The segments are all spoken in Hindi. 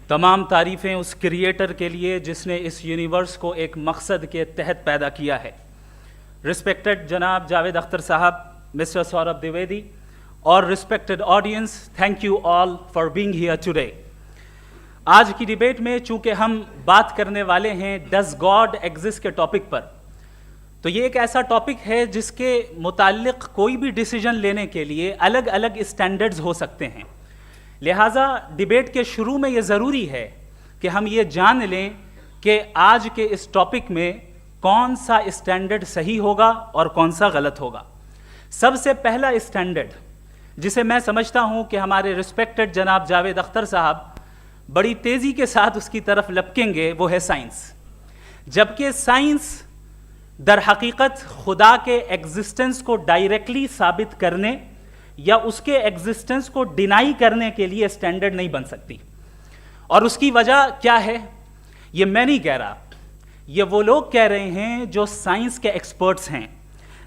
तमाम तारीफ़ें उस क्रिएटर के लिए जिसने इस यूनिवर्स को एक मकसद के तहत पैदा किया है। रिस्पेक्टेड जनाब जावेद अख्तर साहब, मिस्टर सौरभ द्विवेदी और respected audience, thank you all for being here today. आज की डिबेट में चूंकि हम बात करने वाले हैं डज गॉड एग्जिस्ट के टॉपिक पर, तो ये एक ऐसा टॉपिक है जिसके मुताल्लिक कोई भी डिसीजन लेने के लिए अलग अलग स्टैंडर्ड्स हो सकते हैं। लिहाजा डिबेट के शुरू में ये ज़रूरी है कि हम ये जान लें कि आज के इस टॉपिक में कौन सा स्टैंडर्ड सही होगा और कौन सा गलत होगा। सबसे पहला स्टैंडर्ड जिसे मैं समझता हूं कि हमारे रिस्पेक्टेड जनाब जावेद अख्तर साहब बड़ी तेज़ी के साथ उसकी तरफ लपकेंगे, वो है साइंस। जबकि साइंस दर हकीकत खुदा के एग्जिस्टेंस को डायरेक्टली साबित करने या उसके एग्जिस्टेंस को डिनाई करने के लिए स्टैंडर्ड नहीं बन सकती। और उसकी वजह क्या है, ये मैं नहीं कह रहा, ये वो लोग कह रहे हैं जो साइंस के एक्सपर्ट्स हैं।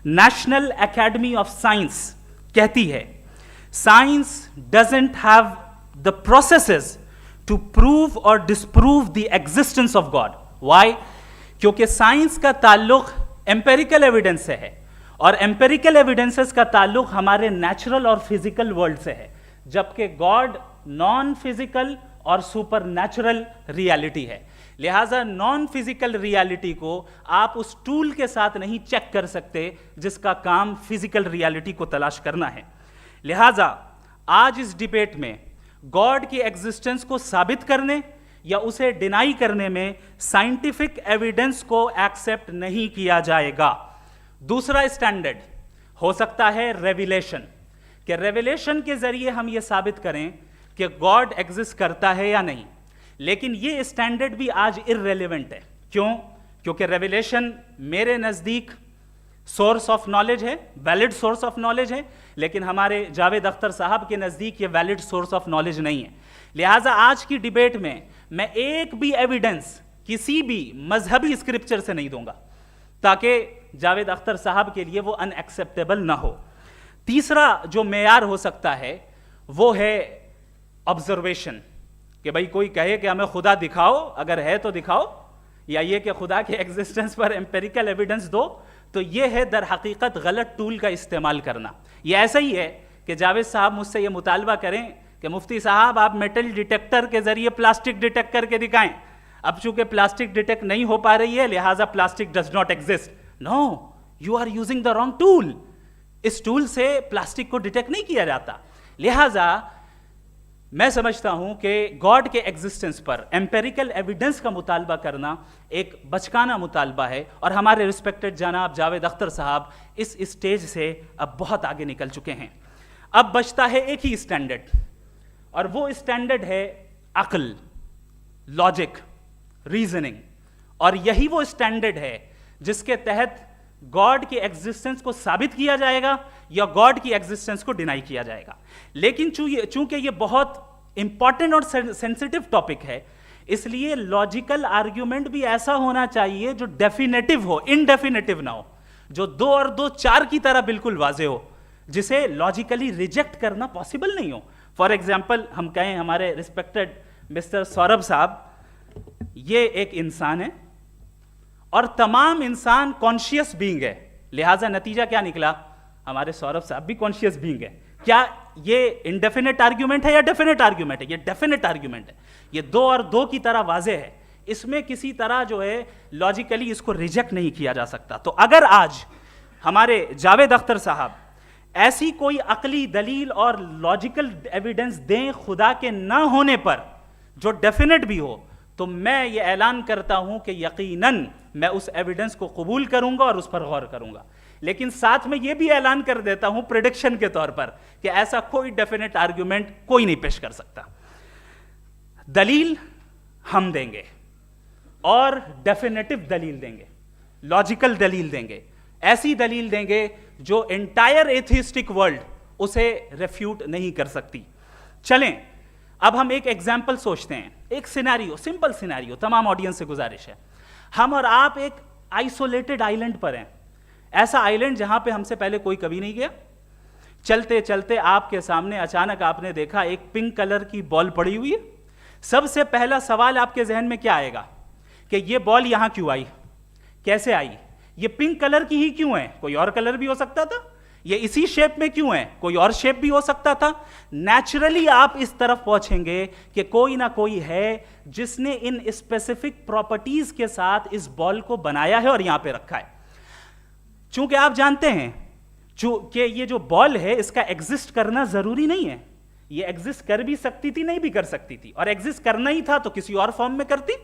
नेशनल एकेडमी ऑफ साइंस कहती है science doesn't have the processes to prove और disprove the existence of God. Why? क्योंकि साइंस का ताल्लुक एम्पेरिकल एविडेंस से है और एम्पेरिकल एविडेंसेस का ताल्लुक हमारे नेचुरल और फिजिकल वर्ल्ड से है, जबकि गॉड नॉन फिजिकल और सुपर नेचुरल रियलिटी है। लिहाजा नॉन फिजिकल रियलिटी को आप उस टूल के साथ नहीं चेक कर सकते जिसका काम फिजिकल रियलिटी को तलाश करना है। लिहाजा आज इस डिबेट में गॉड की एग्जिस्टेंस को साबित करने या उसे डिनाई करने में साइंटिफिक एविडेंस को एक्सेप्ट नहीं किया जाएगा। दूसरा स्टैंडर्ड हो सकता है रेविलेशन, कि रेविलेशन के जरिए हम ये साबित करें कि गॉड एग्जिस्ट करता है या नहीं। लेकिन ये स्टैंडर्ड भी आज इररेलेवेंट है। क्यों? क्योंकि रेविलेशन मेरे नज़दीक सोर्स ऑफ नॉलेज है, वैलिड सोर्स ऑफ नॉलेज है, लेकिन हमारे जावेद अख्तर साहब के नज़दीक ये वैलिड सोर्स ऑफ नॉलेज नहीं है। लिहाजा आज की डिबेट में मैं एक भी एविडेंस किसी भी मजहबी स्क्रिप्चर से नहीं दूंगा ताकि जावेद अख्तर साहब के लिए वो अनएक्सेप्टेबल ना हो। तीसरा जो मेयार हो सकता है वो है ऑब्जर्वेशन, कि भाई कोई कहे कि हमें खुदा दिखाओ, अगर है तो दिखाओ, या ये कि खुदा के एग्जिस्टेंस पर एम्पेरिकल एविडेंस दो, तो ये है दर हकीकत गलत टूल का इस्तेमाल करना। ये ऐसा ही है कि जावेद साहब मुझसे ये मुतालबा करें कि मुफ्ती साहब आप मेटल डिटेक्टर के जरिए प्लास्टिक डिटेक्ट करके दिखाएं। अब चूंकि प्लास्टिक डिटेक्ट नहीं हो पा रही है लिहाजा plastic does not exist. No, you are using the wrong tool. इस टूल से प्लास्टिक को डिटेक्ट नहीं किया जाता। लिहाजा मैं समझता हूं कि गॉड के एग्जिस्टेंस पर एम्पेरिकल एविडेंस का मुतालबा करना एक बचकाना मुतालबा है और हमारे रिस्पेक्टेड जनाब जावेद अख्तर साहब इस स्टेज से अब बहुत आगे निकल चुके हैं। अब बचता है एक ही स्टैंडर्ड, और वो स्टैंडर्ड है अक्ल, लॉजिक, रीजनिंग। और यही वो स्टैंडर्ड है जिसके तहत गॉड की एग्जिस्टेंस को साबित किया जाएगा या गॉड की एग्जिस्टेंस को डिनाई किया जाएगा। लेकिन चूंकि ये बहुत इंपॉर्टेंट और सेंसिटिव टॉपिक है, इसलिए लॉजिकल आर्ग्यूमेंट भी ऐसा होना चाहिए जो डेफिनेटिव हो, इनडेफिनेटिव ना हो, जो 2 और 2 4 की तरह बिल्कुल वाजे हो, जिसे लॉजिकली रिजेक्ट करना पॉसिबल नहीं हो। फॉर एग्जाम्पल हम कहें हमारे रिस्पेक्टेड मिस्टर सौरभ साहब, ये एक इंसान है और तमाम इंसान कॉन्शियस बीइंग है। लिहाजा नतीजा क्या निकला, हमारे सौरभ साहब भी कॉन्शियस बीइंग है। क्या ये इनडेफिनेट आर्ग्यूमेंट है या डेफिनेट आर्ग्यूमेंट है? ये डेफिनेट आर्ग्यूमेंट है। ये 2 और 2 की तरह वाजे है, इसमें किसी तरह जो है लॉजिकली इसको रिजेक्ट नहीं किया जा सकता। तो अगर आज हमारे जावेद अख्तर साहब ऐसी कोई अकली दलील और लॉजिकल एविडेंस दें खुदा के ना होने पर जो डेफिनेट भी हो, तो मैं ये ऐलान करता हूं कि यकीनन मैं उस एविडेंस को कबूल करूंगा और उस पर गौर करूंगा। लेकिन साथ में यह भी ऐलान कर देता हूं प्रेडिक्शन के तौर पर कि ऐसा कोई डेफिनेट आर्ग्यूमेंट कोई नहीं पेश कर सकता। दलील हम देंगे और डेफिनेटिव दलील देंगे, लॉजिकल दलील देंगे, ऐसी दलील देंगे जो एंटायर एथिस्टिक वर्ल्ड उसे रेफ्यूट नहीं कर सकती। चलें अब हम एक एग्जाम्पल सोचते हैं, एक सिनेरियो, सिंपल सिनेरियो, तमाम ऑडियंस से गुजारिश है, हम और आप एक आइसोलेटेड आइलैंड पर हैं, ऐसा आइलैंड जहां पे हमसे पहले कोई कभी नहीं गया। चलते चलते आपके सामने अचानक आपने देखा एक पिंक कलर की बॉल पड़ी हुई है, सबसे पहला सवाल आपके जहन में क्या आएगा कि ये बॉल यहां क्यों आई, कैसे आई, ये पिंक कलर की ही क्यों है, कोई और कलर भी हो सकता था, ये इसी शेप में क्यों है, कोई और शेप भी हो सकता था। नेचुरली आप इस तरफ पहुंचेंगे कि कोई ना कोई है जिसने इन स्पेसिफिक प्रॉपर्टीज के साथ इस बॉल को बनाया है और यहां पे रखा है। चूंकि आप जानते हैं कि ये जो बॉल है इसका एग्जिस्ट करना जरूरी नहीं है, ये एग्जिस्ट कर भी सकती थी, नहीं भी कर सकती थी, और एग्जिस्ट करना ही था तो किसी और फॉर्म में करती,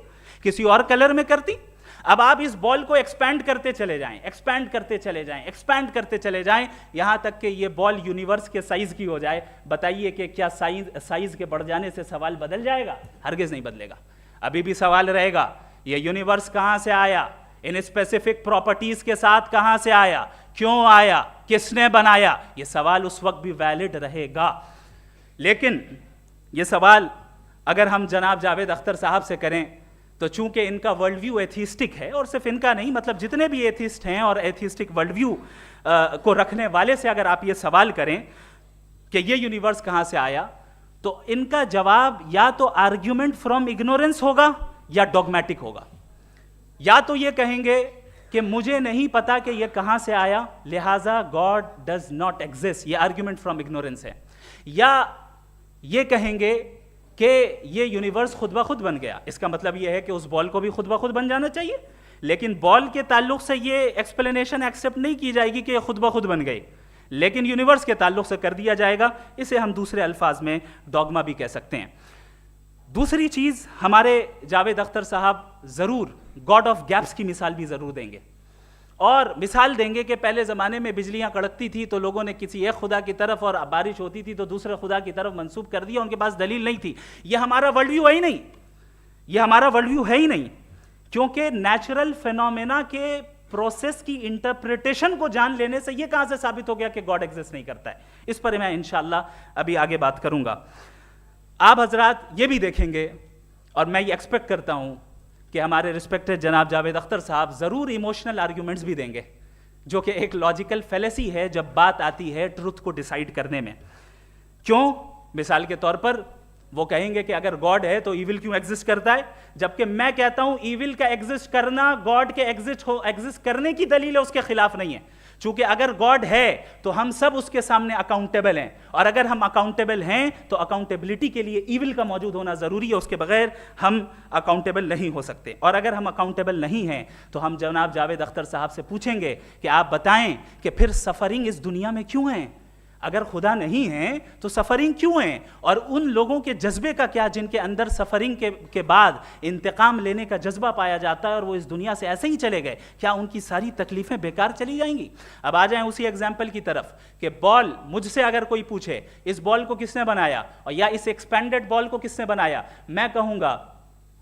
किसी और कलर में करती। अब आप इस बॉल को एक्सपैंड करते चले जाएं, एक्सपैंड करते चले जाएं, एक्सपैंड करते चले जाएं, यहां तक कि ये बॉल यूनिवर्स के साइज की हो जाए। बताइए कि क्या साइज के बढ़ जाने से सवाल बदल जाएगा? हरगिज नहीं बदलेगा। अभी भी सवाल रहेगा ये यूनिवर्स कहां से आया, इन स्पेसिफिक प्रॉपर्टीज के साथ कहां से आया, क्यों आया, किसने बनाया, ये सवाल उस वक्त भी वैलिड रहेगा। लेकिन ये सवाल अगर हम जनाब जावेद अख्तर साहब से करें तो चूंकि इनका वर्ल्ड व्यू एथिस्टिक है, और सिर्फ इनका नहीं, मतलब जितने भी एथिस्ट हैं और एथिस्टिक वर्ल्ड व्यू को रखने वाले से अगर आप ये सवाल करें कि ये यूनिवर्स कहां से आया, तो इनका जवाब या तो आर्ग्यूमेंट फ्रॉम इग्नोरेंस होगा या डॉगमेटिक होगा। या तो ये कहेंगे कि मुझे नहीं पता कि ये कहां से आया, लिहाजा गॉड डज नॉट एग्जिस्ट, ये आर्ग्यूमेंट फ्रॉम इग्नोरेंस है। या ये कहेंगे कि ये यूनिवर्स खुद ब खुद बन गया, इसका मतलब ये है कि उस बॉल को भी खुद ब खुद बन जाना चाहिए, लेकिन बॉल के ताल्लुक से ये एक्सप्लेनेशन एक्सेप्ट नहीं की जाएगी कि ये खुद ब खुद बन गई, लेकिन यूनिवर्स के ताल्लुक से कर दिया जाएगा। इसे हम दूसरे अल्फाज में डॉगमा भी कह सकते हैं। दूसरी चीज, हमारे जावेद अख्तर साहब जरूर गॉड ऑफ गैप्स की मिसाल भी जरूर देंगे, और मिसाल देंगे कि पहले ज़माने में बिजलियां कड़कती थी तो लोगों ने किसी एक खुदा की तरफ, और बारिश होती थी तो दूसरे खुदा की तरफ मंसूब कर दिया, उनके पास दलील नहीं थी। यह हमारा वर्ल्ड व्यू है ही नहीं, यह हमारा वर्ल्ड व्यू है ही नहीं, क्योंकि नेचुरल फिनोमेना के प्रोसेस की इंटरप्रिटेशन को जान लेने से यह कहां से साबित हो गया कि गॉड एग्जिस्ट नहीं करता है। इस पर मैं इंशाअल्लाह अभी आगे बात करूंगा। आप हजरात ये भी देखेंगे, और मैं ये एक्सपेक्ट करता हूं कि हमारे रिस्पेक्टेड जनाब जावेद अख्तर साहब जरूर इमोशनल आर्ग्यूमेंट्स भी देंगे, जो कि एक लॉजिकल फेलेसी है जब बात आती है ट्रुथ को डिसाइड करने में। क्यों? मिसाल के तौर पर वो कहेंगे कि अगर गॉड है तो ईविल क्यों एग्जिस्ट करता है, जबकि मैं कहता हूं ईविल का एग्जिस्ट करना गॉड के एग्जिस्ट करने की दलील है, उसके खिलाफ नहीं है। चूंकि अगर गॉड है तो हम सब उसके सामने अकाउंटेबल हैं, और अगर हम अकाउंटेबल हैं तो अकाउंटेबिलिटी के लिए ईविल का मौजूद होना जरूरी है, उसके बगैर हम अकाउंटेबल नहीं हो सकते। और अगर हम अकाउंटेबल नहीं हैं तो हम जनाब जावेद अख्तर साहब से पूछेंगे कि आप बताएं कि फिर सफरिंग इस दुनिया में क्यों है, अगर खुदा नहीं है तो सफरिंग क्यों है, और उन लोगों के जज्बे का क्या जिनके अंदर सफरिंग के बाद इंतकाम लेने का जज्बा पाया जाता है और वो इस दुनिया से ऐसे ही चले गए, क्या उनकी सारी तकलीफें बेकार चली जाएंगी? अब आ जाएं उसी एग्जाम्पल की तरफ कि बॉल, मुझसे अगर कोई पूछे इस बॉल को किसने बनाया और या इस एक्सपेंडेड बॉल को किसने बनाया, मैं कहूंगा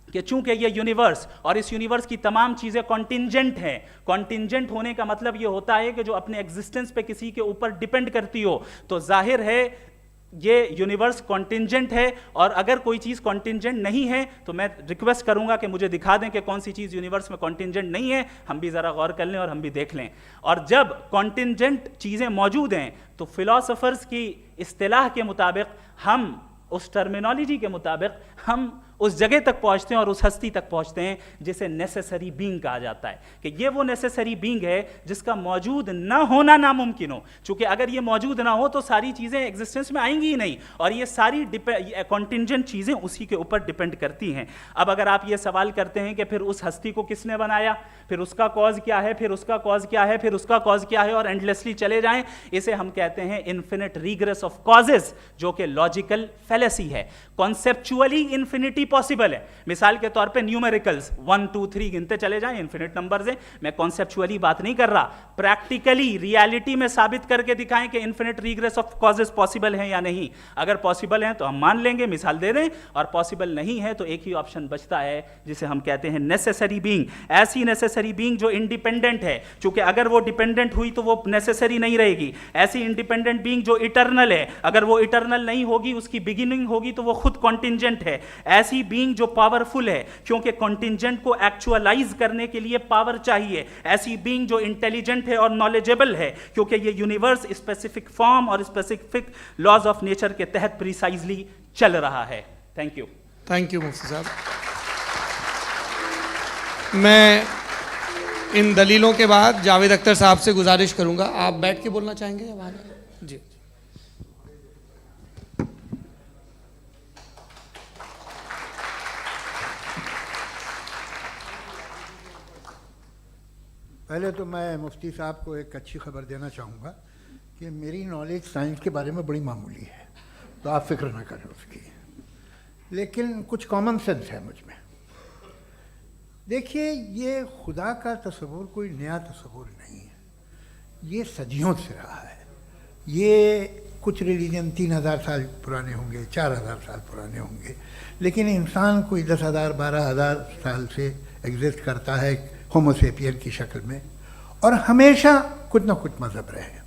कि चूंकि ये यूनिवर्स और इस यूनिवर्स की तमाम चीजें कॉन्टिंजेंट हैं, कॉन्टिंजेंट होने का मतलब ये होता है कि जो अपने एग्जिस्टेंस पे किसी के ऊपर डिपेंड करती हो, तो जाहिर है ये यूनिवर्स कॉन्टिंजेंट है। और अगर कोई चीज कॉन्टिंजेंट नहीं है तो मैं रिक्वेस्ट करूंगा कि मुझे दिखा दें कि कौन सी चीज यूनिवर्स में कॉन्टिंजेंट नहीं है, हम भी जरा गौर कर लें और हम भी देख लें। और जब कॉन्टिंजेंट चीजें मौजूद हैं तो फिलोसोफर्स की इस्तिलाह के मुताबिक, हम उस टर्मिनोलॉजी के मुताबिक हम उस जगह तक पहुंचते हैं और उस हस्ती तक पहुंचते हैं जिसे नेसेसरी बीइंग कहा जाता है, कि ये वो नेसेसरी बीइंग है जिसका मौजूद ना होना नामुमकिन हो। चूंकि अगर ये मौजूद ना हो तो सारी चीजें एग्जिस्टेंस में आएंगी ही नहीं, और ये सारी कॉन्टिंजेंट चीजें उसी के ऊपर डिपेंड करती हैं। अब अगर आप ये सवाल करते हैं कि फिर उस हस्ती को किसने बनाया, फिर उसका कॉज क्या है, फिर उसका कॉज क्या है, फिर उसका कॉज क्या है, और एंडलेसली चले जाएं, इसे हम कहते हैं इन्फिनिट रिग्रेस ऑफ कॉजेज, जो कि लॉजिकल फेलेसी है। कॉन्सेप्चुअली इन्फिनिटी पॉसिबल है। मिसाल के तौर पे न्यूमेरिकल्स 1 2 3 गिनते चले जाएं, इन्फिनिट नंबर्स हैं। मैं कॉन्सेप्चुअली बात नहीं कर रहा, प्रैक्टिकली रियलिटी में साबित करके दिखाएं कि infinite regress of causes possible हैं या नहीं। अगर पॉसिबल हैं तो हम मान लेंगे, मिसाल दे दें, और पॉसिबल नहीं है तो एक ही ऑप्शन बचता है जिसे हम कहते हैं नेसेसरी बीइंग। ऐसी नेसेसरी बीइंग जो इंडिपेंडेंट है, क्योंकि अगर वो डिपेंडेंट हुई तो वो नेसेसरी नहीं रहेगी। ऐसी इंडिपेंडेंट बीइंग जो इटर्नल है, अगर वो इटर्नल नहीं होगी, उसकी बिगिनिंग होगी तो वो खुद कॉन्टिंजेंट है। ऐसी बीइंग जो पावरफुल है, क्योंकि कॉन्टिंजेंट को एक्चुअलाइज करने के लिए पावर चाहिए। ऐसी बीइंग जो इंटेलिजेंट है और नॉलेजेबल है, क्योंकि ये यूनिवर्स स्पेसिफिक फॉर्म और स्पेसिफिक लॉज ऑफ नेचर के तहत प्रिसाइजली चल रहा है। Thank you. थैंक यू मुफ्ती साहब। मैं इन दलीलों के बाद जावेद अख्तर साहब से गुजारिश करूंगा, आप बैठ के बोलना चाहेंगे या वहाँ? जी। पहले तो मैं मुफ्ती साहब को एक अच्छी खबर देना चाहूँगा कि मेरी नॉलेज साइंस के बारे में बड़ी मामूली है, तो आप फिक्र ना करें उसकी, लेकिन कुछ कॉमन सेंस है मुझ में। देखिए, ये खुदा का तस्वुर कोई नया तस्वुर नहीं है, ये सदियों से रहा है। ये कुछ रिलीजन 3000 साल पुराने होंगे, 4000 साल पुराने होंगे, लेकिन इंसान कोई 10,000 12,000 साल से एग्जिस्ट करता है होमोसेपियन की शक्ल में, और हमेशा कुछ ना कुछ मज़हब रहे।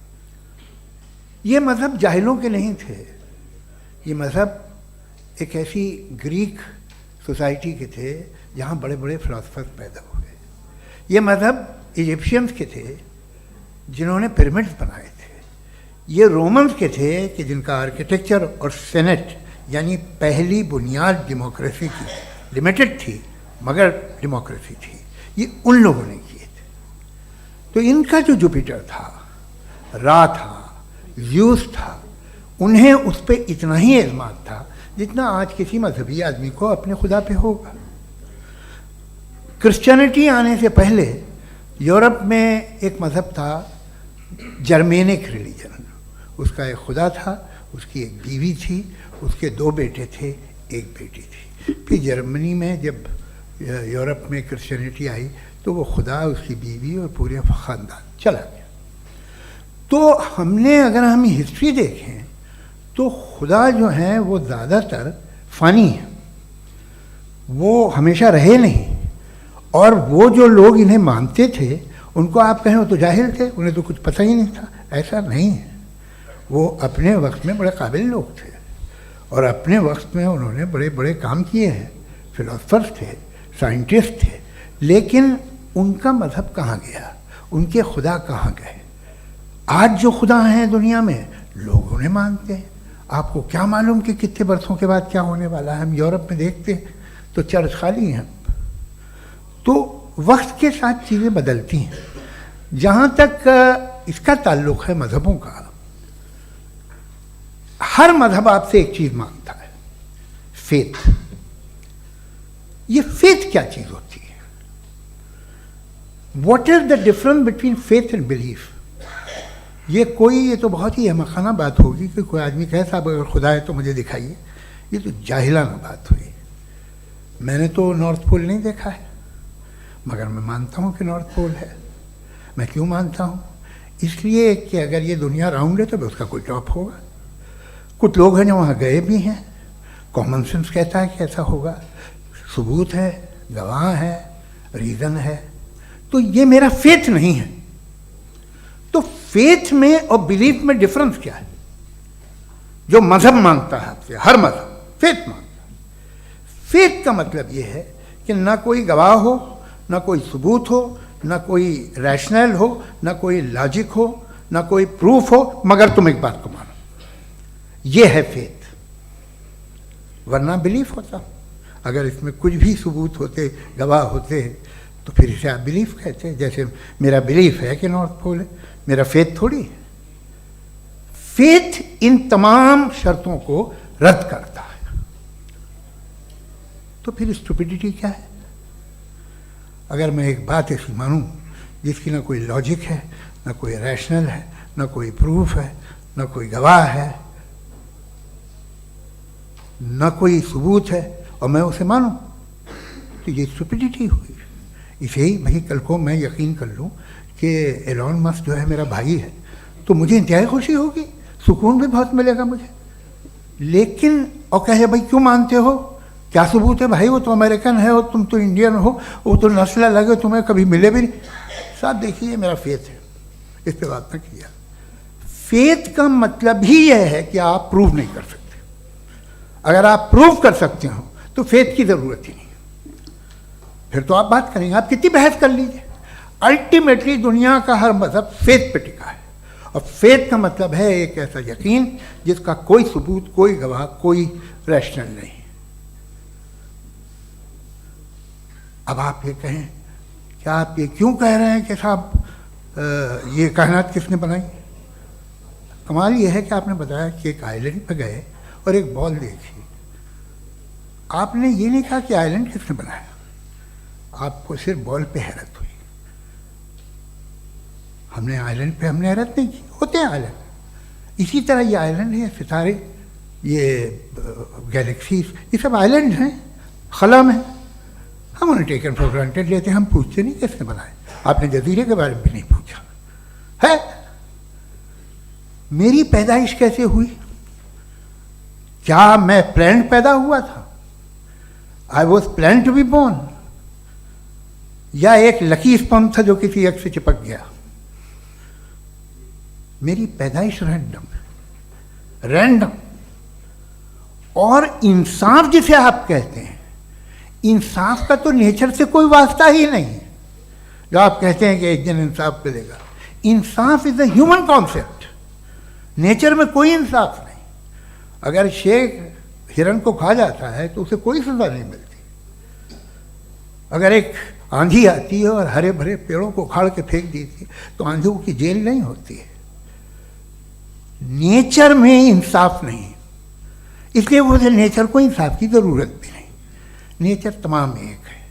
ये मज़हब जाहिलों के नहीं थे, ये मज़हब एक ऐसी ग्रीक सोसाइटी के थे जहाँ बड़े बड़े फिलोसफर्स पैदा हुए। ये मज़हब इजिप्शियंस के थे जिन्होंने पिरामिड्स बनाए थे। ये रोमन्स के थे कि जिनका आर्किटेक्चर और सेनेट यानी पहली बुनियाद डेमोक्रेसी की लिमिटेड थी, मगर डेमोक्रेसी थी, ये उन लोगों ने किए थे। तो इनका जो जुपिटर था, रा था, ज़्यूस था, उन्हें उस पर इतना ही एतमाद था जितना आज किसी मजहबी आदमी को अपने खुदा पे होगा। क्रिश्चियनिटी आने से पहले यूरोप में एक मज़हब था जर्मेनिक रिलीजन, उसका एक खुदा था, उसकी एक बीवी थी, उसके 2 बेटे थे, एक बेटी थी। फिर जर्मनी में जब यूरोप में क्रिश्चियनिटी आई तो वो खुदा, उसकी बीवी और पूरे ख़ानदान चला गया। तो हमने, अगर हम हिस्ट्री देखें तो खुदा जो हैं वो ज़्यादातर फ़ानी है, वो हमेशा रहे नहीं। और वो जो लोग इन्हें मानते थे उनको आप कहें वो तो जाहिल थे, उन्हें तो कुछ पता ही नहीं था, ऐसा नहीं है। वो अपने वक्त में बड़े काबिल लोग थे और अपने वक्त में उन्होंने बड़े बड़े काम किए हैं, फिलोसफर्स थे, साइंटिस्ट थे, लेकिन उनका मज़हब कहाँ गया, उनके खुदा कहाँ गए? आज जो खुदा हैं दुनिया में लोग उन्हें मानते हैं। आपको क्या मालूम कि कितने बरसों के बाद क्या होने वाला है? हम यूरोप में देखते हैं तो चर्च खाली हैं। तो वक्त के साथ चीज़ें बदलती हैं। जहाँ तक इसका ताल्लुक़ है मज़हबों का, हर मज़हब आपसे एक चीज़ मांगता है, फेथ। ये फेथ क्या चीज़ होती है? What is the difference between faith and belief? ये तो बहुत ही अहमकाना बात होगी कि कोई आदमी कहे साहब अगर खुदा है तो मुझे दिखाइए। ये तो जाहिलाना बात हुई। मैंने तो नॉर्थ पोल नहीं देखा है, मगर मैं मानता हूँ कि नॉर्थ पोल है। मैं क्यों मानता हूँ? इसलिए कि अगर ये दुनिया राउंड है तो उसका कोई टॉप होगा। कुछ लोग हैं जो वहाँ गए भी हैं, कॉमन सेंस कहता है कि ऐसा होगा, सबूत है, गवाह है, रीज़न है। तो ये मेरा फेथ नहीं है। तो फेथ में और बिलीफ में डिफरेंस क्या है? जो मज़हब मांगता है आपसे, हर मज़हब फेथ मांगता है। फेथ का मतलब ये है कि ना कोई गवाह हो, ना कोई सबूत हो, ना कोई रैशनल हो, ना कोई लॉजिक हो, ना कोई प्रूफ हो, मगर तुम एक बात को मानो। ये है फेथ। वरना बिलीफ होता। अगर इसमें कुछ भी सबूत होते, गवाह होते, तो फिर इसे आप बिलीफ कहते हैं। जैसे मेरा बिलीफ है कि नॉर्थ पोल है, मेरा फेथ थोड़ी है। फेथ इन तमाम शर्तों को रद्द करता है। तो फिर स्टुपिडिटी क्या है? अगर मैं एक बात ऐसी मानूं जिसकी ना कोई लॉजिक है, ना कोई रैशनल है, ना कोई प्रूफ है, ना कोई गवाह है, ना कोई सबूत है, और मैं उसे मानूं, तो ये स्टुपिडिटी हुई। इसे ही भाई कल को मैं यकीन कर लूँ कि एलॉन मस्क जो है मेरा भाई है, तो मुझे इंतहाई खुशी होगी, सुकून भी बहुत मिलेगा मुझे। लेकिन और कहे भाई क्यों मानते हो, क्या सबूत है? भाई वो तो अमेरिकन है और तुम तो इंडियन हो, वो तो नस्ल अलग है, तुम्हें कभी मिले भी नहीं। साहब देखिए, मेरा फेथ है, इस पर बात ना किया। फेथ का मतलब ही यह है कि आप प्रूव नहीं कर सकते। अगर आप प्रूव कर सकते हो तो फेथ की ज़रूरत ही नहीं, फिर तो आप बात करेंगे, आप कितनी बहस कर लीजिए। अल्टीमेटली दुनिया का हर मज़हब फेथ पे टिका है, और फेथ का मतलब है एक ऐसा यकीन जिसका कोई सबूत, कोई गवाह, कोई रैशनल नहीं। अब आप ये कहें, क्या आप ये क्यों कह रहे हैं कि साहब ये कायनात किसने बनाई? कमाल ये है कि आपने बताया कि एक आइलैंड पे गए और एक बॉल देखी। आपने ये नहीं कहा कि आइलैंड किसने बनाया, आपको सिर्फ बॉल पे हैरत हुई। हमने आइलैंड पे हमने हैरत नहीं की, होते हैं आइलैंड। इसी तरह ये आइलैंड है, सितारे, ये गैलेक्सीज, ये सब आइलैंड हैं खला में। हम उन्हें टेकन फॉर ग्रांटेड लेते हैं, हम पूछते नहीं किसने बनाए। आपने जजीरे के बारे में भी नहीं पूछा है। मेरी पैदाइश कैसे हुई? क्या मैं प्लान्ड पैदा हुआ था? I was plan to be born, या एक लकी स्पर्म था जो किसी एग से चिपक गया? मेरी पैदाइश रैंडम। और इंसाफ जिसे आप कहते हैं, इंसाफ का तो नेचर से कोई वास्ता ही नहीं। जो आप कहते हैं कि एक दिन इंसाफ मिलेगा, इंसाफ is a human concept, nature में कोई इंसाफ नहीं। अगर शेर हिरन को खा जाता है तो उसे कोई सजा नहीं मिलती। अगर एक आंधी आती है और हरे भरे पेड़ों को उखाड़ के फेंक देती है तो आंधियों की जेल नहीं होती है। नेचर में इंसाफ नहीं, इसलिए मुझे नेचर को इंसाफ की ज़रूरत भी नहीं। नेचर तमाम एक है।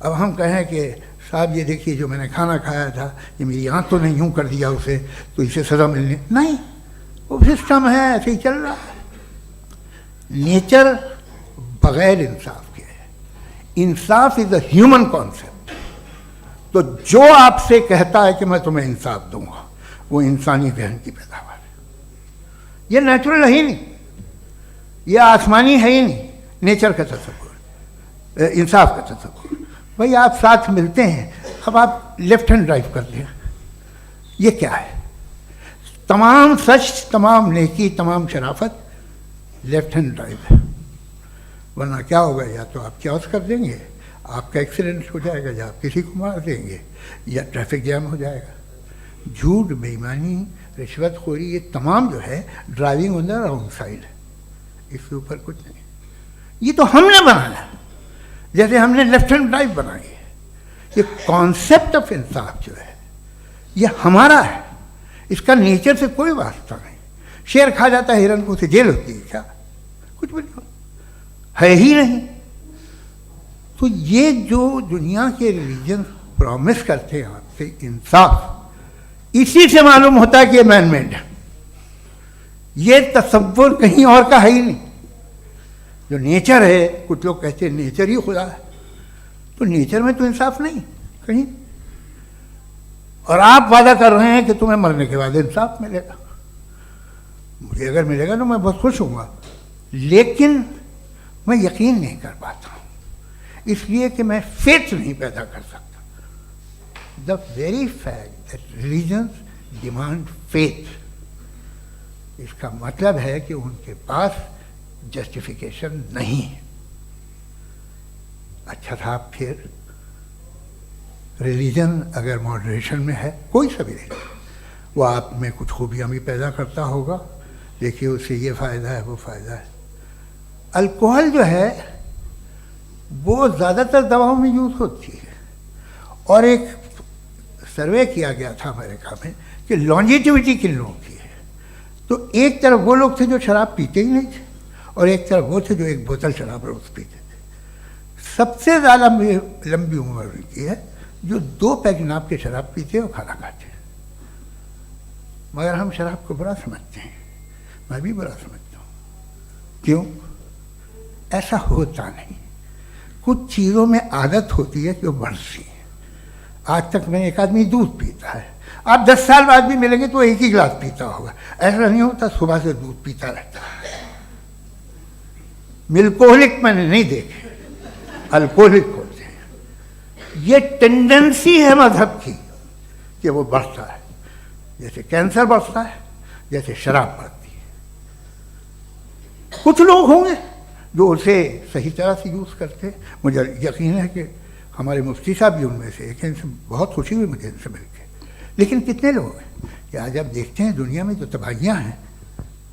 अब हम कहें कि साहब ये देखिए जो मैंने खाना खाया था, ये मेरी आँख तो नहीं यूँ कर दिया उसे, तो इसे सज़ा मिलनी नहीं। वो सिस्टम है, ऐसे ही चल रहा है। नेचर बगैर इंसाफ के है। इंसाफ इज़ अ ह्यूमन कॉन्सेप्ट। तो जो आपसे कहता है कि मैं तुम्हें इंसाफ दूंगा, वो इंसानी जहन की पैदावार है। ये नेचुरल है ही नहीं, ये आसमानी है ही नहीं। नेचर का तसव्वुर, इंसाफ का तसव्वुर। भाई आप साथ मिलते हैं, अब आप लेफ्ट हैंड ड्राइव करते हैं, ये क्या है? तमाम सच, तमाम नेकी, तमाम शराफत लेफ्ट हैंड ड्राइव है। वरना क्या होगा, या तो आप क्रॉस कर देंगे, आपका एक्सीडेंट हो जाएगा, या आप किसी को मार देंगे, या ट्रैफिक जैम हो जाएगा। झूठ, बेईमानी, रिश्वतखोरी, ये तमाम जो है driving on the wrong side है। इसके ऊपर कुछ नहीं। ये तो हमने बनाया, जैसे हमने लेफ्ट हैंड ड्राइव बनाई है। ये कॉन्सेप्ट ऑफ इंसाफ जो है ये हमारा है, इसका नेचर से कोई वास्ता नहीं। शेर खा जाता है हिरन को, उसे जेल होती है क्या? कुछ भी नहीं, है ही नहीं। तो ये जो दुनिया के रिलीजन प्रॉमिस करते हैं आपसे इंसाफ, इसी से मालूम होता है कि ये मैन मेड है। ये तसव्वुर कहीं और का है ही नहीं। जो नेचर है, कुछ लोग कहते हैं नेचर ही खुदा है, तो नेचर में तो इंसाफ नहीं कहीं। और आप वादा कर रहे हैं कि तुम्हें मरने के बाद इंसाफ मिलेगा। मुझे अगर मिलेगा तो मैं बहुत खुश होऊंगा, लेकिन मैं यकीन नहीं कर पाता हूँ, इसलिए कि मैं फेथ नहीं पैदा कर सकता। The very fact that religions demand faith, इसका मतलब है कि उनके पास जस्टिफिकेशन नहीं है। अच्छा साहब, फिर रिलीजन अगर मॉडरेशन में है, कोई सा भी रिलीजन, वो आप में कुछ खूबियाँ भी पैदा करता होगा। देखिए उससे ये फ़ायदा है, वो फ़ायदा है। अल्कोहल जो है वो ज़्यादातर दवाओं में यूज़ होती है, और एक सर्वे किया गया था अमेरिका में कि लॉन्जिटिविटी किन लोगों की है। तो एक तरफ वो लोग थे जो शराब पीते ही नहीं थे, और एक तरफ वो थे जो एक बोतल शराब रोज़ पीते थे। सबसे ज़्यादा लंबी उम्र उनकी है जो 2 पैग नाप के शराब पीते और खाना खाते हैं। मगर हम शराब को बुरा समझते हैं, मैं भी बुरा समझता हूँ। क्यों? ऐसा होता नहीं। कुछ चीज़ों में आदत होती है कि वो बढ़ती है। आज तक में एक आदमी दूध पीता है, आप 10 साल बाद भी मिलेंगे तो एक ही गिलास पीता होगा। ऐसा नहीं होता, सुबह से दूध पीता रहता है। मिल्कोहलिक मैंने नहीं देखे, अल्कोहलिक होते हैं। ये टेंडेंसी है मजहब की कि वो बढ़ता है, जैसे कैंसर बढ़ता है, जैसे शराब बढ़ती है। कुछ लोग होंगे जो उसे सही तरह से यूज़ करते हैं। मुझे यकीन है कि हमारे मुफ्ती साहब भी उनमें से एक हैं, इनसे बहुत खुशी हुई मुझे इनसे मिलकर। लेकिन कितने लोग हैं कि आज आप देखते हैं दुनिया में जो तबाहियाँ हैं,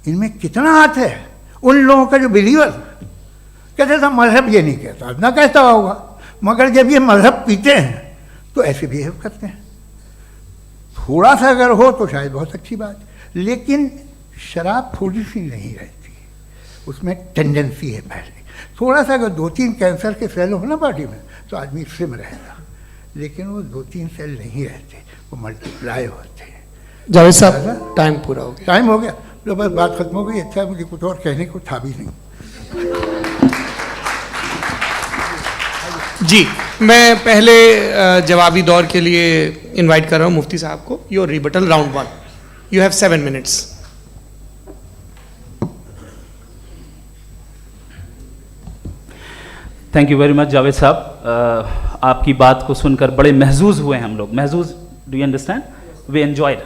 इनमें कितना हाथ है उन लोगों का जो बिलीवर कहते था मजहब ये नहीं कहता, ना कहता होगा, मगर जब ये मजहब पीते हैं तो ऐसे बिहेव करते हैं। थोड़ा सा अगर हो तो शायद बहुत अच्छी बात, लेकिन शराब थोड़ी सी नहीं रहती, उसमें टेंडेंसी है पहले। थोड़ा सा अगर 2-3 कैंसर के सेल हो ना बॉडी में तो आदमी सिम रहेगा, लेकिन वो 2-3 सेल नहीं रहते, वो मल्टीप्लाई होते हैं। जावेद साहब टाइम पूरा हो गया। टाइम हो गया तो बस बात खत्म हो गई। अच्छा, मुझे कुछ और कहने को था भी नहीं। जी, मैं पहले जवाबी दौर के लिए इनवाइट कर रहा हूँ मुफ्ती साहब को। Your rebuttal round 1, you have 7 minutes. Thank you very much Javed साहब, आपकी बात को सुनकर बड़े महजूज हुए हम लोग। महजूज, do you understand? We enjoyed.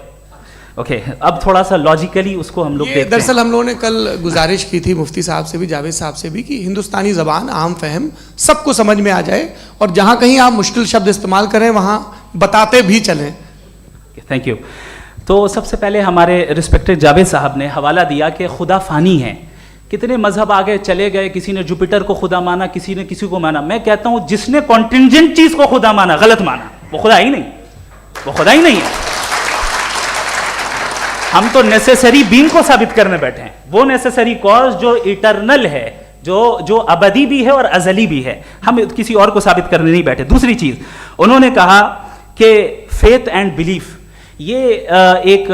Okay, अब थोड़ा सा लॉजिकली उसको हम लोग देखते हैं। दरअसल हम लोगों ने कल गुजारिश की थी मुफ्ती साहब से भी, जावेद साहब से भी, कि हिंदुस्तानी ज़बान आम फहम सबको समझ में आ जाए और जहाँ कहीं आप मुश्किल शब्द इस्तेमाल करें वहाँ बताते भी चलें। Thank you. तो सबसे पहले हमारे रिस्पेक्टेड जावेद साहब ने हवाला दिया कि खुदा फ़ानी है। कितने मजहब आगे चले गए, किसी ने जुपिटर को खुदा माना, किसी ने किसी को माना। मैं कहता हूँ जिसने कॉन्टिंजेंट चीज़ को खुदा माना, गलत माना, वो खुदा ही नहीं, वो खुदा ही नहीं है। हम तो नेसेसरी बीइंग को साबित करने बैठे हैं, वो नेसेसरी कॉज जो इटरनल है, जो अबदी भी है और अजली भी है। हम किसी और को साबित करने नहीं बैठे। दूसरी चीज उन्होंने कहा कि फेथ एंड बिलीफ, ये एक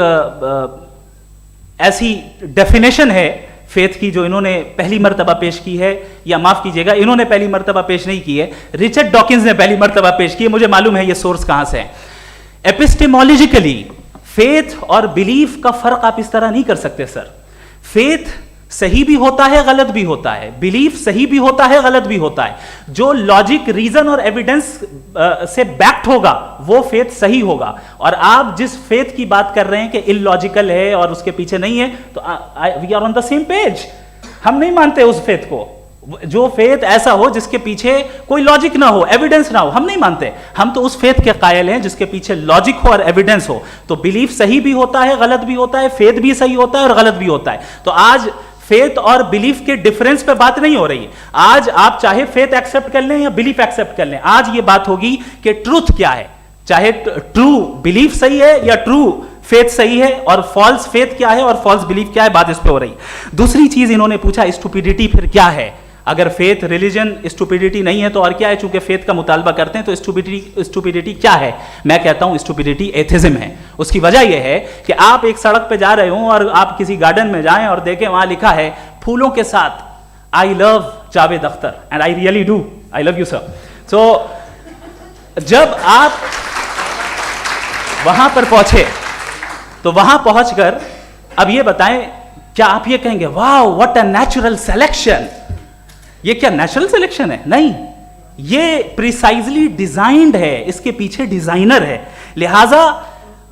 ऐसी डेफिनेशन है फेथ की जो इन्होंने पहली मर्तबा पेश की है, या माफ कीजिएगा इन्होंने पहली मर्तबा पेश नहीं की है, रिचर्ड डॉकिंस ने पहली मर्तबा पेश की है। मुझे मालूम है ये सोर्स कहां से है। एपिस्टेमोलॉजिकली फेथ और बिलीफ का फर्क आप इस तरह नहीं कर सकते सर। फेथ सही भी होता है, गलत भी होता है, बिलीफ सही भी होता है, गलत भी होता है। जो लॉजिक, रीजन और एविडेंस से बैक्ड होगा वो फेथ सही होगा। और आप जिस फेथ की बात कर रहे हैं कि इलॉजिकल है और उसके पीछे नहीं है, तो we are on the same page. हम नहीं मानते उस फेथ को, जो फेथ ऐसा हो जिसके पीछे कोई लॉजिक ना हो, एविडेंस ना हो, हम नहीं मानते। हम तो उस फेथ के कायल हैं जिसके पीछे लॉजिक हो और एविडेंस हो। तो बिलीफ सही भी होता है, गलत भी होता है, फेथ भी सही होता है और गलत भी होता है। तो आज फेथ और बिलीफ के डिफरेंस पे बात नहीं हो रही। आज आप चाहे फेथ एक्सेप्ट कर लें या बिलीफ एक्सेप्ट कर लें, आज ये बात होगी कि ट्रूथ क्या है। चाहे ट्रू बिलीफ सही है या ट्रू फेथ सही है, और फॉल्स फेथ क्या है और फॉल्स बिलीफ क्या है, बात इस पे हो रही। दूसरी चीज इन्होंने पूछा स्टुपिडिटी फिर क्या है। अगर फेथ रिलीजन स्टुपिडिटी नहीं है तो और क्या है? चूंकि फेथ का मुतालबा करते हैं तो स्टुपिडिटी क्या है? मैं कहता हूं स्टुपिडिटी एथिज्म है। उसकी वजह यह है कि आप एक सड़क पे जा रहे हो और आप किसी गार्डन में जाएं और देखें वहां लिखा है फूलों के साथ I love Javed Akhtar, and I really do, I love you sir. So जब आप वहां पर पहुंचे तो वहां पहुंचकर अब ये बताएं, क्या आप ये कहेंगे वाह व्हाट अ नेचुरल सिलेक्शन? ये क्या नेचुरल सिलेक्शन है? नहीं, ये प्रिसाइजली डिजाइंड है, इसके पीछे डिजाइनर है। लिहाजा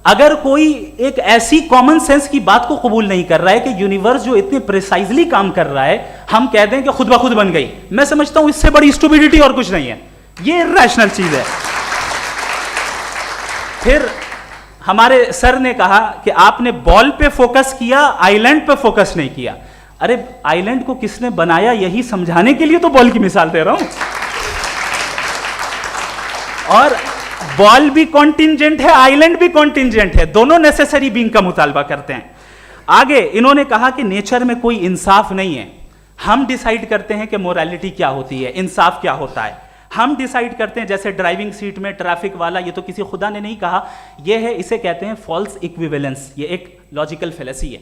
अगर कोई एक ऐसी कॉमन सेंस की बात को कबूल नहीं कर रहा है कि यूनिवर्स जो इतने प्रिसाइजली काम कर रहा है, हम कह दें कि खुद ब खुद बन गई, मैं समझता हूं इससे बड़ी स्टुपिडिटी और कुछ नहीं है। ये इर्रेशनल चीज है। फिर हमारे सर ने कहा कि आपने बॉल पे फोकस किया, आइलैंड पे फोकस नहीं किया। अरे आइलैंड को किसने बनाया यही समझाने के लिए तो बॉल की मिसाल दे रहा हूं। और बॉल भी कॉन्टिंजेंट है, आइलैंड भी कॉन्टिंजेंट है, दोनों नेसेसरी बीइंग का मुतालबा करते हैं। आगे इन्होंने कहा कि नेचर में कोई इंसाफ नहीं है। हम डिसाइड करते हैं कि मोरालिटी क्या होती है, इंसाफ क्या होता है। हम डिसाइड करते हैं, जैसे ड्राइविंग सीट में ट्रैफिक वाला, ये तो किसी खुदा ने नहीं कहा, ये है, इसे कहते हैं फॉल्स इक्विवेलेंस। ये एक लॉजिकल फेलेसी है।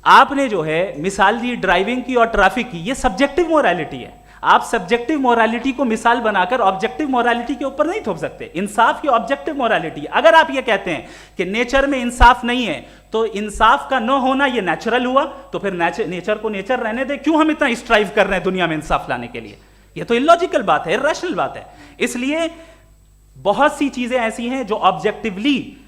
आपने जो है मिसाल दी ड्राइविंग की और ट्रैफिक की, ये सब्जेक्टिव मोरालिटी है। आप सब्जेक्टिव मोरालिटी को मिसाल बनाकर ऑब्जेक्टिव मोरालिटी के ऊपर नहीं थोप सकते। इंसाफ की ऑब्जेक्टिव मोरालिटी। अगर आप ये कहते हैं कि नेचर में इंसाफ नहीं है तो इंसाफ का न होना ये नेचुरल हुआ, तो फिर नेचर को नेचर रहने दे। क्यों हम इतना स्ट्राइव कर रहे हैं दुनिया में इंसाफ लाने के लिए? ये तो इलॉजिकल बात है, इर्रेशनल बात है। इसलिए बहुत सी चीजें ऐसी हैं जो ऑब्जेक्टिवली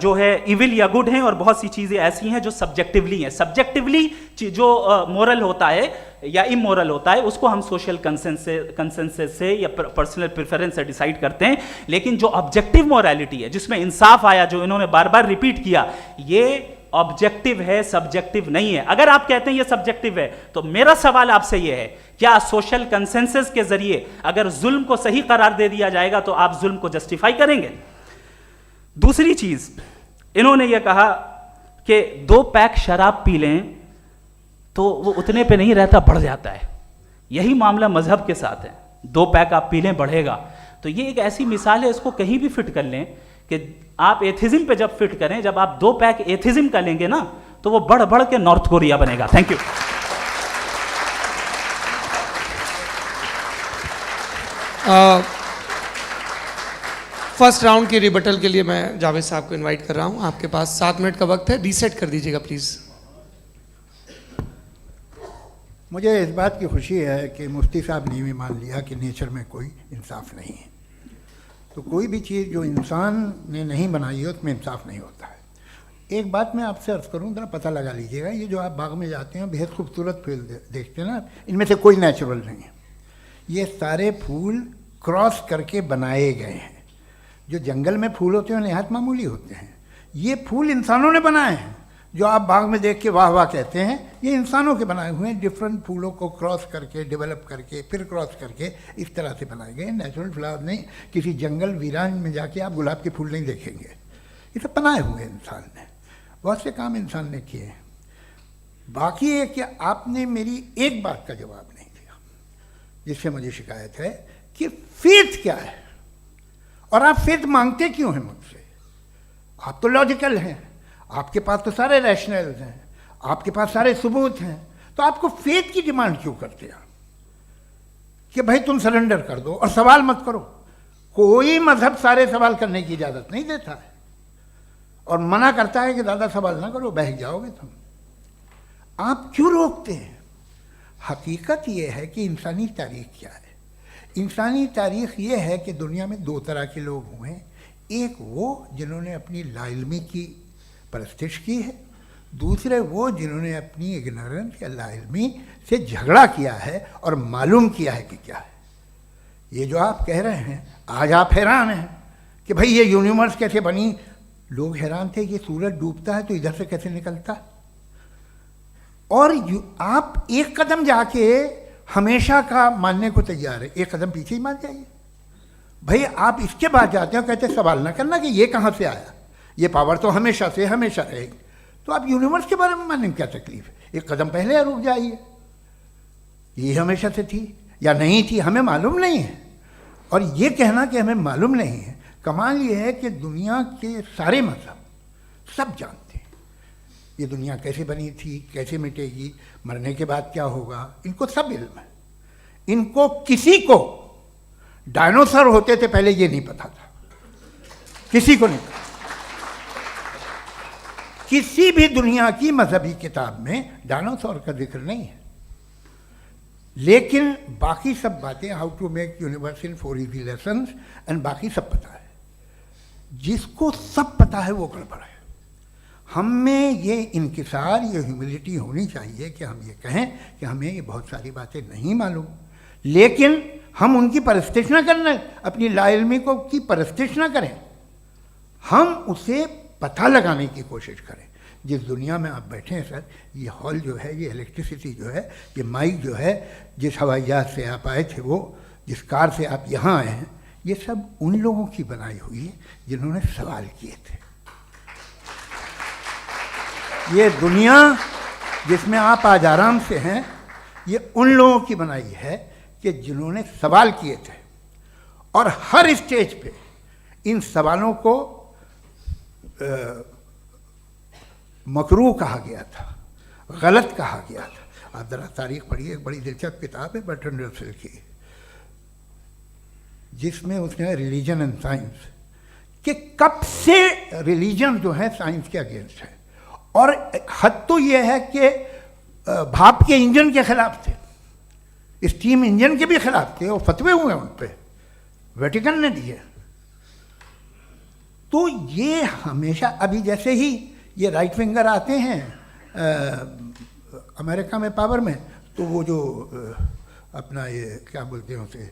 जो है इविल या गुड हैं, और बहुत सी चीजें ऐसी हैं जो सब्जेक्टिवली हैं। सब्जेक्टिवली जो मोरल होता है या इमोरल होता है उसको हम सोशल कंसेंसस से या पर्सनल प्रेफरेंस से डिसाइड करते हैं। लेकिन जो ऑब्जेक्टिव मोरालिटी है, जिसमें इंसाफ आया, जो इन्होंने बार बार रिपीट किया, ये ऑब्जेक्टिव है, सब्जेक्टिव नहीं है। अगर आप कहते हैं ये सब्जेक्टिव है, तो मेरा सवाल आपसे ये है, क्या सोशल कंसेंसस के जरिए अगर जुल्म को सही करार दे दिया जाएगा तो आप जुल्म को जस्टिफाई करेंगे? दूसरी चीज, इन्होंने ये कहा कि 2 पैक शराब पी लें तो वो उतने पे नहीं रहता, बढ़ जाता है। यही मामला मजहब के साथ है, 2 पैक आप पी लें बढ़ेगा। तो ये एक ऐसी मिसाल है, इसको कहीं भी फिट कर लें कि आप एथिज्म पे जब फिट करें, जब आप 2 पैक एथिज्म का लेंगे ना, तो वो बढ़ बढ़ के नॉर्थ कोरिया बनेगा। Thank you. फर्स्ट राउंड के रिबटल के लिए मैं जावेद साहब को इनवाइट कर रहा हूं। आपके पास 7 मिनट का वक्त है, रीसेट कर दीजिएगा प्लीज। मुझे इस बात की खुशी है कि मुफ्ती साहब ने भी मान लिया कि नेचर में कोई इंसाफ नहीं है। तो कोई भी चीज़ जो इंसान ने नहीं बनाई है उसमें इंसाफ नहीं होता है। एक बात मैं आपसे अर्ज़ करूँ, ज़रा पता लगा लीजिएगा, ये जो आप बाग में जाते हैं बेहद खूबसूरत फूल देखते हैं ना, इनमें से कोई नेचुरल नहीं है। ये सारे फूल क्रॉस करके बनाए गए हैं। जो जंगल में फूल होते हैं नहायत मामूली होते हैं, ये फूल इंसानों ने बनाए हैं। जो आप बाग में देख के वाह वाह कहते हैं, ये इंसानों के बनाए हुए हैं। डिफरेंट फूलों को क्रॉस करके, डेवलप करके, फिर क्रॉस करके इस तरह से बनाए गए। नेचुरल फ्लावर नहीं। किसी जंगल वीरान में जाके आप गुलाब के फूल नहीं देखेंगे। ये सब बनाए हुए इंसान ने, बहुत से काम इंसान ने किए हैं। बाकी है कि आपने मेरी एक बात का जवाब नहीं दिया, जिससे मुझे शिकायत है कि फेथ क्या है और आप फेथ मांगते क्यों हैं मुझसे? आप तो लॉजिकल हैं, आपके पास तो सारे रैशनल्स हैं, आपके पास सारे सबूत हैं, तो आपको फेथ की डिमांड क्यों करते हैं कि भाई तुम सरेंडर कर दो और सवाल मत करो? कोई मजहब सारे सवाल करने की इजाज़त नहीं देता है और मना करता है कि ज़्यादा सवाल ना करो, बहक जाओगे तुम। आप क्यों रोकते हैं? हकीकत यह है कि इंसानी तारीख क्या है। इंसानी तारीख ये है कि दुनिया में 2 तरह के लोग हुए हैं। एक वो जिन्होंने अपनी लाइल्मी की परस्तिश की है, दूसरे वो जिन्होंने अपनी इग्नोरेंस या लाइल्मी से झगड़ा किया है और मालूम किया है कि क्या है। ये जो आप कह रहे हैं, आज आप हैरान हैं कि भाई ये यूनिवर्स कैसे बनी। लोग हैरान थे कि सूरज डूबता है तो इधर से कैसे निकलता। और आप एक कदम जाके हमेशा का मानने को तैयार है, एक कदम पीछे ही मान जाइए। भाई आप इसके बाद जाते हो, कहते सवाल ना करना कि ये कहाँ से आया, ये पावर तो हमेशा से हमेशा रहेगी। तो आप यूनिवर्स के बारे में मानने में क्या तकलीफ है? एक कदम पहले रुक जाइए। ये हमेशा से थी या नहीं थी, हमें मालूम नहीं है। और ये कहना कि हमें मालूम नहीं है, कमाल ये है कि दुनिया के सारे मजहब सब जानते हैं ये दुनिया कैसे बनी थी, कैसे मिटेगी, मरने के बाद क्या होगा, इनको सब इल्म है। इनको किसी को डायनासोर होते थे पहले ये नहीं पता था, किसी को नहीं पता। किसी भी दुनिया की मजहबी किताब में डायनासोर का जिक्र नहीं है। लेकिन बाकी सब बातें, how to make universe in 4 easy lessons and बाकी सब पता है। जिसको सब पता है वो गड़बड़ है। हम में ये इंकिसार, ये ह्यूमिलिटी होनी चाहिए कि हम ये कहें कि हमें ये बहुत सारी बातें नहीं मालूम, लेकिन हम उनकी परस्तिश ना करना, अपनी लाइल्मी को की परस्तिश ना करें, हम उसे पता लगाने की कोशिश करें। जिस दुनिया में आप बैठे हैं सर, ये हॉल जो है, ये इलेक्ट्रिसिटी जो है, ये माइक जो है, जिस हवाई जहाज से आप आए थे, वो जिस कार से आप यहाँ आए हैं, ये सब उन लोगों की बनाई हुई है जिन्होंने सवाल किए थे। ये दुनिया जिसमें आप आज आराम से हैं, ये उन लोगों की बनाई है कि जिन्होंने सवाल किए थे। और हर स्टेज पे इन सवालों को मकरूह कहा गया था, गलत कहा गया था। आप ज़रा तारीख पढ़िए, एक बड़ी दिलचस्प किताब है बर्ट्रैंड रसेल की, जिसमें उसने रिलीजन एंड साइंस कि कब से रिलीजन जो है साइंस के अगेंस्ट है। और हद तो ये है कि भाप के इंजन के खिलाफ थे, स्टीम इंजन के भी खिलाफ थे, और फतवे हुए उन पर, वेटिकन ने दिए। तो ये हमेशा, अभी जैसे ही ये राइट विंगर आते हैं अमेरिका में पावर में, तो वो जो अपना ये क्या बोलते हैं उसे,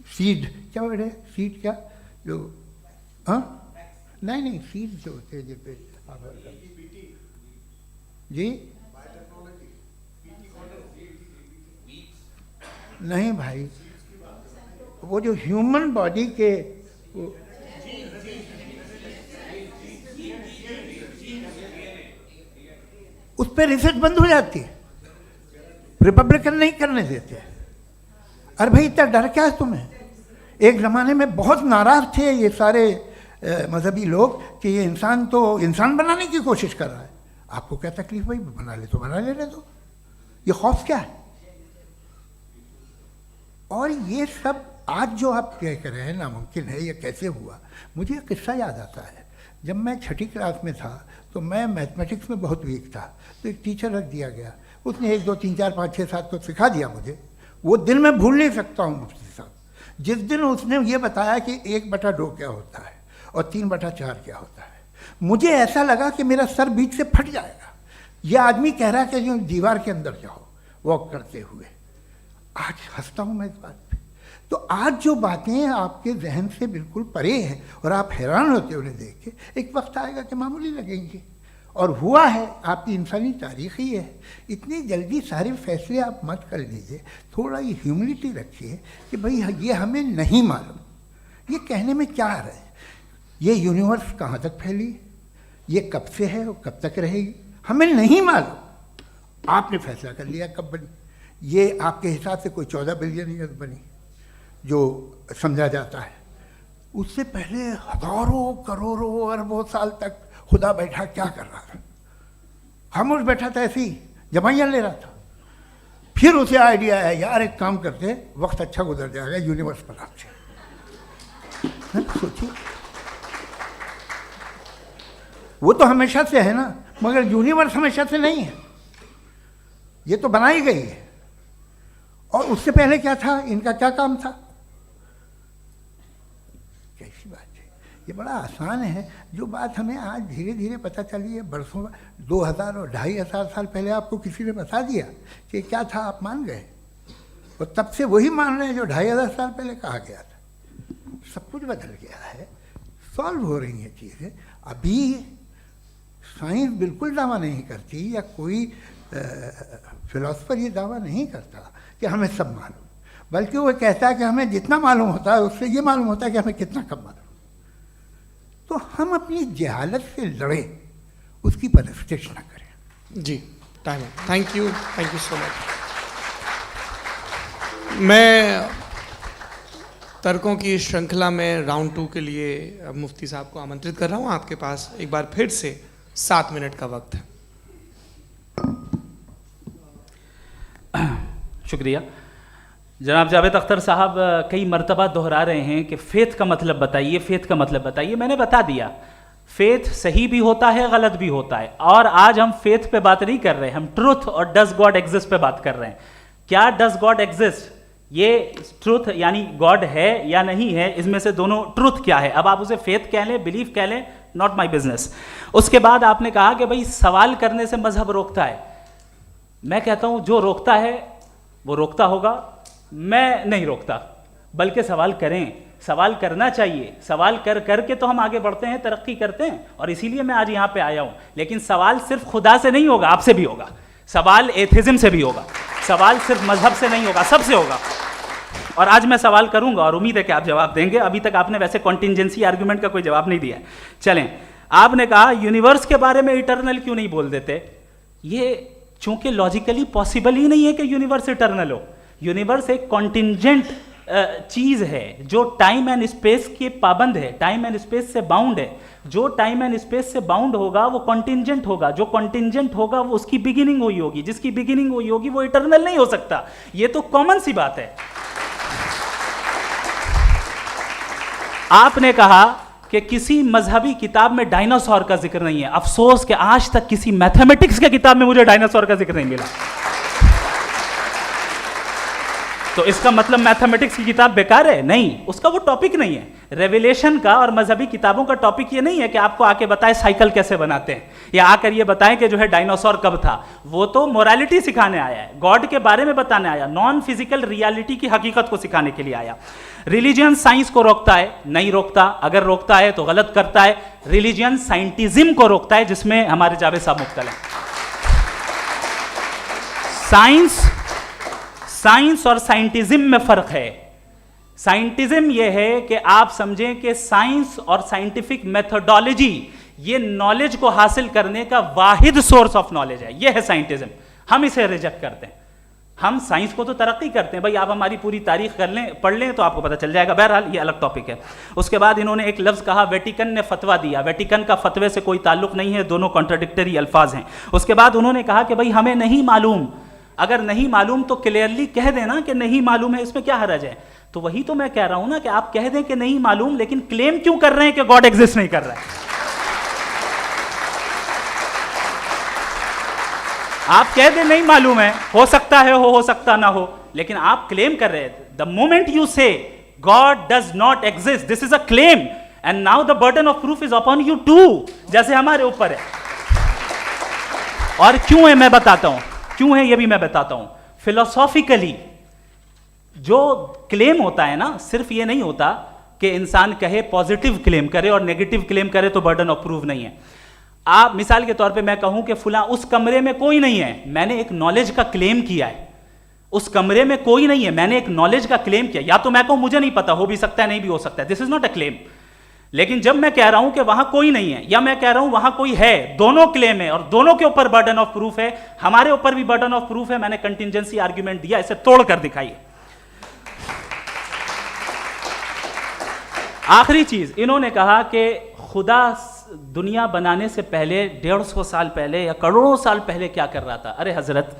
सीड क्या बोलते हैं, सीड क्या जो, हाँ नहीं सीड जो होते हैं जिन पे जी नहीं भाई, वो जो ह्यूमन बॉडी के उस पर रिसर्च बंद हो जाती है, रिपब्लिकन नहीं करने देते। अरे भाई इतना डर क्या है तुम्हें? एक ज़माने में बहुत नाराज़ थे ये सारे मजहबी लोग कि ये इंसान तो इंसान बनाने की कोशिश कर रहा है। आपको क्या तकलीफ भाई, बना ले तो बना लेने दो, ये खौफ क्या है? और ये सब आज जो आप कह कर रहे हैं नामुमकिन है, ये कैसे हुआ? मुझे एक किस्सा याद आता है। जब मैं छठी क्लास में था तो मैं मैथमेटिक्स में बहुत वीक था, तो एक टीचर रख दिया गया, उसने 1 2 3 4 5 6 7 तो सिखा दिया मुझे। वो दिन मैं भूल नहीं सकता हूँ मुफ्ती साहब, जिस दिन उसने ये बताया कि 1/2 क्या होता है और 3/4 क्या होता है, मुझे ऐसा लगा कि मेरा सर बीच से फट जाएगा। ये आदमी कह रहा है कि जो दीवार के अंदर जाओ वॉक करते हुए। आज हंसता हूँ मैं इस बात पे। तो आज जो बातें आपके जहन से बिल्कुल परे हैं और आप हैरान होते उन्हें देख के, एक वक्त आएगा कि मामूली लगेंगे। और हुआ है, आपकी इंसानी तारीख ही है। इतनी जल्दी सारे फैसले आप मत कर लीजिए, थोड़ा ये ह्यूमिलिटी रखिए कि भाई ये हमें नहीं मालूम। ये कहने में क्या है, ये यूनिवर्स कहाँ तक फैली, ये कब से है और कब तक रहेगी, हमें नहीं मालूम। आपने फैसला कर लिया कब बनी, ये आपके हिसाब से कोई 14 बिलियन ईयर बनी जो समझा जाता है। उससे पहले हजारों करोड़ों अरबों साल तक खुदा बैठा क्या कर रहा था? खामोश बैठा था, ऐसे ही जमाइयाँ ले रहा था। फिर उसे आइडिया आया, यार एक काम करते, वक्त अच्छा गुजर जाएगा, यूनिवर्स बनाते। सोचिए, वो तो हमेशा से है ना, मगर यूनिवर्स हमेशा से नहीं है, ये तो बनाई गई है। और उससे पहले क्या था, इनका क्या काम था? कैसी बात है, ये बड़ा आसान है। जो बात हमें आज धीरे धीरे पता चली है, बरसों 2000 और 2500 साल पहले आपको किसी ने बता दिया कि क्या था, आप मान गए, और तब से वही मान रहे हैं जो 2500 साल पहले कहा गया था। सब कुछ बदल गया है, सॉल्व हो रही हैं चीज़ें। अभी साइंस बिल्कुल दावा नहीं करती, या कोई फिलोसफर ये दावा नहीं करता कि हमें सब मालूम, बल्कि वो कहता है कि हमें जितना मालूम होता है उससे ये मालूम होता है कि हमें कितना कम मालूम। तो हम अपनी जहालत से लड़े, उसकी परस्तिश न करें। जी, टाइम है। Thank you so much. मैं तर्कों की श्रृंखला में राउंड 2 के लिए मुफ्ती साहब को आमंत्रित कर रहा हूँ। आपके पास एक बार फिर से 7 मिनट का वक्त है। शुक्रिया। जनाब जावेद अख्तर साहब कई मर्तबा दोहरा रहे हैं कि फ़ेथ का मतलब बताइए, फ़ेथ का मतलब बताइए। मैंने बता दिया, फ़ेथ सही भी होता है, गलत भी होता है। और आज हम फ़ेथ पे बात नहीं कर रहे, हम ट्रुथ और डज गॉड एग्जिस्ट पे बात कर रहे हैं। क्या डज गॉड एग्जिस्ट, ये ट्रुथ यानी गॉड है या नहीं है, इसमें से दोनों ट्रुथ क्या है। अब आप उसे फ़ेथ कह लें, बिलीफ कह लें, नॉट माई बिजनेस। उसके बाद आपने कहा कि भाई सवाल करने से मजहब रोकता है। मैं कहता हूं जो रोकता है वो रोकता होगा, मैं नहीं रोकता, बल्कि सवाल करें, सवाल करना चाहिए। सवाल कर करके तो हम आगे बढ़ते हैं, तरक्की करते हैं, और इसीलिए मैं आज यहाँ पे आया हूँ। लेकिन सवाल सिर्फ खुदा से नहीं होगा, आपसे भी होगा। सवाल एथिज्म से भी होगा, सवाल सिर्फ मजहब से नहीं होगा, सबसे होगा। और आज मैं सवाल करूंगा और उम्मीद है कि आप जवाब देंगे। अभी तक आपने वैसे कॉन्टिंजेंसी आर्गुमेंट का कोई जवाब नहीं दिया है। चलें, आपने कहा यूनिवर्स के बारे में इटर्नल क्यों नहीं बोल देते। ये चूंकि लॉजिकली पॉसिबल ही नहीं है कि यूनिवर्स इटर्नल हो। यूनिवर्स एक कॉन्टिंजेंट चीज़ है जो टाइम एंड स्पेस के पाबंद है, टाइम एंड स्पेस से बाउंड है। जो टाइम एंड स्पेस से बाउंड होगा वो कॉन्टिंजेंट होगा, जो कॉन्टिंजेंट होगा वो उसकी बिगिनिंग हुई होगी, जिसकी बिगिनिंग हुई होगी वो इटर्नल नहीं हो सकता। ये तो कॉमन सी बात है। आपने कहा कि किसी मजहबी किताब में डायनासोर का जिक्र नहीं है। अफसोस कि आज तक किसी मैथमेटिक्स के किताब में मुझे डायनासोर का जिक्र नहीं मिला। तो इसका मतलब मैथमेटिक्स की किताब बेकार है? नहीं, उसका वो टॉपिक नहीं है। रेवलेशन का और मजहबी किताबों का टॉपिक ये नहीं है कि आपको आके बताए साइकिल कैसे बनाते हैं या आकर ये बताएं कि जो है डायनासोर कब था। वो तो मोरालिटी सिखाने आया है, गॉड के बारे में बताने आया, नॉन फिजिकल रियलिटी की हकीकत को सिखाने के लिए आया। रिलीजियन साइंस को रोकता है? नहीं रोकता, अगर रोकता है तो गलत करता है। रिलीजियन साइंटिज्म को रोकता है, जिसमें हमारे जावेद साहब मुब्तला हैं। साइंस और साइंटिज्म में फर्क है। साइंटिज्म यह है कि आप समझें कि साइंस और साइंटिफिक मेथोडोलॉजी ये नॉलेज को हासिल करने का वाहिद सोर्स ऑफ नॉलेज है, यह है साइंटिज्म। हम इसे रिजेक्ट करते हैं। हम साइंस को तो तरक्की करते हैं, भाई आप हमारी पूरी तारीख कर लें, पढ़ लें तो आपको पता चल जाएगा। बहरहाल ये अलग टॉपिक है। उसके बाद इन्होंने एक लफ्ज़ कहा, वेटिकन ने फतवा दिया। वेटिकन का फतवे से कोई ताल्लुक नहीं है, दोनों कॉन्ट्राडिक्टरी अल्फाज हैं। उसके बाद उन्होंने कहा कि भाई हमें नहीं मालूम, अगर नहीं मालूम तो क्लियरली कह देना कि नहीं मालूम है, इसमें क्या हरज है। तो वही तो मैं कह रहा हूं ना कि आप कह दें कि नहीं मालूम, लेकिन क्लेम क्यों कर रहे हैं कि गॉड एग्जिस्ट नहीं कर रहा है। आप कह दें नहीं मालूम है, हो सकता है हो सकता ना हो, लेकिन आप क्लेम कर रहे हैं। The moment you say God does not exist, this is a claim and now the burden of proof is upon you too, जैसे हमारे ऊपर है। और क्यों है मैं बताता हूं, क्यों है ये भी मैं बताता हूं। फिलोसॉफिकली जो क्लेम होता है ना, सिर्फ ये नहीं होता कि इंसान कहे पॉजिटिव क्लेम करे और नेगेटिव क्लेम करे तो बर्डन ऑफ प्रूफ नहीं है। आप मिसाल के तौर पे मैं कहूं कि फुला उस कमरे में कोई नहीं है, मैंने एक नॉलेज का क्लेम किया है। उस कमरे में कोई नहीं है, मैंने एक नॉलेज का क्लेम किया। या तो मैं कहूं मुझे नहीं पता, हो भी सकता है नहीं भी हो सकता है, this is not a claim. लेकिन जब मैं कह रहा हूं कि वहां कोई नहीं है या मैं कह रहा हूं वहां कोई है, दोनों क्लेम है और दोनों के ऊपर बर्डन ऑफ प्रूफ है। हमारे ऊपर भी बर्डन ऑफ प्रूफ है, मैंने कंटिजेंसी आर्ग्यूमेंट दिया, इसे तोड़कर दिखाइए। आखिरी चीज इन्होंने कहा कि खुदा दुनिया बनाने से पहले 150 साल पहले या करोड़ों साल पहले क्या कर रहा था। अरे हजरत,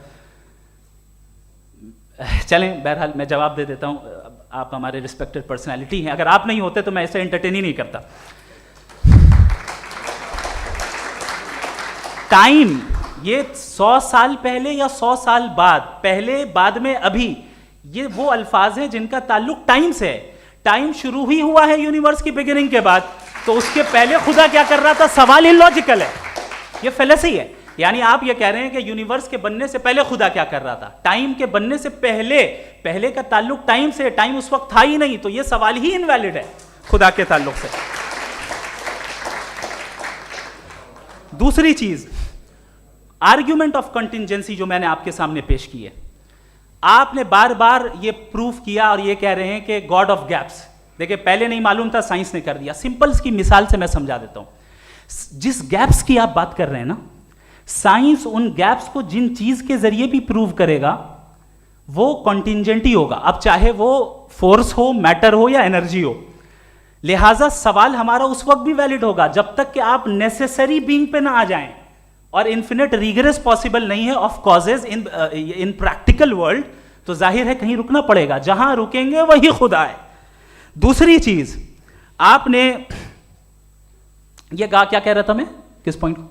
चलें बहरहाल मैं जवाब दे देता हूं, आप हमारे रिस्पेक्टेड पर्सनालिटी हैं, अगर आप नहीं होते तो मैं इसे एंटरटेन ही नहीं करता। टाइम ये 100 साल पहले या 100 साल बाद, पहले बाद में अभी, ये वो अल्फाज हैं जिनका ताल्लुक टाइम से है। टाइम शुरू ही हुआ है यूनिवर्स की बिगिनिंग के बाद, तो उसके पहले खुदा क्या कर रहा था, सवाल इलॉजिकल है, ये फेलेसी है। यानी आप ये कह रहे हैं कि यूनिवर्स के बनने से पहले खुदा क्या कर रहा था, टाइम के बनने से पहले, पहले का ताल्लुक टाइम से, टाइम उस वक्त था ही नहीं, तो ये सवाल ही इनवैलिड है खुदा के ताल्लुक से। दूसरी चीज, आर्ग्यूमेंट ऑफ कंटिजेंसी जो मैंने आपके सामने पेश की है, आपने बार बार ये प्रूफ किया और ये कह रहे हैं कि गॉड ऑफ गैप्स। देखिए पहले नहीं मालूम था, साइंस ने कर दिया। सिंपल की मिसाल से मैं समझा देता हूं। जिस गैप्स की आप बात कर रहे हैं ना, साइंस उन गैप्स को जिन चीज के जरिए भी प्रूव करेगा वो कॉन्टिजेंट ही होगा, अब चाहे वो फोर्स हो, मैटर हो या एनर्जी हो। लिहाजा सवाल हमारा उस वक्त भी वैलिड होगा जब तक कि आप नेसेसरी बीइंग पे ना आ जाएं, और इन्फिनिट रिग्रेस पॉसिबल नहीं है of causes in practical world, तो जाहिर है कहीं रुकना पड़ेगा, जहां रुकेंगे वही खुदा है। दूसरी चीज आपने ये कहा, क्या कह रहा था मैं, किस पॉइंट को?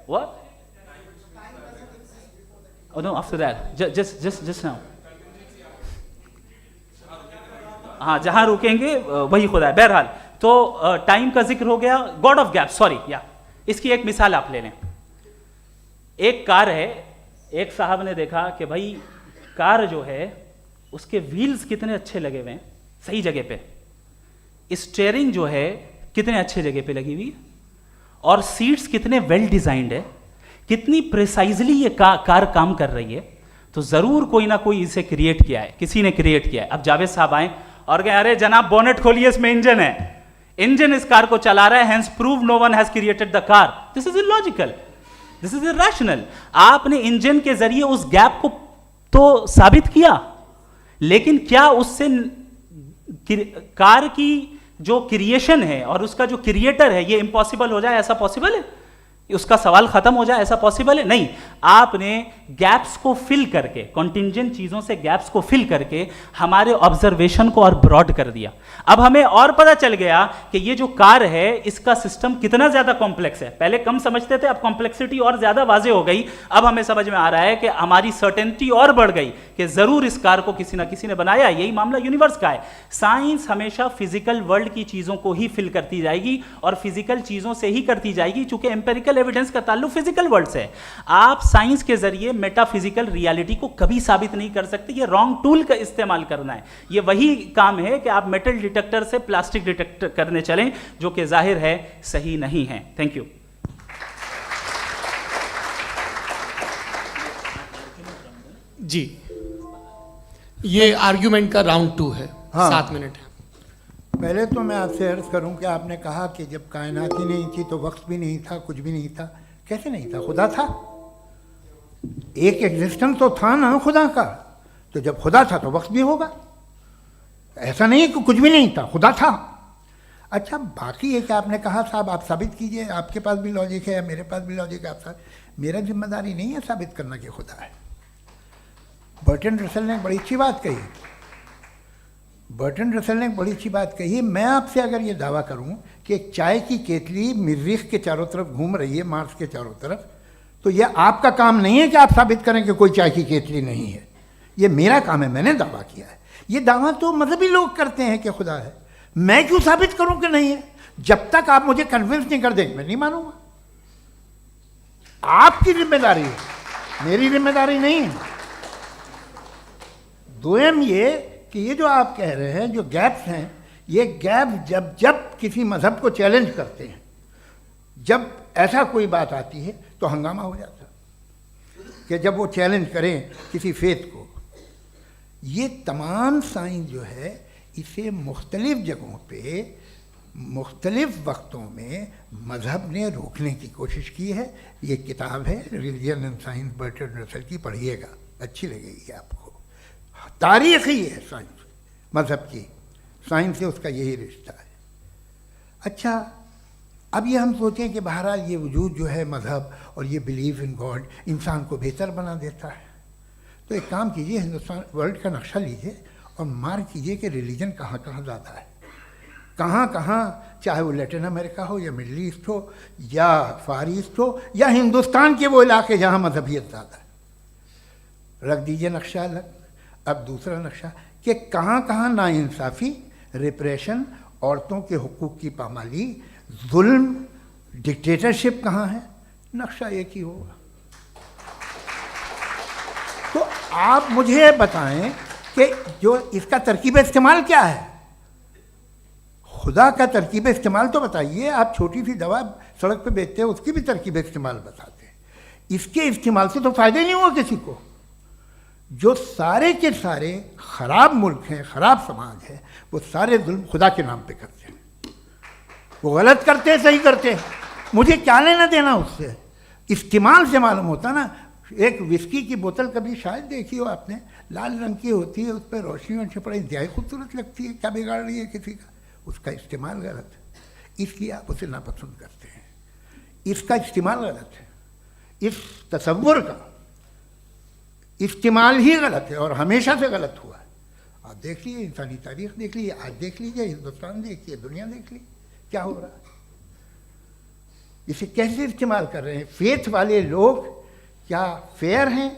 What? Oh no, after that. Just now. हाँ, जहां रुकेंगे वही खुदा है। बहरहाल तो टाइम का जिक्र हो गया, गॉड ऑफ गैप, सॉरी या इसकी एक मिसाल आप ले लें। एक कार है, एक साहब ने देखा कि भाई कार जो है उसके व्हील्स कितने अच्छे लगे हुए हैं सही जगह पे, स्टीयरिंग जो है कितने अच्छे जगह पे लगी हुई है, और सीट्स कितने वेल डिजाइंड है, कितनी प्रिसाइजली ये कार काम कर रही है, तो जरूर कोई ना कोई इसे क्रिएट किया है, किसी ने क्रिएट किया है। अब जावेद साहब आए और कहे अरे जनाब बोनेट खोलिए, इसमें इंजन है, इंजन इस कार को चला रहा है, hence prove no one has created the car. This is illogical, this is irrational. आपने इंजन के जरिए उस गैप को तो साबित किया, लेकिन क्या उससे कार की जो क्रिएशन है और उसका जो क्रिएटर है ये इम्पॉसिबल हो जाए, ऐसा पॉसिबल है? उसका सवाल खत्म हो जाए, ऐसा पॉसिबल है? नहीं। आपने गैप्स को फिल करके, कॉन्टिंजेंट चीज़ों से गैप्स को फिल करके हमारे ऑब्जर्वेशन को और ब्रॉड कर दिया। अब हमें और पता चल गया कि ये जो कार है इसका सिस्टम कितना ज़्यादा कॉम्प्लेक्स है। पहले कम समझते थे, अब कॉम्प्लेक्सिटी और ज़्यादा वाजे हो गई। अब हमें समझ में आ रहा है कि हमारी सर्टेनिटी और बढ़ गई कि ज़रूर इस कार को किसी ना किसी ने बनाया। यही मामला यूनिवर्स का है। साइंस हमेशा फिजिकल वर्ल्ड की चीज़ों को ही फिल करती जाएगी और फिजिकल चीज़ों से ही करती जाएगी, चूंकि एम्पेरिकल एविडेंस का ताल्लुक फिजिकल वर्ल्ड से है। आप साइंस के जरिए मेटाफिजिकल रियलिटी को कभी साबित नहीं कर सकते। ये रॉन्ग टूल का इस्तेमाल करना है। ये वही काम है कि आप मेटल डिटेक्टर से प्लास्टिक डिटेक्टर करने चलें, जो कि जाहिर है सही नहीं है। Thank you. जी, ये आर्ग्यूमेंट का राउंड 2 है। हाँ। 7 मिनट है। पहले तो मैं आपसे अर्ज करूं कि आपने कहा कि जब कायनात ही नहीं थी तो वक्त भी नहीं था, कुछ भी नहीं था। कैसे नहीं था? खुदा था। एक एग्जिस्टेंस तो था ना खुदा का। तो जब खुदा था तो वक्त भी होगा। ऐसा नहीं कि कुछ भी नहीं था, खुदा था। अच्छा, बाकी ये कि आपने कहा साहब आप साबित कीजिए, आपके पास भी लॉजिक है, मेरे पास भी लॉजिक है। आप मेरा जिम्मेदारी नहीं है साबित करना कि खुदा है। बर्टन रसल ने बड़ी अच्छी बात कही। बर्टन रसल ने बड़ी अच्छी बात कही। मैं आपसे अगर ये दावा करूं कि एक चाय की केतली मरीख के चारों तरफ घूम रही है, मार्स के चारों तरफ, तो ये आपका काम नहीं है कि आप साबित करें कि कोई चाय की केतली नहीं है। ये मेरा काम है, मैंने दावा किया है। ये दावा तो मजहबी लोग करते हैं कि खुदा है। मैं क्यों साबित करूं कि नहीं है? जब तक आप मुझे कन्विंस नहीं कर देंगे मैं नहीं मानूंगा। आपकी जिम्मेदारी है, मेरी जिम्मेदारी नहीं है। दोयम ये कि ये जो आप कह रहे हैं, जो गैप्स हैं, ये गैप जब जब किसी मजहब को चैलेंज करते हैं, जब ऐसा कोई बात आती है तो हंगामा हो जाता है कि जब वो चैलेंज करें किसी फेथ को। ये तमाम साइंस जो है इसे मुख्तलिफ जगहों पे मुख्तलिफ वक्तों में मजहब ने रोकने की कोशिश की है। ये किताब है religion and science, Burton Russell की, पढ़िएगा, अच्छी लगेगी आपको। तारीख ही है साइंस, मजहब की साइंस से उसका यही रिश्ता है। अच्छा, अब ये हम सोचें कि बहरहाल ये वजूद जो है मजहब और ये बिलीव इन गॉड इंसान को बेहतर बना देता है। तो एक काम कीजिए, हिंदुस्तान वर्ल्ड का नक्शा लीजिए और मार्क कीजिए कि रिलीजन कहाँ कहाँ ज़्यादा है, कहाँ कहाँ, चाहे वो लैटिन अमेरिका हो या मिडल ईस्ट हो या फार ईस्ट हो या हिंदुस्तान के वो इलाके जहाँ मजहबियत ज़्यादा है। रख दीजिए नक्शा अलग। अब दूसरा नक्शा कि कहाँ कहाँ नाइंसाफ़ी, रिप्रेशन, औरतों के हुकूक की पामाली, जुल्म, डिक्टेटरशिप कहाँ है। नक्शा एक ही होगा। तो आप मुझे बताएं कि जो इसका तरकीब इस्तेमाल क्या है। खुदा का तरकीब इस्तेमाल तो बताइए। आप छोटी सी दवा सड़क पे बेचते हैं, उसकी भी तरकीब इस्तेमाल बताते हैं। इसके इस्तेमाल से तो फ़ायदा नहीं हुआ किसी को। जो सारे के सारे ख़राब मुल्क हैं, ख़राब समाज है, वो सारे जुल्म खुदा के नाम पे करते हैं। वो गलत करते हैं, सही करते हैं, मुझे क्या लेना देना उससे। इस्तेमाल से मालूम होता ना। एक विस्की की बोतल कभी शायद देखी हो आपने, लाल रंग की होती है, उस पर रोशनी और छपड़ा इंतहाई खूबसूरत लगती है, क्या बिगाड़ रही है किसी का। उसका इस्तेमाल गलत है, इसलिए आप उसे नापसंद करते हैं। इसका इस्तेमाल गलत है, इस तसव्वुर का इस्तेमाल ही गलत है और हमेशा से गलत हुआ है। आप देख लीजिए, इंसानी तारीख देख लीजिए, आज देख लीजिए, हिंदुस्तान देखिए, दुनिया देख लीजिए, क्या हो रहा है। इसे कैसे इस्तेमाल कर रहे हैं फेथ वाले लोग। क्या फेयर हैं,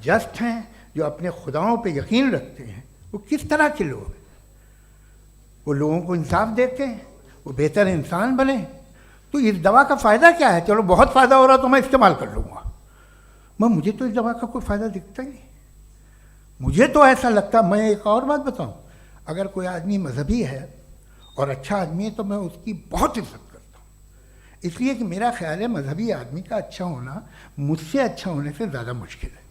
जस्ट हैं, जो अपने खुदाओं पे यकीन रखते हैं, वो किस तरह के लोग हैं। वो लोगों को इंसाफ देते हैं, वो बेहतर इंसान बने। तो इस दवा का फ़ायदा क्या है? चलो बहुत फ़ायदा हो रहा तो मैं इस्तेमाल कर लूँगा। मुझे तो इस दवा का कोई फ़ायदा दिखता ही नहीं। मुझे तो ऐसा लगता, मैं एक और बात बताऊं, अगर कोई आदमी मजहबी है और अच्छा आदमी है तो मैं उसकी बहुत इज्जत करता हूँ। इसलिए कि मेरा ख्याल है मजहबी आदमी का अच्छा होना मुझसे अच्छा होने से ज़्यादा मुश्किल है।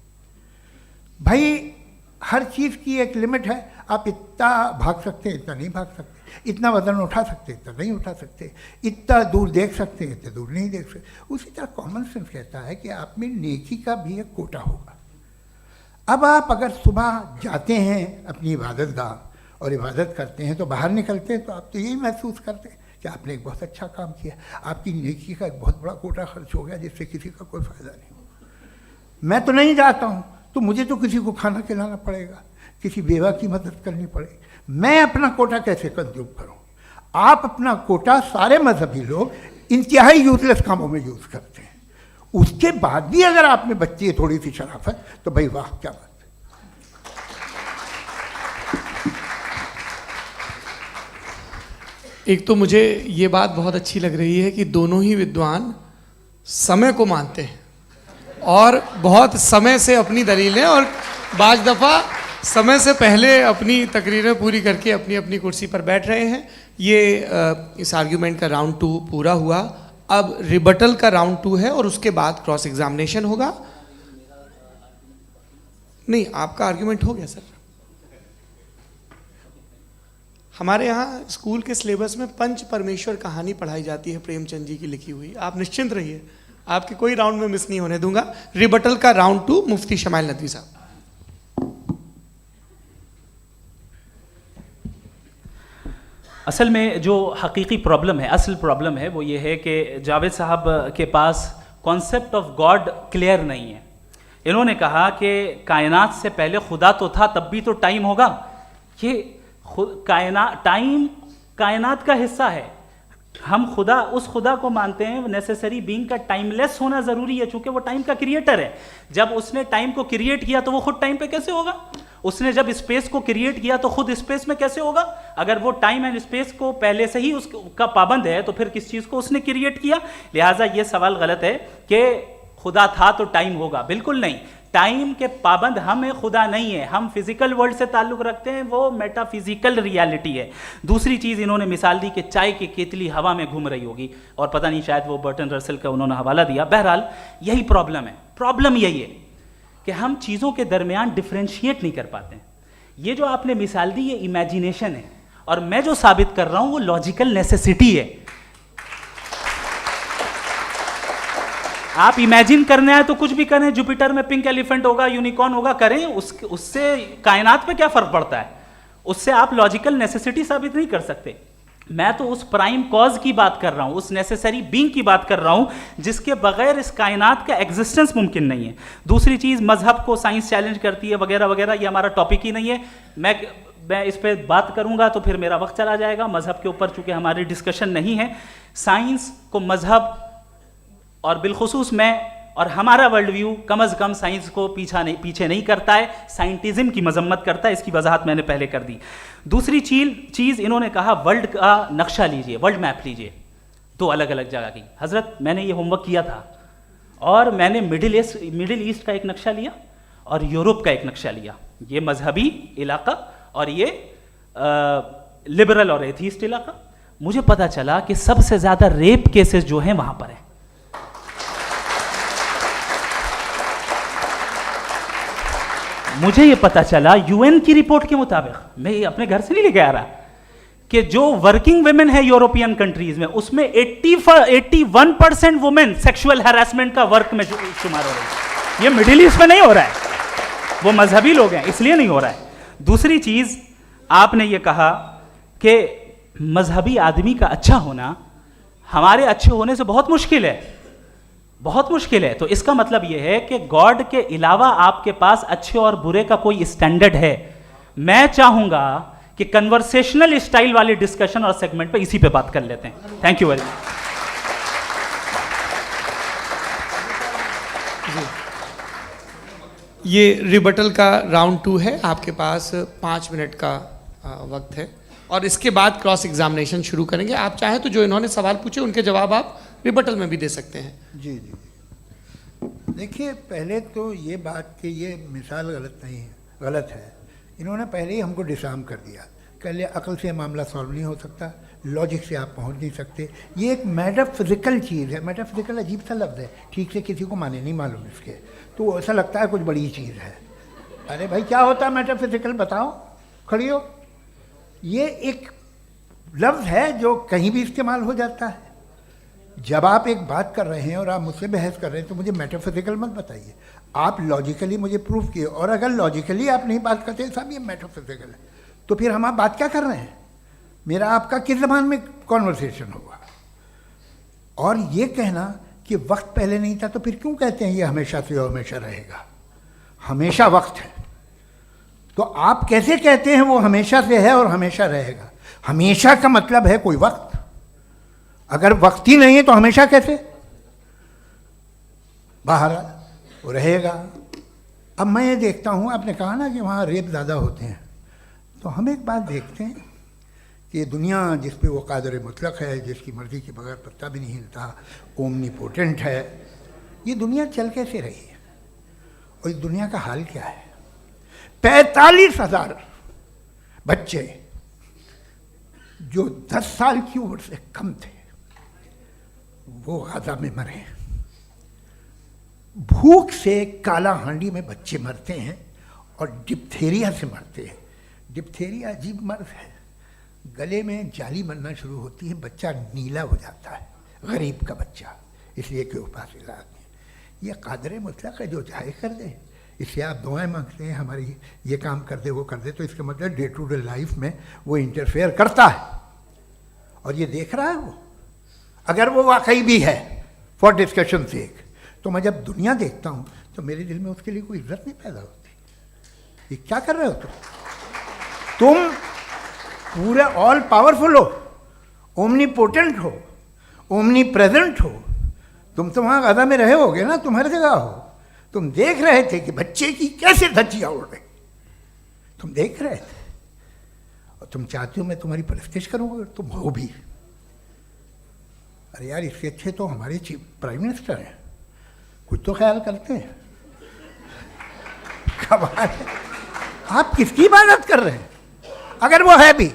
भाई हर चीज़ की एक लिमिट है। आप इतना भाग सकते हैं, इतना नहीं भाग सकते, इतना वज़न उठा सकते, इतना नहीं उठा सकते, इतना दूर देख सकते हैं, इतना दूर नहीं देख सकते। उसी तरह कॉमन सेंस कहता है कि आप में नेकी का भी एक कोटा होगा। अब आप अगर सुबह जाते हैं अपनी इबादत गाह और इबादत करते हैं तो बाहर निकलते हैं तो आप तो यही महसूस करते हैं कि आपने एक बहुत अच्छा काम किया, आपकी नेकी का एक बहुत बड़ा कोटा खर्च हो गया जिससे किसी का कोई फ़ायदा नहीं हो। मैं तो नहीं जाता हूँ, तो मुझे तो किसी को खाना खिलाना पड़ेगा, किसी बेवा की मदद करनी पड़ेगी। मैं अपना कोटा कैसे कंज्यूम करूँ? आप अपना कोटा सारे मजहबी लोग इंतहाई यूजलेस कामों में यूज़ करते हैं। उसके बाद भी अगर आप में बच्ची है थोड़ी सी शराफत, तो भाई वाह, क्या बात है। एक तो मुझे ये बात बहुत अच्छी लग रही है कि दोनों ही विद्वान समय को मानते हैं और बहुत समय से अपनी दलीलें और बाज दफ़ा समय से पहले अपनी तकरीरें पूरी करके अपनी अपनी कुर्सी पर बैठ रहे हैं। ये इस आर्ग्यूमेंट का राउंड 2 पूरा हुआ। अब रिबटल का राउंड 2 है और उसके बाद क्रॉस एग्जामिनेशन होगा। नहीं, आपका आर्ग्यूमेंट हो गया सर। हमारे यहाँ स्कूल के सिलेबस में पंच परमेश्वर कहानी पढ़ाई जाती है, प्रेमचंद जी की लिखी हुई। आप निश्चिंत रहिए, आपके कोई राउंड में मिस नहीं होने दूंगा। रिबटल का राउंड 2, मुफ्ती शमाइल नदवी साहब। असल में जो हकीकी प्रॉब्लम है, असल प्रॉब्लम है, वो ये है कि जावेद साहब के पास कॉन्सेप्ट ऑफ गॉड क्लियर नहीं है। इन्होंने कहा कि कायनात से पहले खुदा तो था, तब भी तो टाइम होगा। ये टाइम कायनात का हिस्सा है। हम खुदा, उस खुदा को मानते हैं, नेसेसरी बीइंग का टाइमलेस होना ज़रूरी है, चूंकि वो टाइम का क्रिएटर है। जब उसने टाइम को क्रिएट किया तो वो खुद टाइम पे कैसे होगा? उसने जब स्पेस को क्रिएट किया तो खुद स्पेस में कैसे होगा? अगर वो टाइम एंड स्पेस को पहले से ही उसका पाबंद है तो फिर किस चीज़ को उसने क्रिएट किया? लिहाजा ये सवाल गलत है कि खुदा था तो टाइम होगा। बिल्कुल नहीं, टाइम के पाबंद हम हैं, खुदा नहीं है। हम फिजिकल वर्ल्ड से ताल्लुक़ रखते हैं, वो मेटाफिजिकल रियलिटी है। दूसरी चीज़ इन्होंने मिसाल दी कि चाय की केतली हवा में घूम रही होगी, और पता नहीं शायद वो बर्टन रसल का उन्होंने हवाला दिया। बहरहाल यही प्रॉब्लम है। प्रॉब्लम यही है कि हम चीज़ों के दरमियान डिफ्रेंशिएट नहीं कर पाते हैं। ये जो आपने मिसाल दी ये इमेजिनेशन है, और मैं जो साबित कर रहा हूँ वो लॉजिकल नेसेसिटी है। आप इमेजिन करने आए तो कुछ भी करें, जुपिटर में पिंक एलिफेंट होगा, यूनिकॉर्न होगा, करें, उससे कायनात पे क्या फ़र्क पड़ता है? उससे आप लॉजिकल नेसेसिटी साबित नहीं कर सकते। मैं तो उस प्राइम कॉज की बात कर रहा हूं, उस नेसेसरी बीइंग की बात कर रहा हूं जिसके बगैर इस कायनात का एग्जिस्टेंस मुमकिन नहीं है। दूसरी चीज़, मजहब को साइंस चैलेंज करती है वगैरह वगैरह, ये हमारा टॉपिक ही नहीं है। मैं इस पर बात करूंगा तो फिर मेरा वक्त चला जाएगा। मजहब के ऊपर चूंकि हमारी डिस्कशन नहीं है, साइंस को मजहब और बिलखुसूस मैं और हमारा वर्ल्ड व्यू कम अज़ कम साइंस को पीछे नहीं करता है, साइंटिज्म की मजम्मत करता है। इसकी वजाहत मैंने पहले कर दी। दूसरी चीज़ इन्होंने कहा वर्ल्ड का नक्शा लीजिए, वर्ल्ड मैप लीजिए, 2 अलग अलग जगह की। हज़रत, मैंने ये होमवर्क किया था और मैंने मिडिल ईस्ट का एक नक्शा लिया और यूरोप का एक नक्शा लिया। ये मजहबी इलाका और ये लिबरल और एथीस्ट इलाका। मुझे पता चला कि सबसे ज़्यादा रेप केसेस जो हैं वहाँ पर है। मुझे ये पता चला यूएन की रिपोर्ट के मुताबिक, मैं ये अपने घर से नहीं लेके आ रहा, कि जो वर्किंग वुमेन है यूरोपियन कंट्रीज में, उसमें 81% वुमेन सेक्सुअल हैरेसमेंट का वर्क में शुमार हो रही है। ये मिडिल ईस्ट में नहीं हो रहा है, वो मजहबी लोग हैं इसलिए नहीं हो रहा है। दूसरी चीज, आपने ये कहा कि मजहबी आदमी का अच्छा होना हमारे अच्छे होने से बहुत मुश्किल है, बहुत मुश्किल है। तो इसका मतलब यह है कि गॉड के अलावा आपके पास अच्छे और बुरे का कोई स्टैंडर्ड है। मैं चाहूंगा कि कन्वर्सेशनल स्टाइल वाली डिस्कशन और सेगमेंट पे इसी पे बात कर लेते हैं। Thank you very much. ये रिबटल का राउंड 2 है, आपके पास 5 मिनट का वक्त है और इसके बाद क्रॉस एग्जामिनेशन शुरू करेंगे। आप चाहें तो जो इन्होंने सवाल पूछे उनके जवाब आप रिबटल में भी दे सकते हैं। जी जी, देखिए, पहले तो ये बात कि ये मिसाल गलत नहीं है, गलत है। इन्होंने पहले ही हमको डिसार्म कर दिया। कह लिया अकल से मामला सॉल्व नहीं हो सकता, लॉजिक से आप पहुंच नहीं सकते। ये एक मेटाफिजिकल चीज़ है। मेटाफिजिकल अजीब सा लफ्ज़ है, ठीक से किसी को माने नहीं मालूम इसके, तो ऐसा लगता है कुछ बड़ी चीज़ है। अरे भाई, क्या होता है मेटाफिजिकल? बताओ, खड़ी हो। ये एक लफ्ज़ है जो कहीं भी इस्तेमाल हो जाता है। जब आप एक बात कर रहे हैं और आप मुझसे बहस कर रहे हैं तो मुझे मेटाफिजिकल मत बताइए, आप लॉजिकली मुझे प्रूफ किए। और अगर लॉजिकली आप नहीं बात करते साहब ये मेटाफिजिकल है, तो फिर हम आप बात क्या कर रहे हैं? मेरा आपका किस ज़बान में कॉन्वर्सेशन होगा? और ये कहना कि वक्त पहले नहीं था तो फिर क्यों कहते हैं ये हमेशा से और हमेशा रहेगा? हमेशा वक्त है, तो आप कैसे कहते हैं वो हमेशा से है और हमेशा रहेगा? हमेशा का मतलब है कोई वक्त, अगर वक्त ही नहीं है तो हमेशा कैसे? बाहर वो रहेगा। अब मैं ये देखता हूँ, आपने कहा ना कि वहाँ रेप ज़्यादा होते हैं, तो हम एक बात देखते हैं कि दुनिया जिस पे वो कादर मुतलक है, जिसकी मर्ज़ी के बगैर पत्ता भी नहीं हिलता, ओमनीपोटेंट है, ये दुनिया चल कैसे रही है? और इस दुनिया का हाल क्या है? 45,000 बच्चे जो 10 साल की उम्र से कम थे वो गाजा में मरे। भूख से काला हांडी में बच्चे मरते हैं और डिप्थेरिया से मरते हैं। डिप्थेरिया अजीब मर्ज है, गले में जाली बनना शुरू होती है, बच्चा नीला हो जाता है, गरीब का बच्चा, इसलिए कि उपास इलाज नहीं। ये कादर मुतलक है, जो चाहे कर दे। इससे आप दुआएं मांगते हैं हमारी ये काम कर दे वो कर दे, तो इसका मतलब डे टू डे लाइफ में वो इंटरफेयर करता है और ये देख रहा है वो। अगर वो वाकई भी है फॉर डिस्कशन सेक, तो मैं जब दुनिया देखता हूँ तो मेरे दिल में उसके लिए कोई इज्जत नहीं पैदा होती। ये क्या कर रहे हो तुम पूरे ऑल पावरफुल हो, ओमनीपोटेंट हो, ओमनी प्रेजेंट हो। तुम तो वहाँ गाजा में रहे होगे ना, तुम हर जगह हो। तुम देख रहे थे कि बच्चे की कैसे धज्जियाँ उड़ रही, तुम देख रहे थे और तुम चाहते हो मैं तुम्हारी परस्तिश करूँगा, तुम हो भी। अरे यार, इससे अच्छे तो हमारे चीफ प्राइम मिनिस्टर हैं, कुछ तो ख्याल करते हैं। कमाल है, आप किसकी इबादत कर रहे हैं? अगर वो है भी,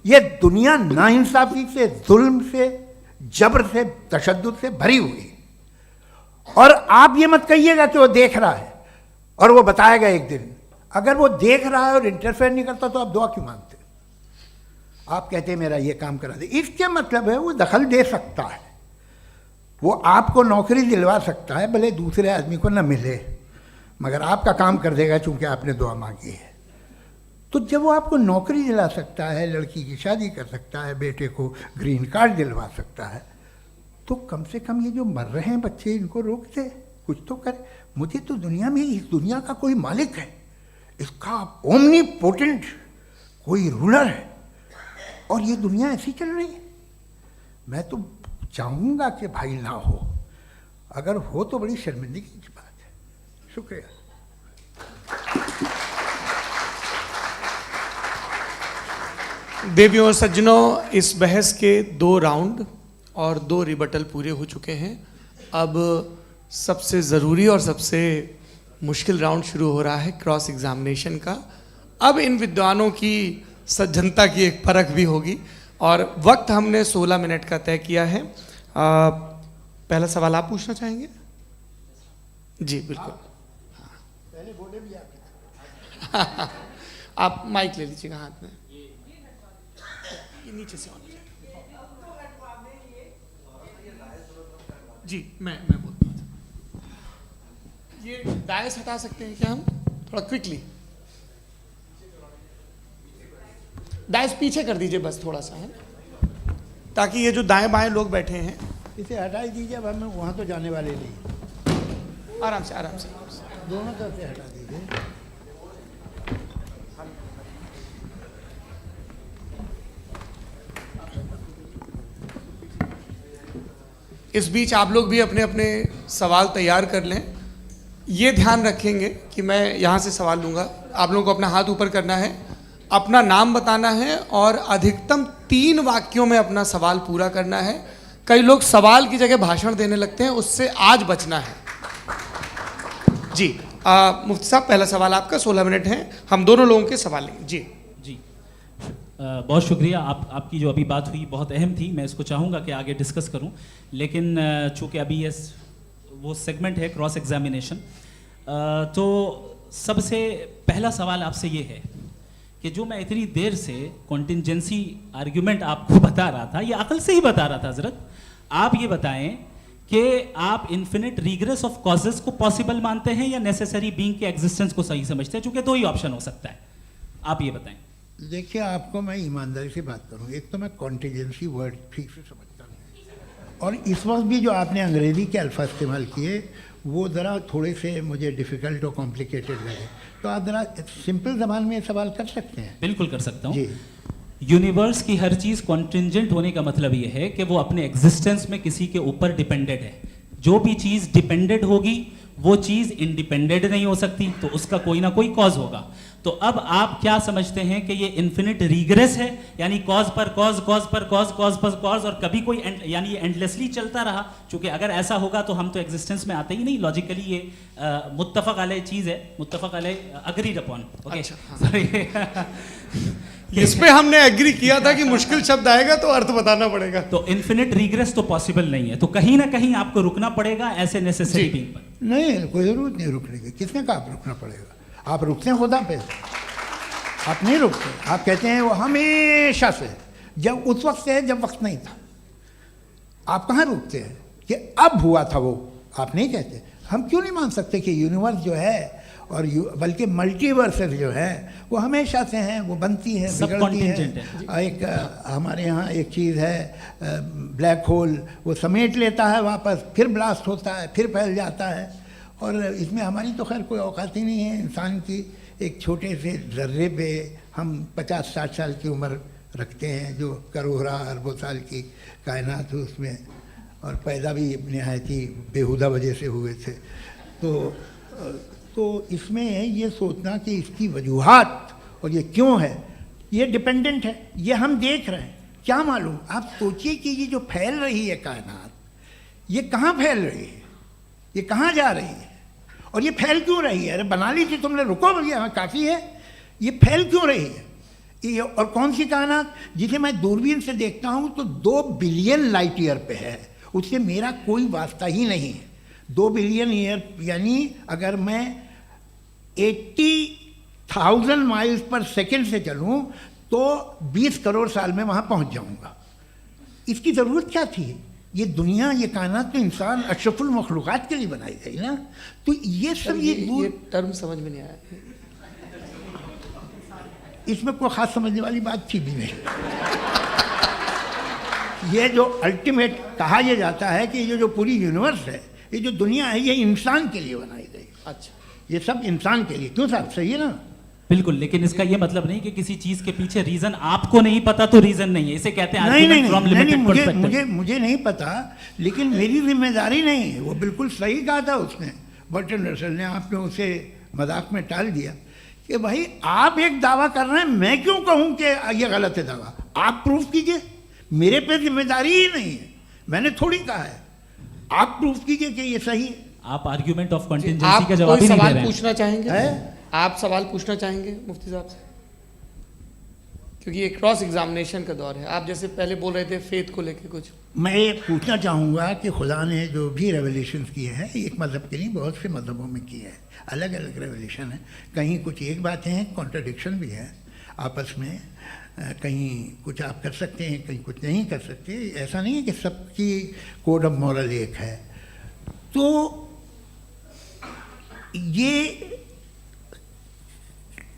ये दुनिया नाइंसाफी से, जुल्म से, जबर से, तशद्दुद से भरी हुई है। और आप ये मत कहिएगा कि वो देख रहा है और वो बताएगा एक दिन। अगर वो देख रहा है और इंटरफेयर नहीं करता तो आप दुआ क्यों मांगते? आप कहते हैं मेरा ये काम करा दे, इसके मतलब है वो दखल दे सकता है, वो आपको नौकरी दिलवा सकता है, भले दूसरे आदमी को ना मिले, मगर आपका काम कर देगा चूंकि आपने दुआ मांगी है। तो जब वो आपको नौकरी दिला सकता है, लड़की की शादी कर सकता है, बेटे को ग्रीन कार्ड दिलवा सकता है, तो कम से कम ये जो मर रहे हैं बच्चे, इनको रोक दे, कुछ तो करे। मुझे तो दुनिया में, इस दुनिया का कोई मालिक है, इसका ओमनीपोटेंट कोई रूलर है, और ये दुनिया ऐसी चल रही है। मैं तो चाहूँगा कि भाई ना हो, अगर हो तो बड़ी शर्मिंदगी की बात है। शुक्रिया। देवियों और सज्जनों, इस बहस के 2 राउंड और 2 रिबटल पूरे हो चुके हैं। अब सबसे ज़रूरी और सबसे मुश्किल राउंड शुरू हो रहा है, क्रॉस एग्जामिनेशन का। अब इन विद्वानों की सज्जनता की एक परख भी होगी और वक्त हमने 16 मिनट का तय किया है। पहला सवाल आप पूछना चाहेंगे? जी बिल्कुल। पहले बोले भी आप माइक ले लीजिएगा हाथ में, ये नीचे से होना चाहिए। जी मैं बोलता हूँ, ये डायस हटा सकते हैं क्या हम थोड़ा क्विकली? डायस पीछे कर दीजिए बस थोड़ा सा, है, ताकि ये जो दाएं बाएं लोग बैठे हैं, इसे हटा ही दीजिए। अब हम वहाँ तो जाने वाले नहीं, आराम से आराम से दोनों तरफ से हटा दीजिए। इस बीच आप लोग भी अपने अपने सवाल तैयार कर लें। ये ध्यान रखेंगे कि मैं यहाँ से सवाल लूँगा, आप लोगों को अपना हाथ ऊपर करना है, अपना नाम बताना है और अधिकतम 3 वाक्यों में अपना सवाल पूरा करना है। कई लोग सवाल की जगह भाषण देने लगते हैं, उससे आज बचना है। जी मुफ्ती साहब, पहला सवाल आपका, 16 मिनट हैं, हम दोनों लोगों के सवाल लेंगे। जी जी बहुत शुक्रिया। आपकी जो अभी बात हुई बहुत अहम थी, मैं इसको चाहूँगा कि आगे डिस्कस करूँ, लेकिन चूँकि अभी ये वो सेगमेंट है क्रॉस एग्जामिनेशन, तो सबसे पहला सवाल आपसे ये है कि जो मैं इतनी देर से कॉन्टिंजेंसी आर्ग्यूमेंट आपको बता रहा था, ये अकल से ही बता रहा था हजरत, आप ये बताएं कि आप इन्फिनिट रिग्रेस ऑफ कॉजेस को पॉसिबल मानते हैं या नेसेसरी बीइंग के एग्जिस्टेंस को सही समझते हैं? चूंकि 2 ही ऑप्शन हो सकता है, आप ये बताएं। देखिए, आपको मैं ईमानदारी से बात करूं, एक तो मैं कॉन्टिजेंसी वर्ड ठीक से समझता नहीं और इस वक्त भी जो आपने अंग्रेज़ी के अल्फाज इस्तेमाल किए वो ज़रा थोड़े से मुझे डिफ़िकल्ट और कॉम्प्लिकेटेड लगे, तो आप ज़रा सिंपल ज़बान में सवाल कर सकते हैं। बिल्कुल कर सकता हूँ। जी। यूनिवर्स की हर चीज कॉन्टिंजेंट होने का मतलब ये है कि वो अपने एग्जिस्टेंस में किसी के ऊपर डिपेंडेंट है। जो भी चीज डिपेंडेंट होगी वो चीज इंडिपेंडेंट नहीं हो सकती, तो उसका कोई ना कोई कॉज होगा। तो अब आप क्या समझते हैं कि ये इन्फिनिट रीग्रेस है, यानी कॉज पर कॉज, कॉज पर कॉज, कॉज पर कॉज, और कभी कोई यानी ये एंडलेसली चलता रहा? क्योंकि अगर ऐसा होगा तो हम तो एग्जिस्टेंस में आते ही नहीं। लॉजिकली ये मुत्तफक अलैह चीज है, मुत्तफक अलैह, अग्रीड अपॉन। Okay, sorry. इस पे हमने एग्री किया था कि मुश्किल शब्द आएगा तो अर्थ बताना पड़ेगा। तो इन्फिनिट रीग्रेस तो पॉसिबल नहीं है, तो कहीं ना कहीं आपको रुकना पड़ेगा ऐसे नेसेसरी बीइंग पर। नहीं, कोई ज़रूरत नहीं रुकने की। किसने कहा आप रुकना पड़ेगा? आप रुकते हैं खुदा पे, आप नहीं रुकते। आप कहते हैं वो हमेशा से, जब उस वक्त से है जब वक्त नहीं था। आप कहाँ रुकते हैं कि अब हुआ था वो? आप नहीं कहते। हम क्यों नहीं मान सकते कि यूनिवर्स जो है और बल्कि मल्टीवर्सेस जो है वो हमेशा से हैं, वो बनती है, सब बिगड़ती contingent है। एक हमारे यहाँ एक चीज़ है ब्लैक होल, वो समेट लेता है वापस, फिर ब्लास्ट होता है, फिर फैल जाता है। और इसमें हमारी तो खैर कोई औकात ही नहीं है। इंसान की एक छोटे से ज़र्रे पे हम 50-60 साल की उम्र रखते हैं, जो करोड़ों अरबों साल की कायनात है उसमें, और पैदा भी नहायत ही बेहुदा वजह से हुए थे। तो इसमें ये सोचना कि इसकी वजूहात और ये क्यों है, ये डिपेंडेंट है, ये हम देख रहे हैं, क्या मालूम। आप सोचिए कि ये जो फैल रही है कायनात, ये कहाँ फैल रही है, ये कहाँ जा रही है, और ये फैल क्यों रही है? अरे बना ली थी तुमने, रुको भैया, हाँ काफ़ी है। ये फैल क्यों रही है? ये और कौन सी कायनात जिसे मैं दूरबीन से देखता हूँ तो 2 बिलियन लाइट ईयर पे है, उससे मेरा कोई वास्ता ही नहीं है। 2 बिलियन ईयर यानी अगर मैं 80,000 माइल्स पर सेकेंड से चलूँ तो 20 करोड़ साल में वहाँ पहुँच जाऊँगा। इसकी ज़रूरत क्या थी? ये दुनिया, ये कायनात तो इंसान अशरफुल मखलूक़ात के लिए बनाई गई ना। तो ये सब ये टर्म समझ में नहीं आया। इसमें कोई ख़ास समझने वाली बात थी भी नहीं। ये जो अल्टीमेट कहा यह जाता है कि ये जो पूरी यूनिवर्स है, ये जो दुनिया है, ये इंसान के लिए बनाई गई। अच्छा, ये सब इंसान के लिए। क्यों साहब, सही है ना? बिल्कुल, लेकिन इसका ये मतलब नहीं कि किसी चीज के पीछे रीजन आपको नहीं पता तो रीजन नहीं है। इसे कहते हैं नहीं, from limited perspective। मुझे नहीं पता, लेकिन मेरी जिम्मेदारी नहीं है। वो बिल्कुल सही कहा था उसने, बर्टन रसल ने। आपने उसे मजाक में टाल दिया कि भाई आप एक दावा कर रहे हैं, मैं क्यों कहूँ कि ये गलत है दावा? आप प्रूफ कीजिए, मेरे पे जिम्मेदारी ही नहीं है, मैंने थोड़ी कहा है। आप प्रूफ कीजिए कि ये सही है। आप आर्ग्यूमेंट ऑफ कंटिंजेंसी आप का जवाब कोई ही नहीं दे सवाल रहे हैं। पूछना चाहेंगे? है? आप सवाल पूछना चाहेंगे मुफ्ती साहब से? क्योंकि ये क्रॉस एग्जामिनेशन का दौर है। आप जैसे पहले बोल रहे थे फेथ को लेके कुछ। मैं ये पूछना चाहूँगा कि खुदा ने जो भी रेवलेशन किए हैं, एक मज़हब के नहीं बहुत से मज़हबों में किए हैं, अलग अलग रेवलेशन है। कहीं कुछ एक बातें हैं, कॉन्ट्रडिक्शन भी है आपस में, कहीं कुछ आप कर सकते हैं, कहीं कुछ नहीं कर सकते। ऐसा नहीं है कि सबकी कोड ऑफ मॉरल एक है। तो ये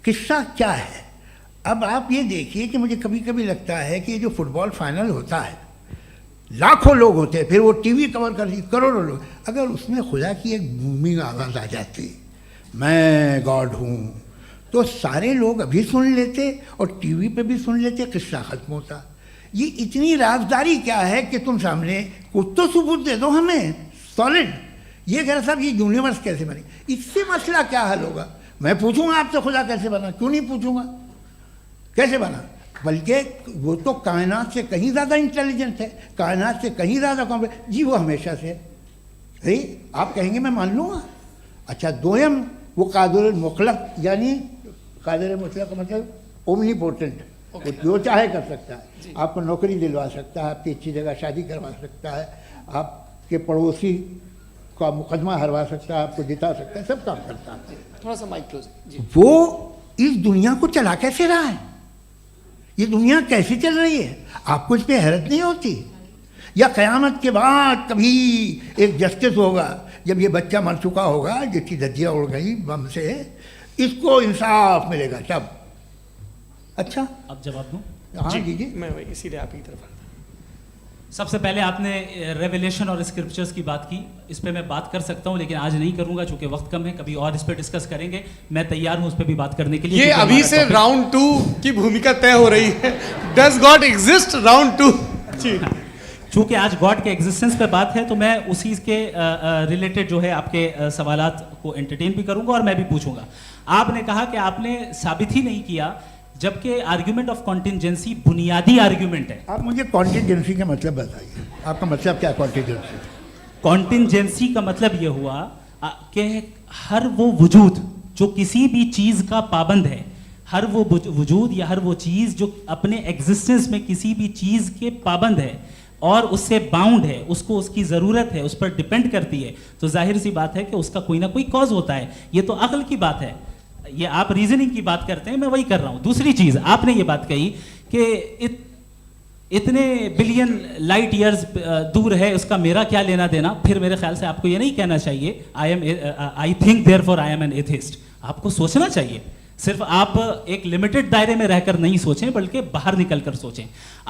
किस्सा क्या है? अब आप ये देखिए कि मुझे कभी कभी लगता है कि ये जो फुटबॉल फाइनल होता है, लाखों लोग होते हैं, फिर वो टीवी कवर करती, करोड़ों लोग, अगर उसमें खुदा की एक बूमिंग आवाज़ आ जाती, मैं गॉड हूँ, तो सारे लोग अभी सुन लेते और टीवी पे भी सुन लेते, किस्सा ख़त्म होता। ये इतनी राजदारी क्या है कि तुम सामने कुछ तो सबूत दे दो हमें सॉलिड। ये कह साहब ये यूनिवर्स कैसे बनी, इससे मसला क्या हल होगा? मैं पूछूंगा आपसे खुदा कैसे बना? क्यों नहीं पूछूंगा कैसे बना? बल्कि वो तो कायनात से कहीं ज़्यादा इंटेलिजेंट है, कायनात से कहीं ज़्यादा कॉम्प्लेक्स। जी वो हमेशा से है। आप कहेंगे मैं मान लूँगा। अच्छा, दोयम वो कादिर मुतलक, यानी कादिर मुतलक का मतलब ओमनीपोटेंट, वो जो चाहे कर सकता है। आपको नौकरी दिलवा सकता है, आपकी अच्छी जगह शादी करवा सकता है, आपके पड़ोसी का मुकदमा हरवा सकता है, आपको जिता सकता है, सब काम करता है। थोड़ा सा माइक क्लोज जी। वो इस दुनिया को चला कैसे रहा है? ये दुनिया कैसे चल रही है? आपको इस पर हैरत नहीं होती? या क़यामत के बाद कभी एक जस्टिस होगा, जब ये बच्चा मर चुका होगा जिसकी धज्जियाँ उड़ गई बम से, इसको इंसाफ मिलेगा तब? अच्छा, अब जवाब दूं? हाँ दीजिए। मैं इसीलिए आप की तरफ सबसे पहले आपने रेवलेशन और स्क्रिप्चर्स की बात की, इस पे मैं बात कर सकता हूँ लेकिन आज नहीं करूंगा क्योंकि वक्त कम है, कभी और इस पे डिस्कस करेंगे। मैं तैयार हूँ उस पे भी बात करने के लिए। ये क्योंकि अभी हमारा से topic- राउंड 2 की भूमिका तय हो रही है। Does God exist round 2? जी, चूंकि आज गॉड के एग्जिस्टेंस पे बात है तो मैं उसी के रिलेटेड जो है आपके सवालात को एंटरटेन भी करूंगा और मैं भी पूछूंगा। आपने कहा कि आपने साबित ही नहीं किया, जबकि आर्ग्यूमेंट ऑफ कॉन्टिजेंसी बुनियादी आर्ग्यूमेंट है। आप मुझे कॉन्टिजेंसी का मतलब बताइए, आपका मतलब क्या कॉन्टिजेंसी? कॉन्टिजेंसी का मतलब यह हुआ कि हर वो वजूद जो किसी भी चीज का पाबंद है, हर वो वजूद या हर वो चीज जो अपने एग्जिस्टेंस में किसी भी चीज के पाबंद है और उससे बाउंड है, उसको उसकी ज़रूरत है, उस पर डिपेंड करती है, तो जाहिर सी बात है कि उसका कोई ना कोई कॉज होता है। ये तो अक्ल की बात है, ये आप रीजनिंग की बात करते हैं, मैं वही कर रहा हूँ। दूसरी चीज़ आपने ये बात कही कि इतने बिलियन लाइट ईयर्स दूर है, उसका मेरा क्या लेना देना। फिर मेरे ख्याल से आपको ये नहीं कहना चाहिए I think therefore I am an atheist. आपको सोचना चाहिए, सिर्फ आप एक लिमिटेड दायरे में रहकर नहीं सोचें बल्कि बाहर निकलकर सोचें।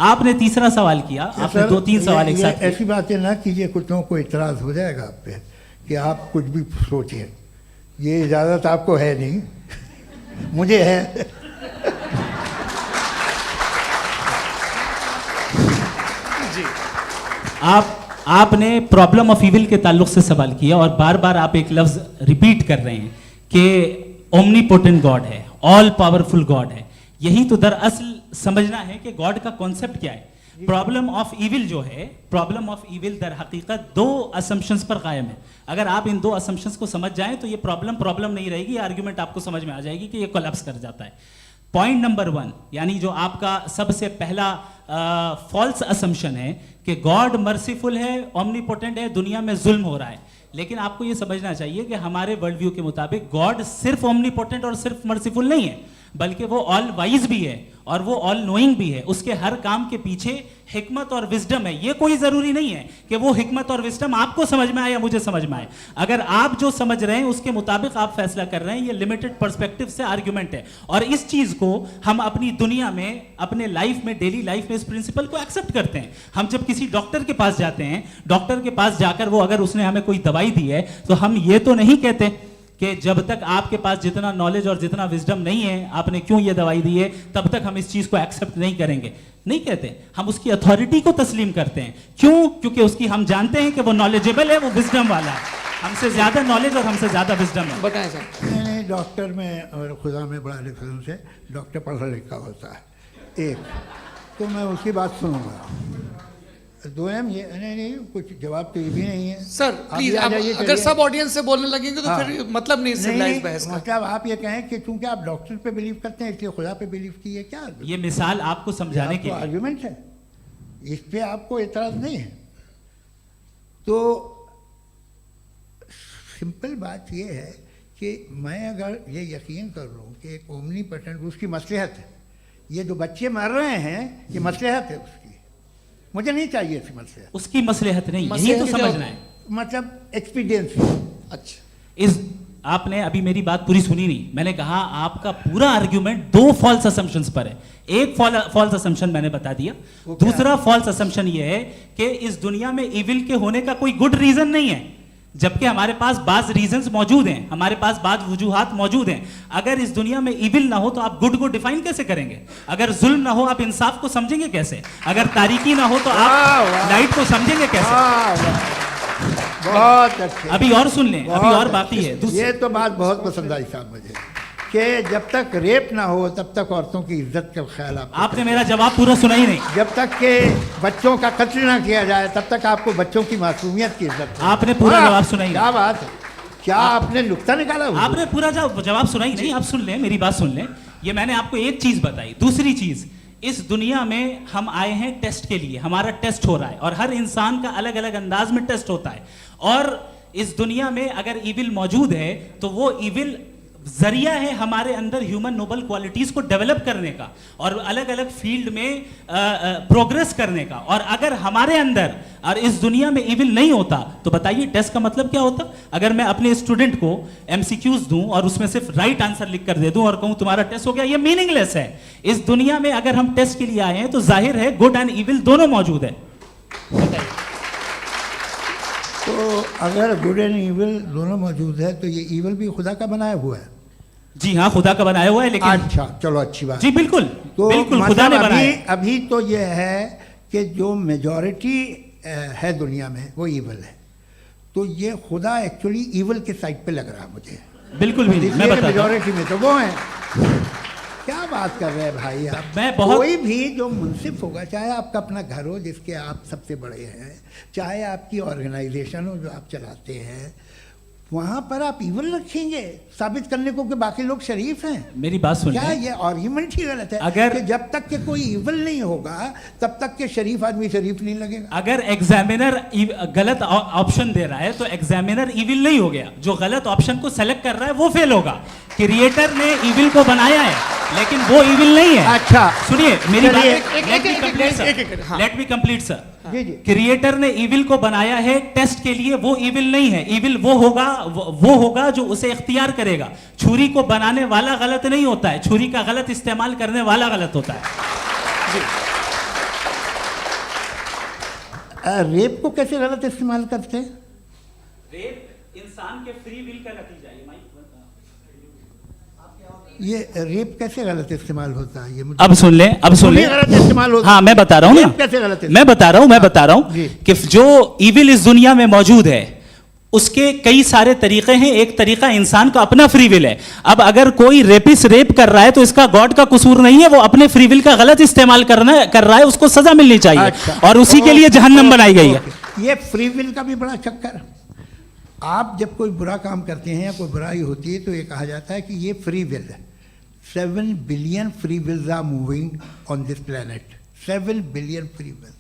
आपने तीसरा सवाल किया, आपने सर, 2-3 सवाल एक साथ किए। ऐसी बातें ना कीजिए, कुछ लोगों को इतराज हो जाएगा आप पे कि आप कुछ भी सोचें। ये इजाज़त आपको है नहीं, मुझे है। आपने प्रॉब्लम ऑफ इविल के ताल्लुक से सवाल किया और बार बार आप एक लफ्ज रिपीट कर रहे हैं कि ओमनीपोटेंट गॉड है, ऑल पावरफुल गॉड है। यही तो दरअसल समझना है कि गॉड का कॉन्सेप्ट क्या है। प्रॉब्लम ऑफ इविल जो है, प्रॉब्लम ऑफ इविल दर हकीकत 2 असम्पशंस पर कायम है। अगर आप इन 2 असम्पशंस को समझ जाएं तो ये प्रॉब्लम नहीं रहेगी, आर्ग्यूमेंट आपको समझ में आ जाएगी कि ये कोलैप्स कर जाता है। पॉइंट नंबर 1, यानी जो आपका सबसे पहला फॉल्स असम्पशन है कि गॉड मर्सीफुल है, ओमनीपोटेंट है, दुनिया में जुल्म हो रहा है। लेकिन आपको ये समझना चाहिए कि हमारे वर्ल्ड व्यू के मुताबिक गॉड सिर्फ ओमनीपोटेंट और सिर्फ मर्सीफुल नहीं है, बल्कि वो ऑल वाइज भी है और वो ऑल नोइंग भी है। उसके हर काम के पीछे हिकमत और विजडम है। ये कोई जरूरी नहीं है कि वो हिकमत और विजडम आपको समझ में आए या मुझे समझ में आए। अगर आप जो समझ रहे हैं उसके मुताबिक आप फैसला कर रहे हैं, ये लिमिटेड पर्सपेक्टिव से आर्ग्यूमेंट है। और इस चीज को हम अपनी दुनिया में, अपने लाइफ में, डेली लाइफ में इस प्रिंसिपल को एक्सेप्ट करते हैं। हम जब किसी डॉक्टर के पास जाते हैं, डॉक्टर के पास जाकर वो अगर उसने हमें कोई दवाई दी है तो हम ये तो नहीं कहते कि जब तक आपके पास जितना नॉलेज और जितना विजडम नहीं है, आपने क्यों ये दवाई दी है, तब तक हम इस चीज को एक्सेप्ट नहीं करेंगे। नहीं कहते, हम उसकी अथॉरिटी को तस्लीम करते हैं। क्यों? क्योंकि उसकी हम जानते हैं कि वो नॉलेजेबल है, वो विजडम वाला है, हमसे ज्यादा नॉलेज और हमसे ज्यादा विजडम है। बताएं सर। मैंने डॉक्टर में और खुदा में बड़ा डिफरेंस है। डॉक्टर पढ़ा लिखा होता है एक, तो मैं उसकी बात सुनूंगा। 2 ये नहीं, कुछ जवाब तो ये भी नहीं है सर आप प्लीज, ये आ जाइए, अगर चलिए। सब ऑडियंस से बोलने लगेंगे तो हाँ। फिर मतलब नहीं सिविलाइज्ड बहस का। मतलब आप ये कहें कि चूंकि आप डॉक्टर पे बिलीव करते हैं इसलिए खुदा पे बिलीव कीजिए, क्या ये मिसाल आपको समझाने के लिए। आर्ग्यूमेंट है, इस पे आपको एतराज नहीं है। तो सिंपल बात ये है कि मैं अगर ये यकीन कर लूँ कि एक ओमनीपोटेंट, उसकी मसलहत है, ये जो बच्चे मर रहे हैं ये मसलहत है उसकी, मुझे नहीं चाहिए इसकी मसलहत। उसकी मसलहत नहीं, यही तो समझना है। मतलब एक्सपीरियंस। अच्छा, इस आपने अभी मेरी बात पूरी सुनी नहीं। मैंने कहा आपका पूरा आर्ग्यूमेंट 2 फॉल्स असम्पशंस पर है। एक फॉल्स असम्पशन मैंने बता दिया, दूसरा फॉल्स असम्पशन ये है कि इस दुनिया में इविल के होने का कोई गुड रीजन नहीं है, जबकि हमारे पास बाज रीजंस मौजूद हैं, हमारे पास बाज वजूहात मौजूद हैं। अगर इस दुनिया में इविल ना हो तो आप गुड को डिफाइन कैसे करेंगे? अगर जुल्म ना हो आप इंसाफ को समझेंगे कैसे? अगर तारीकी ना हो तो आप लाइट को समझेंगे कैसे? बहुत अच्छे। अभी और सुन लें, अभी और बाकी है। ये तो बात बहुत पसंद आई साहब मुझे, कि जब तक रेप ना हो तब तक औरतों की इज्जत का ख्याल आपने मेरा जवाब पूरा सुना ही नहीं। जब तक के बच्चों का कत्ल ना किया जाए तब तक आपको बच्चों की मासूमियत की इज्जत। आपने पूरा जवाब सुना ही नहीं। क्या बात है, क्या आपने नुक्ता निकाला हुआ? आपने पूरा जवाब सुना ही नहीं। आप सुन लें, मेरी बात सुन लें। ये मैंने आपको एक चीज बताई। दूसरी चीज, इस दुनिया में हम आए हैं टेस्ट के लिए, हमारा टेस्ट हो रहा है और हर इंसान का अलग अलग अंदाज में टेस्ट होता है। और इस दुनिया में अगर इविल मौजूद है तो वो इविल जरिया है हमारे अंदर ह्यूमन नोबल क्वालिटीज को डेवलप करने का और अलग अलग फील्ड में प्रोग्रेस करने का। और अगर हमारे अंदर और इस दुनिया में इविल नहीं होता तो बताइए टेस्ट का मतलब क्या होता? अगर मैं अपने स्टूडेंट को एमसीक्यूज दूं और उसमें सिर्फ राइट आंसर लिख कर दे दूं और कहूं तुम्हारा टेस्ट हो गया, ये मीनिंगलेस है। इस दुनिया में अगर हम टेस्ट के लिए आए हैं तो जाहिर है गुड एंड इविल दोनों मौजूद है। तो अगर गुड एंड इविल दोनों मौजूद है तो ये इविल भी खुदा का बनाया हुआ है। जी हाँ, खुदा का बनाया हुआ है, लेकिन अच्छा, चलो अच्छी बात। जी बिल्कुल, तो बिल्कुल खुदा ने मतलब बनाया है। अभी तो ये है कि जो मेजॉरिटी है दुनिया में वो इविल है, तो ये खुदा एक्चुअली इविल के साइड पे लग रहा है मुझे। बिल्कुल भी नहीं, मैं बताता हूँ। मेजॉरिटी में तो वो है। क्या बात कर रहे हैं भाई आप? मैं बहुत कोई भी जो मुंसिफ होगा, चाहे आपका अपना घर हो जिसके आप सबसे बड़े हैं, चाहे आपकी ऑर्गेनाइजेशन हो जो आप चलाते हैं, वहां पर आप इविल रखेंगे साबित करने को कि बाकी लोग शरीफ हैं। मेरी बात सुन क्या लें। ये आर्ग्यूमेंट ही गलत है? अगर- कि जब तक के कोई इविल नहीं होगा तब तक के शरीफ आदमी शरीफ नहीं लगेगा। अगर एग्जामिनर गलत ऑप्शन दे रहा है तो एग्जामिनर इविल नहीं हो गया, जो गलत ऑप्शन को सेलेक्ट कर रहा है वो फेल होगा। क्रिएटर ने इविल को बनाया है लेकिन वो इविल नहीं है। अच्छा, सुनिए मेरी बात, चलिए, लेट मी कंप्लीट सर। जी जी। क्रिएटर ने इविल को बनाया है टेस्ट के लिए, वो इविल नहीं है। इविल वो होगा जो उसे इख्तियार करेगा। छुरी को बनाने वाला गलत नहीं होता है, छुरी का गलत इस्तेमाल करने वाला गलत होता है। रेप को कैसे गलत इस्तेमाल करते हैं? रेप इंसान के फ्री विल का नतीजा है। ये रेप कैसे गलत इस्तेमाल होता है? ये मुझे अब सुन लें, अब सुन लें। गलत इस्तेमाल होता हाँ, मैं बता रहा हूँ रेप कैसे गलत ना, इस्तेमाल? मैं बता रहा हूँ जी। कि जो इविल इस दुनिया में मौजूद है उसके कई सारे तरीके हैं। एक तरीका इंसान का अपना फ्री विल है। अब अगर कोई रेपिस्ट रेप कर रहा है तो इसका गॉड का कसूर नहीं है, वो अपने फ्री विल का गलत इस्तेमाल कर रहा है, उसको सजा मिलनी चाहिए। अच्छा। और उसी के लिए जहन्नम बनाई गई है। ये फ्री विल का भी बड़ा चक्कर। आप जब कोई बुरा काम करते हैं या कोई बुराई होती है तो ये कहा जाता है कि ये फ्री विल है। 7 billion free wills are moving on this planet. 7 billion free will.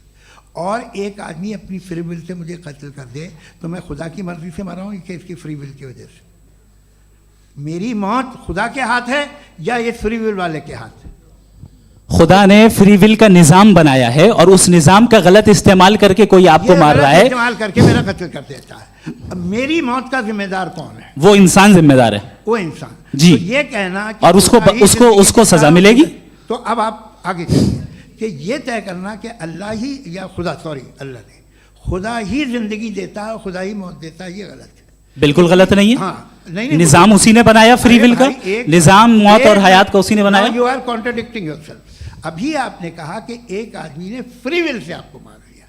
और एक आदमी अपनी फ्री विल से मुझे कत्ल कर दे तो मैं खुदा की मर्जी से मरा हूँ कि इसकी फ्री विल की वजह से? मेरी मौत खुदा के हाथ है या ये फ्री विल वाले के हाथ है? खुदा ने फ्री विल का निजाम बनाया है और उस निजाम का गलत इस्तेमाल करके कोई आपको ये मार गलत रहा है, इस्तेमाल करके मेरा कत्ल कर देता है। अब मेरी मौत का जिम्मेदार कौन है? वो इंसान जिम्मेदार है। वो इंसान। जी। तो ये कहना कि और उसको खुदा ही जिंदगी उसको देता सजा है, मिलेगी। तो अब आप आगे चलिए कि ये तय करना कि अल्लाह ही या खुदा, सॉरी अल्लाह ने, खुदा ही जिंदगी देता है, खुदा ही मौत देता है, ये गलत है। बिल्कुल गलत नहीं है। हाँ, नहीं, निजाम उसी ने बनाया फ्री विल का। निजाम मौत और हयात का उसी ने बनाया। You are contradicting yourself. अभी आपने कहा कि एक आदमी ने फ्री विल से आपको मार दिया,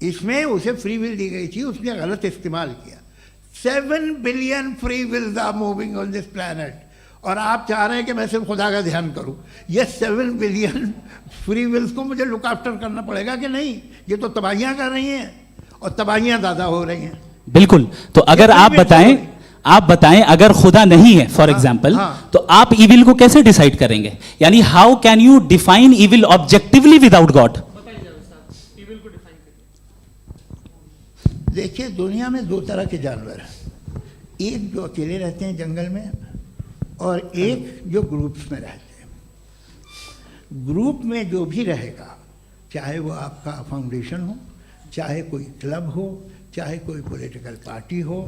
इसमें उसे फ्री विल दी गई थी, उसने गलत इस्तेमाल किया। 7 billion free wills are moving on this planet और आप चाह रहे हैं कि मैं सिर्फ खुदा का ध्यान करूं। ये 7 बिलियन फ्री विल्स को मुझे लुक आफ्टर करना पड़ेगा कि नहीं? ये तो तबाहियां कर रही हैं और तबाहियां ज़्यादा हो रही हैं। बिल्कुल। तो अगर आप बताएं अगर खुदा नहीं है फॉर एग्जाम्पल, हाँ। तो आप इविल को कैसे डिसाइड करेंगे? यानी how can you define evil objectively without God? देखिए, दुनिया में 2 तरह के जानवर हैं। एक जो अकेले रहते हैं जंगल में और एक जो ग्रुप्स में रहते हैं। ग्रुप में जो भी रहेगा, चाहे वो आपका फाउंडेशन हो, चाहे कोई क्लब हो, चाहे कोई पॉलिटिकल पार्टी हो,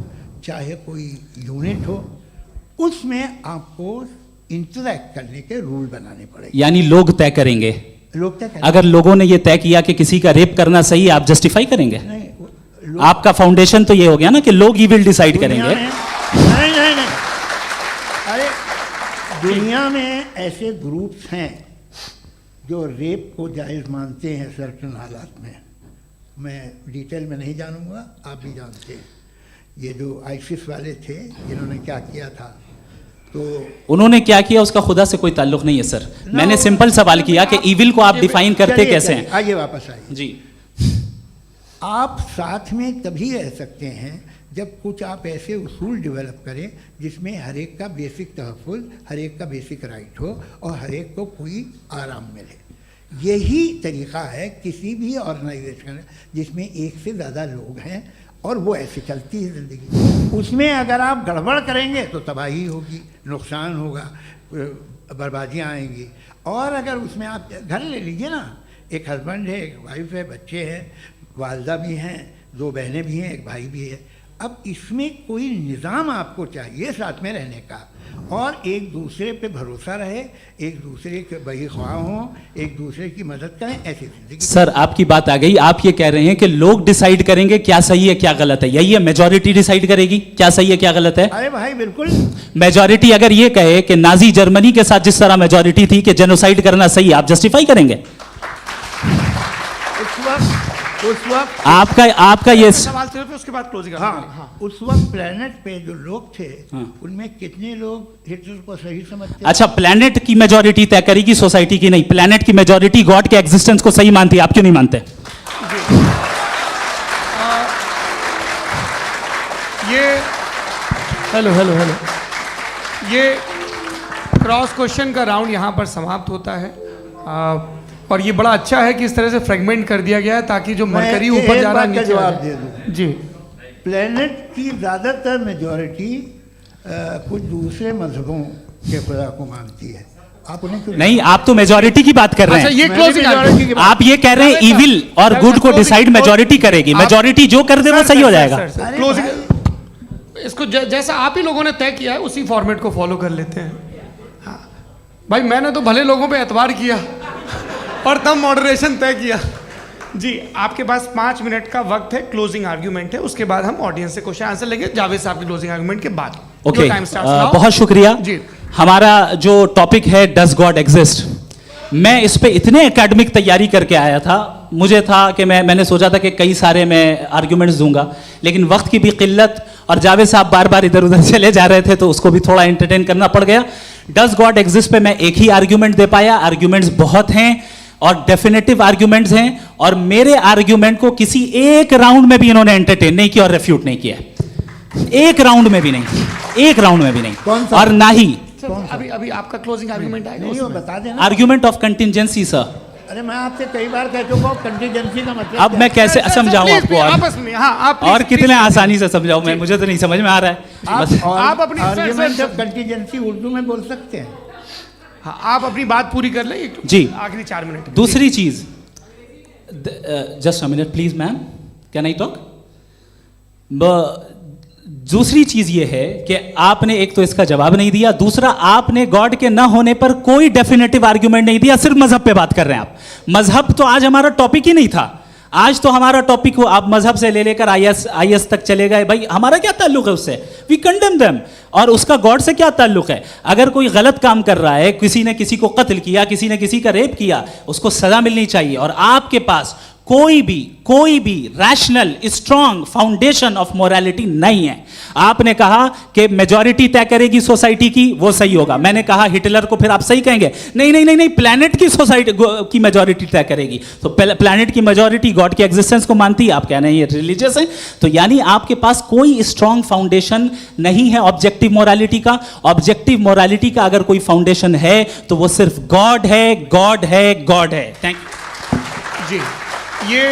चाहे कोई यूनिट हो, उसमें आपको इंटरैक्ट करने के रूल बनाने पड़ेंगे। यानी लोग तय करेंगे। लोग तय करेंगे। अगर लोगों ने ये तय किया कि किसी का रेप करना सही है, आप जस्टिफाई करेंगे? नहीं, आपका फाउंडेशन तो ये हो गया ना कि लोग इविल डिसाइड दुनिया करेंगे। में- नहीं, अरे दुनिया में ऐसे ग्रुप्स हैं जो रेप को जायज़ मानते हैं सर्टेन हालात में। मैं डिटेल में नहीं जानूंगा, आप भी जानते हैं। ये जो आईसिस वाले थे, इन्होंने क्या किया था, तो उन्होंने क्या किया उसका खुदा से कोई ताल्लुक नहीं है सर। मैंने सिंपल सवाल किया कि इविल को आप डिफाइन करते कैसे हैं? आइए वापस आइए। जी। आप साथ में तभी रह सकते हैं जब कुछ आप ऐसे उसूल डेवलप करें जिसमें हर एक का बेसिक तहफ़्फ़ुज़, हर एक का बेसिक राइट हो और हर एक को कोई आराम मिले। यही तरीक़ा है किसी भी ऑर्गेनाइजेशन जिसमें एक से ज़्यादा लोग हैं और वो ऐसे चलती है ज़िंदगी। उसमें अगर आप गड़बड़ करेंगे तो तबाही होगी, नुकसान होगा, बर्बादियाँ आएंगी। और अगर उसमें आप घर ले लीजिए ना, एक हस्बैंड है, एक वाइफ है, बच्चे हैं, वालदा भी हैं, 2 बहनें भी हैं, एक भाई भी है। अब इसमें कोई निज़ाम आपको चाहिए साथ में रहने का, और एक दूसरे पे भरोसा रहे, एक दूसरे के बहीख्वाह हों, एक दूसरे की मदद करें, ऐसी जिंदगी। सर आपकी बात आ गई, आप ये कह रहे हैं कि लोग डिसाइड करेंगे क्या सही है क्या गलत है, यही है मेजॉरिटी डिसाइड करेगी क्या सही है क्या गलत है? अरे भाई बिल्कुल। मेजॉरिटी अगर ये कहे कि नाजी जर्मनी के साथ जिस तरह मेजॉरिटी थी कि जेनोसाइड करना सही है, आप जस्टिफाई करेंगे? उस वक्त आपका ये सवाल सिर्फ उसके बाद क्लोजिंग। हाँ, उस वक्त प्लेनेट पे जो लोग थे उनमें कितने लोग हिटलर को सही समझते? अच्छा, प्लेनेट की मेजॉरिटी तय करेगी, सोसाइटी की नहीं। प्लेनेट की मेजॉरिटी गॉड के एग्जिस्टेंस को सही मानती है, आप क्यों नहीं मानते? ये हेलो ये क्रॉस क्वेश्चन का राउंड यहाँ पर समाप्त होता है। और ये बड़ा अच्छा है कि इस तरह से फ्रेगमेंट कर दिया गया है ताकि जो मरकरी ऊपर जा रहा है नीचे जवाब आ दे जाए। दूं। जी, प्लेनेट की ज़्यादातर मेजॉरिटी कुछ दूसरे मजहबों के खुदा को मानती है। आप उन्हें क्यों नहीं, आप तो मेजॉरिटी की बात कर रहे अच्छा, हैं। ये मैंने क्लोजिंग majority की बात- आप ये कह रहे हैं इविल और गुड को डिसाइड मेजॉरिटी करेगी, मेजॉरिटी जो कर दे वो सही हो जाएगा। अरे क्लोजिंग इसको जैसा आप ही लोगों ने तय किया है उसी फॉर्मेट को फॉलो कर लेते हैं। हाँ भाई, मैंने तो भले लोगों पे एतबार किया और तब मॉडरेशन तय किया। जी, आपके पास 5 मिनट का वक्त है, क्लोजिंग आर्ग्यूमेंट है, उसके बाद हम ऑडियंस से क्वेश्चन आंसर लेंगे जावेद साहब की क्लोजिंग आर्ग्यूमेंट के बाद। ओके, टाइम स्टार्ट्स बहुत शुक्रिया जी। हमारा जो टॉपिक है डज गॉड एग्जिस्ट, मैं इस पे इतने एकेडमिक तैयारी करके आया था, मुझे था कि मैंने सोचा था कि कई सारे मैं आर्ग्यूमेंट्स दूंगा, लेकिन वक्त की भी किल्लत और जावेद साहब बार बार इधर उधर चले जा रहे थे तो उसको भी थोड़ा एंटरटेन करना पड़ गया। डज गॉड एग्जिस्ट पे मैं एक ही आर्ग्यूमेंट दे पाया, आर्ग्यूमेंट्स बहुत हैं और डेफिनेटिव आर्ग्यूमेंट्स हैं, और मेरे आर्ग्यूमेंट को किसी एक राउंड में भी इन्होंने एंटरटेन नहीं किया और रेफ्यूट नहीं किया, एक राउंड में भी नहीं, एक राउंड में भी नहीं। कौन सा? और ना ही अभी आपका क्लोजिंग आर्ग्यूमेंट आएगा नहीं, वो उसमें। बता देना। Argument of contingency sir. अरे मैं आपसे कई बार कह चुका हूँ कंटीजेंसी का मतलब अब मैं कैसे सर, समझाऊं प्लीज, आपको और आपस में हाँ, आप और प्लीज, कितने प्लीज, आसानी से समझाऊं मैं, मुझे तो नहीं समझ में आ रहा है बस। आप अपनी- sir, argument sir, of contingency Urdu में बोल सकते हैं। हाँ, आप अपनी बात पूरी कर लें जी। आखिरी 4 मिनट। दूसरी चीज, just a minute please ma'am, can I talk? दूसरी चीज ये है कि आपने एक तो इसका जवाब नहीं दिया, दूसरा आपने गॉड के ना होने पर कोई डेफिनेटिव आर्ग्यूमेंट नहीं दिया, सिर्फ मजहब पे बात कर रहे हैं आप। मजहब तो आज हमारा टॉपिक ही नहीं था, आज तो हमारा टॉपिक हो, आप मजहब से ले लेकर आईएस तक चले गए। भाई हमारा क्या ताल्लुक है उससे? We condemn them. और उसका गॉड से क्या ताल्लुक है? अगर कोई गलत काम कर रहा है, किसी ने किसी को कत्ल किया, किसी ने किसी का रेप किया, उसको सजा मिलनी चाहिए। और आपके पास कोई भी rational strong foundation of morality नहीं है। आपने कहा कि मेजॉरिटी तय करेगी सोसाइटी की, वो सही होगा। मैंने कहा हिटलर को फिर आप सही कहेंगे, नहीं, प्लैनेट की सोसाइटी की मेजॉरिटी तय करेगी। तो प्लैनेट की मेजॉरिटी गॉड के एग्जिस्टेंस को मानती है, आप कह रहे हैं ये रिलीजियस है। तो यानी आपके पास कोई स्ट्रॉन्ग फाउंडेशन नहीं है ऑब्जेक्टिव मोरालिटी का। ऑब्जेक्टिव मोरालिटी का अगर कोई फाउंडेशन है तो वो सिर्फ गॉड है, गॉड है, गॉड है। थैंक यू जी, ये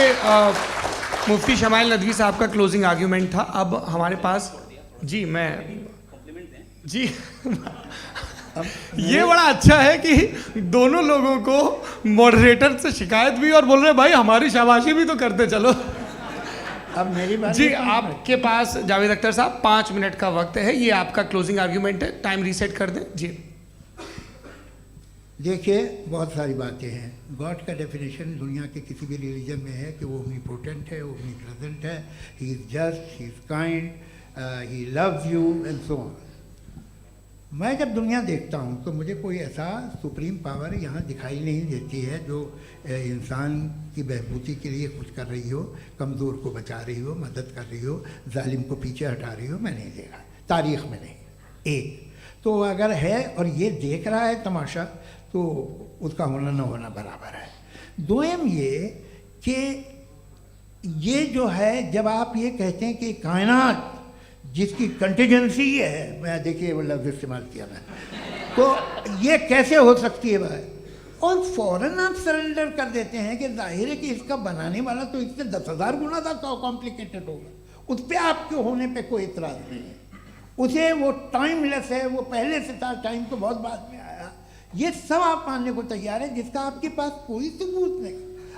मुफ्ती शमाइल नदवी साहब का क्लोजिंग आर्ग्यूमेंट था। अब हमारे पास जी ये बड़ा अच्छा है कि दोनों लोगों को मॉडरेटर से शिकायत भी और बोल रहे भाई हमारी शाबाशी भी तो करते चलो। अब मेरी बात जी, आपके पास जावेद अख्तर साहब 5 मिनट का वक्त है, ये आपका क्लोजिंग आर्ग्यूमेंट है, टाइम रीसेट कर दें जी। देखिए, बहुत सारी बातें हैं। गॉड का डेफिनेशन दुनिया के किसी भी रिलीजन में है कि वो ओमनीपोटेंट है, ओमनीप्रेजेंट है, he is just, he is kind, he loves you and so on. मैं जब दुनिया देखता हूँ तो मुझे कोई ऐसा सुप्रीम पावर यहाँ दिखाई नहीं देती है जो इंसान की बहबूदी के लिए कुछ कर रही हो, कमज़ोर को बचा रही हो, मदद कर रही हो, जालिम को पीछे हटा रही हो। मैं नहीं देखा, तारीख़ में नहीं। एक तो अगर है और ये देख रहा है तमाशा, तो उसका होना न होना बराबर है। दोयम ये कि ये जो है, जब आप ये कहते हैं कि कायनात जिसकी कंटीजेंसी है, मैं देखिए वो लफ्ज़ इस्तेमाल किया मैं, तो ये कैसे हो सकती है भाई? और फ़ौरन आप सरेंडर कर देते हैं कि जाहिर है कि इसका बनाने वाला तो इससे 10,000 गुना था कॉम्प्लिकेटेड होगा। उस पर आपके होने पे कोई इतराज़ नहीं है। उसे वो टाइमलेस है, वो पहले से था, टाइम तो बहुत बाद में आया। ये सब आप मानने को तैयार है जिसका आपके पास कोई सबूत नहीं,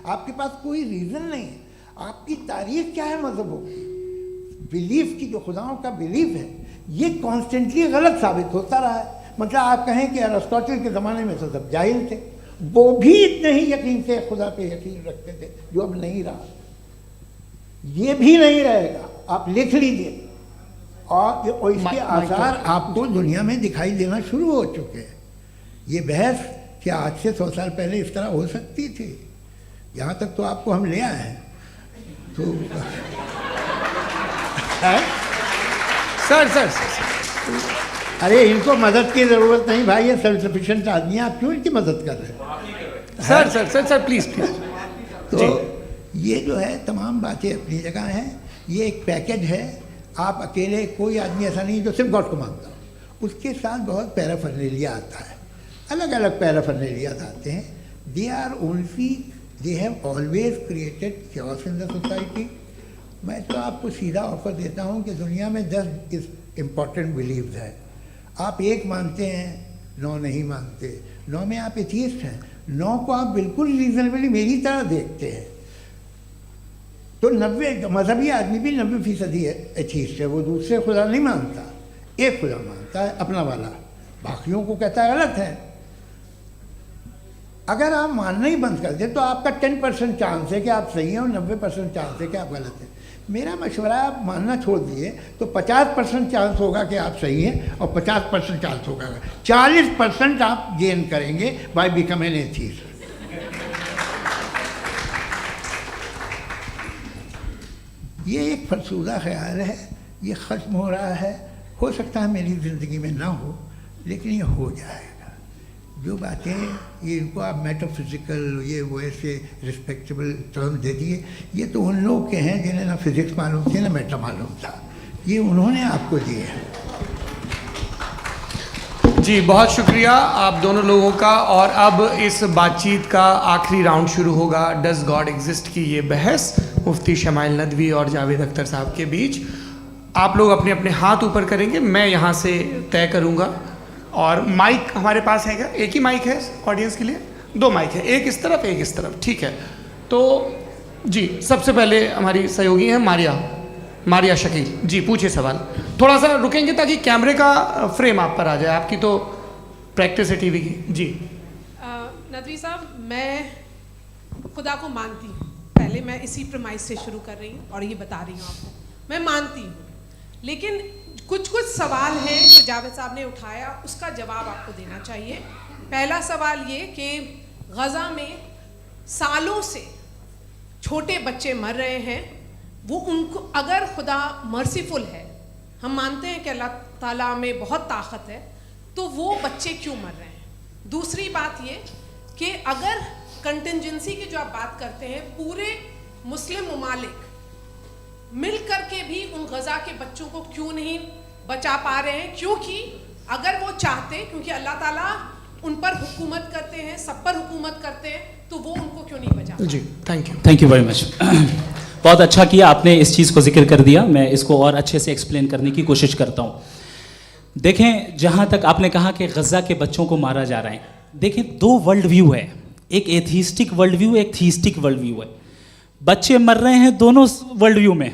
आपके पास कोई रीज़न नहीं है। आपकी तारीख क्या है मजहबों की? बिलीफ की जो खुदाओं का बिलीफ है ये कॉन्स्टेंटली गलत साबित होता रहा है। मतलब आप कहें कि अरिस्टोटल के ज़माने में तो सब जाहिल थे, वो भी इतने ही यकीन से खुदा पे यकीन रखते थे, जो अब नहीं रहा, ये भी नहीं रहेगा, आप लिख लीजिए। और इसके आसार आपको दुनिया में दिखाई देना शुरू हो चुके हैं। ये बहस क्या आज से 100 साल पहले इस तरह हो सकती थी? यहाँ तक तो आपको हम ले आए हैं। तो सर अरे इनको मदद की ज़रूरत नहीं भाई, ये सेल्फ सफिशिएंट आदमी है, आप क्यों इनकी मदद कर रहे हैं? Sir please. तो ये जो है तमाम बातें अपनी जगह हैं। ये एक पैकेज है। आप अकेले, कोई आदमी ऐसा नहीं जो सिर्फ गॉड को मानता हो, उसके साथ बहुत पैराफर्नेलिया आता है, अलग अलग पैराफर्नेलिया आते हैं। They have always created chaos in the society. मैं तो आपको सीधा ऑफर देता हूँ कि दुनिया में 10 इम्पॉर्टेंट बिलीव्स है। आप एक मानते हैं, 9 नहीं मानते, 9 में आप एथीस्ट हैं, 9 को आप बिल्कुल रीजनेबली मेरी तरह देखते हैं। तो 90 मजहबी आदमी भी 90% एथीस्ट है, वो दूसरे खुदा नहीं मानता, एक खुदा मानता है अपना वाला, बाकियों को कहता है गलत है। अगर आप मानना ही बंद कर दें तो आपका 10% चांस है कि आप सही हैं और 90% चांस है कि आप गलत हैं। मेरा मशवरा है आप मानना छोड़ दिए तो 50% चांस होगा कि आप सही हैं और 50% चांस होगा, 40% आप गेन करेंगे बाय बिकमिंग एन एथीस्ट। ये एक फरसूदा ख्याल है, ये ख़त्म हो रहा है। हो सकता है मेरी ज़िंदगी में ना हो, लेकिन ये हो जाएगा। जो बातें ये इनको आप मेटाफिज़िकल ये वो ऐसे रिस्पेक्टेबल टर्म दे दिए, ये तो उन लोग के हैं जिन्हें ना फिज़िक्स मालूम थी ना मेटा मालूम था, ये उन्होंने आपको दिए हैं। जी बहुत शुक्रिया आप दोनों लोगों का। और अब इस बातचीत का आखिरी राउंड शुरू होगा, डज गॉड एग्जिस्ट की ये बहस मुफ्ती शमाइल नदवी और जावेद अख्तर साहब के बीच। आप लोग अपने अपने हाथ ऊपर करेंगे, मैं यहाँ से तय करूँगा। और माइक हमारे पास है क्या? एक ही माइक है ऑडियंस के लिए? 2 माइक है, एक इस तरफ एक इस तरफ, ठीक है। तो जी सबसे पहले हमारी सहयोगी हैं मारिया शकील जी, पूछिए सवाल। थोड़ा सा रुकेंगे ताकि कैमरे का फ्रेम आप पर आ जाए, आपकी तो प्रैक्टिस है टीवी की। जी नदवी साहब, मैं खुदा को मानती हूँ, पहले मैं इसी प्रमाइस से शुरू कर रही हूँ और ये बता रही हूँ आपको, मैं मानती हूँ। लेकिन कुछ सवाल हैं जो जावेद साहब ने उठाया, उसका जवाब आपको देना चाहिए। पहला सवाल ये कि गज़ा में सालों से छोटे बच्चे मर रहे हैं, वो उनको अगर खुदा मर्सीफुल है, हम मानते हैं कि अल्लाह ताला में बहुत ताकत है, तो वो बच्चे क्यों मर रहे हैं? दूसरी बात ये कि अगर कंटिजेंसी की जो आप बात करते हैं, पूरे मुस्लिम ममालिक मिल करके भी उन गज़ा के बच्चों को क्यों नहीं बचा पा रहे हैं? क्योंकि अगर वो चाहते, क्योंकि अल्लाह ताला उन पर हुकूमत करते हैं, सब पर हुकूमत करते हैं, तो वो उनको क्यों नहीं बचा? जी थैंक यू वेरी मच। बहुत अच्छा किया आपने इस चीज़ को जिक्र कर दिया, मैं इसको और अच्छे से एक्सप्लेन करने की कोशिश करता हूँ। देखें, जहाँ तक आपने कहा कि गज़ा के बच्चों को मारा जा रहा है, देखें 2 वर्ल्ड व्यू है, एक एथीस्टिक वर्ल्ड व्यू, एक थीस्टिक वर्ल्ड व्यू है। बच्चे मर रहे हैं दोनों वर्ल्ड व्यू में,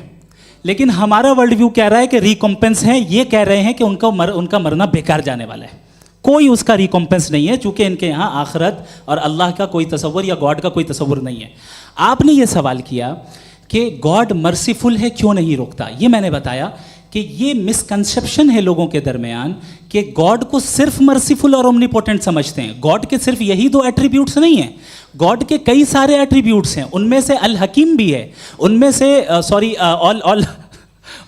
लेकिन हमारा वर्ल्ड व्यू कह रहा है कि रिकॉम्पेंस है, ये कह रहे हैं कि उनका मरना बेकार जाने वाला है, कोई उसका रिकॉम्पेंस नहीं है, चूंकि इनके यहाँ आखिरत और अल्लाह का कोई तसव्वुर या गॉड का कोई तसव्वुर नहीं है। आपने ये सवाल किया कि गॉड मर्सीफुल है, क्यों नहीं रोकता? ये मैंने बताया कि ये मिसकंसेप्शन है लोगों के दरमियान कि गॉड को सिर्फ मर्सीफुल और ओमनीपोटेंट समझते हैं। गॉड के सिर्फ यही 2 एट्रीब्यूट्स नहीं हैं, गॉड के कई सारे एट्रीब्यूट्स हैं, उनमें से अल हकीम भी है, उनमें से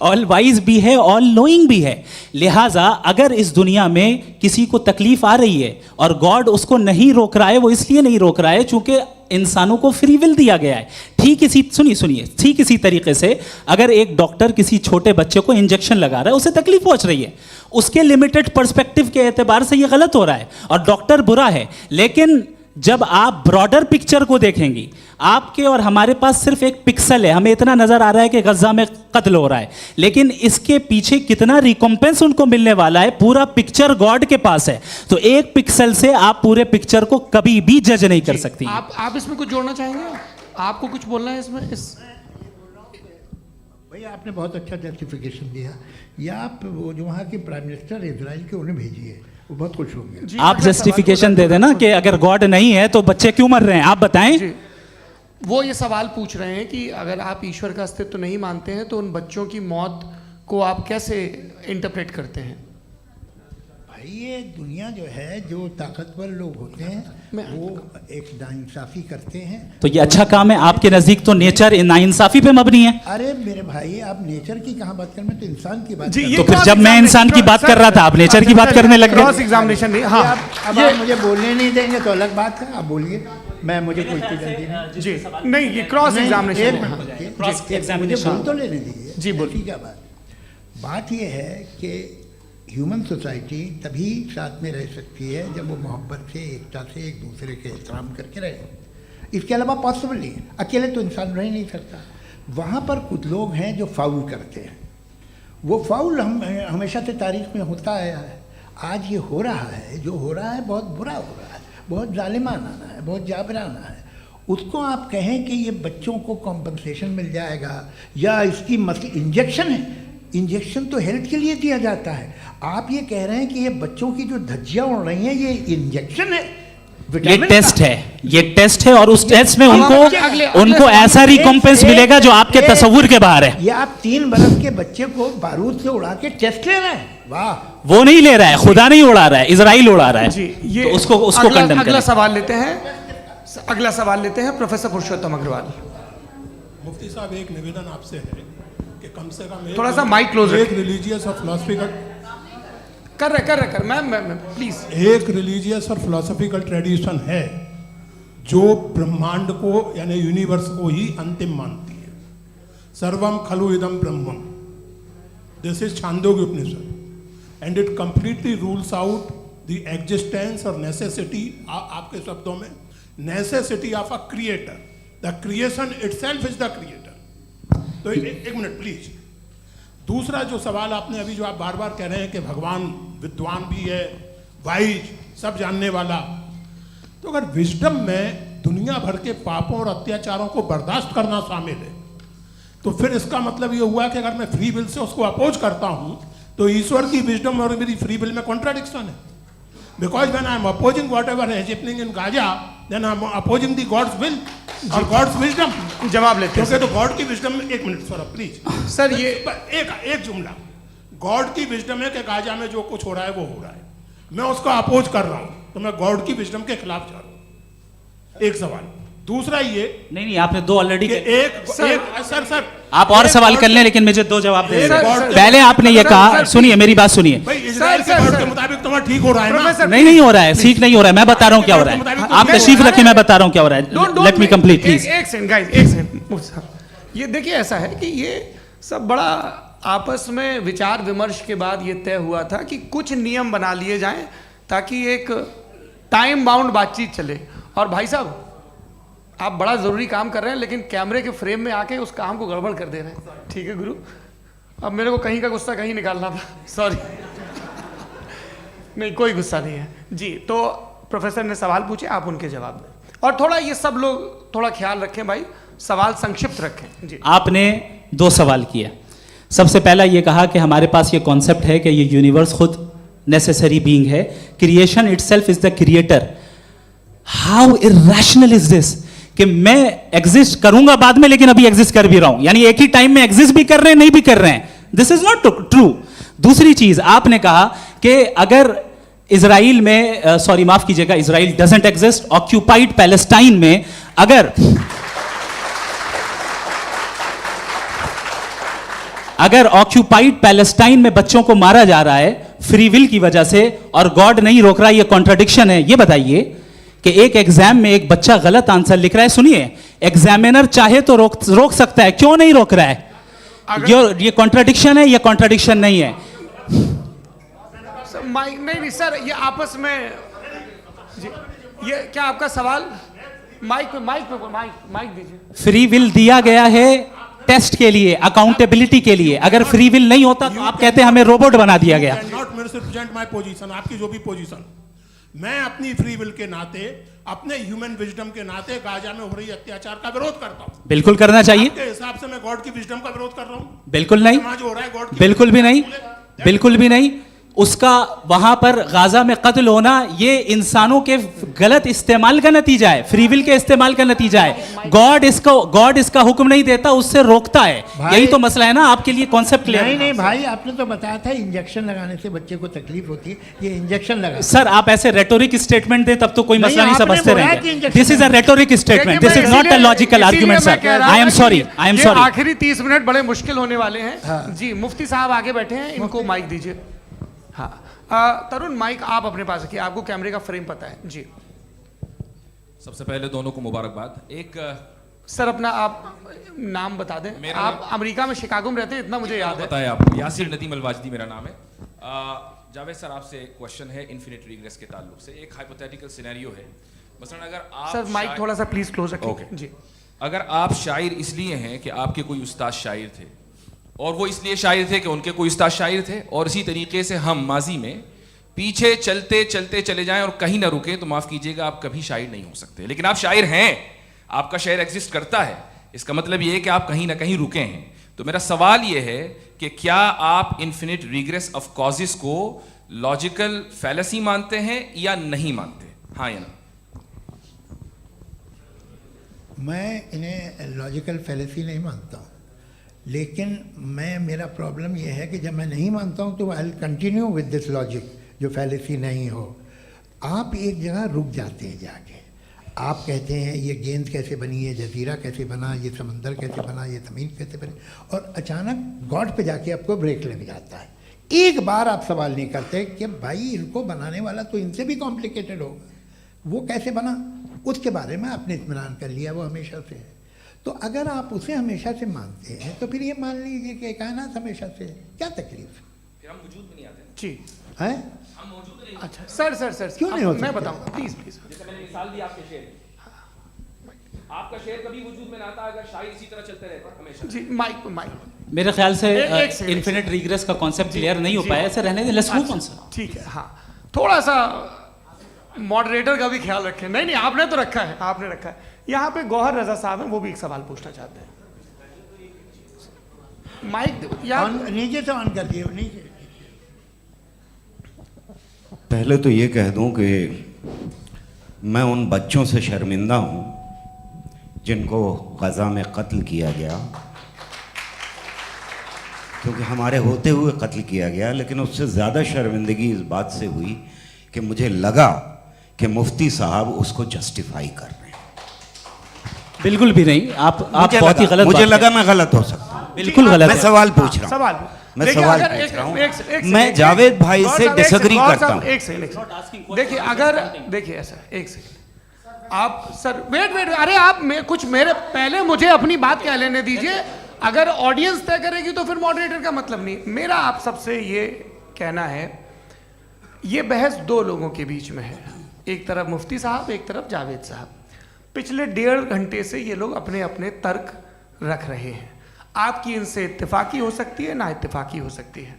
ऑल वाइज भी है, ऑल नोइंग भी है। लिहाजा अगर इस दुनिया में किसी को तकलीफ आ रही है और गॉड उसको नहीं रोक रहा है, वो इसलिए नहीं रोक रहा है चूंकि इंसानों को फ्री विल दिया गया है। ठीक इसी तरीके से अगर एक डॉक्टर किसी छोटे बच्चे को इंजेक्शन लगा रहा है, उसे तकलीफ पहुंच रही है, उसके लिमिटेड पर्सपेक्टिव के एतबार से ये गलत हो रहा है और डॉक्टर बुरा है। लेकिन जब आप ब्रॉडर पिक्चर को देखेंगी, आपके और हमारे पास सिर्फ एक पिक्सल है, हमें इतना नजर आ रहा है कि गज़ा में कत्ल हो रहा है, लेकिन इसके पीछे कितना रिकॉम्पेंस उनको मिलने वाला है, पूरा पिक्चर गॉड के पास है। तो एक पिक्सल से आप पूरे पिक्चर को कभी भी जज नहीं कर सकती। आप इसमें कुछ जोड़ना चाहेंगे? आपको कुछ बोलना है इसमें? भैया आपने बहुत अच्छा जस्टिफिकेशन दिया। या आप वो जो वहाँ के प्राइम मिनिस्टर इजराइल के उन्हें भेजिए, वो बहुत खुश होंगे। आप जस्टिफिकेशन दे देना कि अगर गॉड नहीं है तो बच्चे क्यों मर रहे हैं, आप बताएं। जी, वो ये सवाल पूछ रहे हैं कि अगर आप ईश्वर का अस्तित्व नहीं मानते हैं तो उन बच्चों की मौत को आप कैसे इंटरप्रेट करते हैं? भाई ये दुनिया जो है, जो ताकतवर लोग होते हैं वो एक नाइंसाफ़ी करते हैं। तो ये अच्छा काम है आपके नजदीक, तो नेचर नाइंसाफी पे मबनी है। अरे मेरे भाई, आप नेचर की कहाँ बात कर रहे हैं, तो इंसान की बात जी, कर ये रहे तो फिर जब मैं इंसान की बात कर रहा था, आप नेचर की बात करने लग क्रॉस गए। एग्जामिनेशन नहीं। हैं। हाँ, अब आप मुझे बोलने नहीं देंगे तो अलग बात है, आप बोलिए, मैं मुझे कोई चीज़ जल्दी नहीं। जी नहीं, ये क्रॉस नहीं, एग्जामिनेशन एक है। मिनट, एक- क्रॉस मुझे एग्जामिनेशन। बोल तो लेने दीजिए। जी, बोलिए। ऐसी क्या बात ये है कि ह्यूमन सोसाइटी तभी साथ में रह सकती है जब वो मोहब्बत से, एकता से, एक दूसरे के एहतराम करके रहे। इसके अलावा पॉसिबल नहीं है, अकेले तो इंसान रह ही नहीं सकता। वहाँ पर कुछ लोग हैं जो फाउल करते हैं। वो फाउल हम हमेशा से तारीख में होता आया है। आज ये हो रहा है, जो हो रहा है बहुत बुरा हो रहा है, बहुत जालिमाना है, बहुत जाबराना है। उसको आप कहें कि ये बच्चों को कॉम्पनसेशन मिल जाएगा या इसकी इंजेक्शन है, इंजेक्शन तो हेल्थ के लिए दिया जाता है। आप ये कह रहे हैं कि ये बच्चों की जो धज्जियाँ उड़ रही हैं ये इंजेक्शन है, ये विटामिन टेस्ट का। है, ये टेस्ट है, और उस टेस्ट में अगले उनको ऐसा रिकॉम्पेंस मिलेगा जो आपके तस्वुर के बाहर है। ये आप 3 बरस के बच्चे को बारूद से उड़ा के टेस्ट ले रहे हैं। वाह, वो नहीं ले रहा है, खुदा नहीं उड़ा रहा है, इजराइल उड़ा रहा है। जी, ये तो उसको कंडेम अगला करें। सवाल लेते हैं। अगला सवाल लेते हैं प्रोफेसर पुरुषोत्तम अग्रवाल। मुफ्ती साहब, एक निवेदन आपसे है कि कम से कम थोड़ा सा माइक क्लोज एक रखिए। रिलीजियस और फिलोसफिकल कर रहे मैम प्लीज। एक रिलीजियस और फिलोसफिकल ट्रेडिशन है जो ब्रह्मांड को यानी यूनिवर्स को ही अंतिम मानती है। सर्वम खलु इदम ब्रह्मम, this is Chandogya Upanishad, and it completely rules out the existence और नेसेसिटी, आपके शब्दों में necessity of a creator. The creation itself is the creator. तो एक मिनट प्लीज। दूसरा जो सवाल आपने अभी, जो आप बार बार कह रहे हैं कि भगवान विद्वान भी है, वाइज, सब जानने वाला, तो अगर विजडम में दुनिया भर के पापों और अत्याचारों को बर्दाश्त करना शामिल है, तो फिर इसका मतलब ये हुआ कि अगर मैं फ्री विल से उसको अपोज करता हूं तो ईश्वर की विजडम और मेरी फ्री विल में कॉन्ट्राडिक्शन है। Because when I am opposing whatever is happening in Gaza, then I am opposing the God's will और गॉड्स विजडम। जवाब लेते हैं क्योंकि तो गॉड की विजडम में, एक मिनट सर प्लीज सर, ये एक जुमला, गॉड की विजडम है कि गाजा में जो कुछ हो रहा है वो हो रहा है, मैं उसका अपोज कर रहा हूं, तो मैं गॉड की विजडम के खिलाफ जा रहा हूं। एक सवाल। दूसरा ये नहीं, आपने दो ऑलरेडी। सर आप और सवाल कर लें, लेकिन मुझे दो जवाब दे सर, दें। सर, पहले आपने ये कहा, सुनिए मेरी बात सुनिए। भाई इजराइल के गॉड के मुताबिक तुम्हारा ठीक हो रहा है ना? नहीं हो रहा है, ठीक नहीं हो रहा है, मैं बता रहा हूँ क्या हो रहा है। आप तशरीफ रखिए, मैं बता रहा हूँ क्या हो रहा है। Let me complete please. एक सेकंड गाइस, एक सेकंड। ये देखिए, ऐसा है कि ये सब बड़ा आपस में विचार विमर्श के बाद ये तय हुआ था कि कुछ नियम बना लिए जाएं ताकि एक टाइम बाउंड बातचीत चले। और भाई साहब, आप बड़ा ज़रूरी काम कर रहे हैं, लेकिन कैमरे के फ्रेम में आके उस काम को गड़बड़ कर दे रहे हैं। ठीक है गुरु, अब मेरे को कहीं का गुस्सा कहीं निकालना था, सॉरी। नहीं, कोई गुस्सा नहीं है जी। तो प्रोफेसर ने सवाल पूछे, आप उनके जवाब दें, और थोड़ा ये सब लोग थोड़ा ख्याल रखें भाई, सवाल संक्षिप्त रखें जी। आपने दो सवाल किए। सबसे पहला ये कहा कि हमारे पास ये कॉन्सेप्ट है कि ये यूनिवर्स खुद नेसेसरी बीइंग है, creation itself is the creator. How irrational is this कि मैं एग्जिस्ट करूंगा बाद में, लेकिन अभी एग्जिस्ट कर भी रहा हूं, यानी एक ही टाइम में एग्जिस्ट भी कर रहे हैं, नहीं भी कर रहे हैं। This is not true. दूसरी चीज आपने कहा कि अगर इजराइल में, सॉरी माफ कीजिएगा, Israel doesn't exist, occupied Palestine में अगर ऑक्यूपाइड पैलेस्टाइन में बच्चों को मारा जा रहा है फ्री विल की वजह से और गॉड नहीं रोक रहा, ये कॉन्ट्रडिक्शन है। ये बताइए कि एक एग्जाम में एक बच्चा गलत आंसर लिख रहा है, सुनिए, एग्जामिनर चाहे तो रोक सकता है, क्यों नहीं रोक रहा है? ये कॉन्ट्रडिक्शन है, ये कॉन्ट्रडिक्शन नहीं है। माइक नहीं सर, ये आपस में जी, ये क्या आपका सवाल? माइक दीजिए। फ्री विल दिया गया है टेस्ट के लिए, अकाउंटेबिलिटी के लिए। अगर फ्री विल नहीं होता तो आप कहते हैं हमें रोबोट बना दिया गया। नॉट मिसरिप्रेजेंट माय पोजीशन, आपकी जो भी पोजीशन, मैं अपनी फ्री विल के नाते, अपने ह्यूमन विजडम के नाते गाजा में हो रही अत्याचार का विरोध करता हूं। बिल्कुल करना चाहिए। आपके हिसाब से मैं गॉड की विजडम का विरोध कर रहा हूं? बिल्कुल नहीं, समाज हो रहा है गॉड की बिल्कुल भी नहीं, बिल्कुल भी नहीं। उसका वहां पर गाजा में कत्ल होना ये इंसानों के गलत इस्तेमाल का नतीजा है, फ्री विल के इस्तेमाल का नतीजा है। गॉड इसका हुक्म नहीं देता, उससे रोकता है। यही तो मसला है ना, आपके लिए कॉन्सेप्ट क्लियर नहीं है? नहीं भाई, आपने तो बताया था इंजेक्शन लगाने से बच्चे को तकलीफ होती है, ये इंजेक्शन लगा। सर आप ऐसे रेटोरिक स्टेटमेंट दें तब तो कोई नहीं, मसला नहीं, आपने समझते बोला रहेंगे। कि injection this is a rhetoric statement, this is not a logical argument sir. I am sorry, I am sorry. आखिरी 30 मिनट बड़े मुश्किल होने वाले हैं। जी मुफ्ती साहब आगे बैठे हैं, इनको माइक दीजिए। हाँ तरुण, माइक आप अपने पास रखिए, आपको कैमरे का फ्रेम पता है जी। सबसे पहले दोनों को मुबारकबाद। एक सर अपना आप नाम बता दें। मेरा आप अमेरिका में शिकागो में रहते हैं, इतना मुझे याद है। पता है आपको, यासिर नदीम अलवाजदी मेरा नाम है। जावेद सर आपसे एक क्वेश्चन है इन्फिनिट रिग्रेस के ताल्लुक से। एक हाइपोथेटिकल सिनेरियो है, मसलन अगर आप सर माइक थोड़ा सा प्लीज क्लोज रखिए। ओके जी अगर आप शायर इसलिए हैं कि आपके कोई उस्ताद शायर थे, और वो इसलिए शायर थे कि उनके कोई उस्ताद शायर थे, और इसी तरीके से हम माजी में पीछे चलते चलते चले जाएं और कहीं ना रुके, तो माफ कीजिएगा आप कभी शायर नहीं हो सकते। लेकिन आप शायर हैं, आपका शायर एग्जिस्ट करता है, इसका मतलब ये है कि आप कहीं ना कहीं रुके हैं। तो मेरा सवाल ये है कि क्या आप इन्फिनिट रिग्रेस ऑफ कॉजेस को लॉजिकल फैलेसी मानते हैं या नहीं मानते? हाँ या ना? मैं इन्हें लॉजिकल फैलेसी नहीं मानता हूँ, लेकिन मेरा प्रॉब्लम यह है कि जब मैं नहीं मानता हूँ तो I will continue with this logic जो फैलेसी नहीं हो। आप एक जगह रुक जाते हैं जाके, आप कहते हैं ये गेंद कैसे बनी, ये जजीरा कैसे बना, ये समंदर कैसे बना, ये ज़मीन कैसे बनी, और अचानक गॉड पे जाके आपको ब्रेक लग जाता है। एक बार आप सवाल नहीं करते कि भाई इनको बनाने वाला तो इनसे भी कॉम्प्लिकेटेड होगा, वो कैसे बना, उसके बारे में आपने इत्मीनान कर लिया, वो हमेशा से है। तो अगर आप उसे हमेशा से मानते हैं तो फिर ये मान लीजिए कि कायनात हमेशा से है, क्या तकलीफ फिर हम वजूद में नहीं आते जी है? हम मौजूद नहीं। अच्छा सर क्यों नहीं हो मैं सकता? बताऊंगा प्लीज प्लीज। जैसे मैंने मिसाल दी आपके शेर, आपका शेर कभी वजूद में ना आता अगर शायर इसी तरह चलते रहते हमेशा। जी माइक मेरे ख्याल से एक सेकंड, इन्फिनिट रिग्रेस का कॉन्सेप्ट क्लियर नहीं हो पाया, ऐसे रहने दें, लेट्स मूव ऑन सर। ठीक है। हाँ थोड़ा सा मॉडरेटर का भी ख्याल रखें। नहीं आपने तो रखा है, आपने रखा है। यहाँ पे गौहर रजा साहब हैं, वो भी एक सवाल पूछना चाहते हैं। माइक नीचे से ऑन कर दिए नीचे। पहले तो ये कह दूं कि मैं उन बच्चों से शर्मिंदा हूं जिनको गज़ा में कत्ल किया गया, क्योंकि हमारे होते हुए कत्ल किया गया। लेकिन उससे ज़्यादा शर्मिंदगी इस बात से हुई कि मुझे लगा कि मुफ्ती साहब उसको जस्टिफाई कर रहे हैं। बिल्कुल भी नहीं, आप बहुत ही गलत मुझे बात लगा कह मैं गलत हो सकता हूं। बिल्कुल गलत मैं है। सवाल पूछ रहा हूं, सवाल मैं देखिए, सवाल अगर पूछ रहा हूं। एक मैं सेकंड, जावेद भाई गौर से साहब, एक डिसएग्री सेकंड, गौर करता साहब, हूं। एक सेकंड देखिए, अगर देखिए ऐसा एक सेकंड आप सर वेट अरे आप कुछ मेरे पहले मुझे अपनी बात कह लेने दीजिए। अगर ऑडियंस तय करेगी तो फिर मॉडरेटर का मतलब नहीं। मेरा आप सबसे ये कहना है, ये बहस दो लोगों के बीच में है, एक तरफ मुफ्ती साहब, एक तरफ जावेद साहब। पिछले 1.5 घंटे से ये लोग अपने अपने तर्क रख रहे हैं। आपकी इनसे इत्तेफाकी हो सकती है, ना इत्तेफाकी हो सकती है।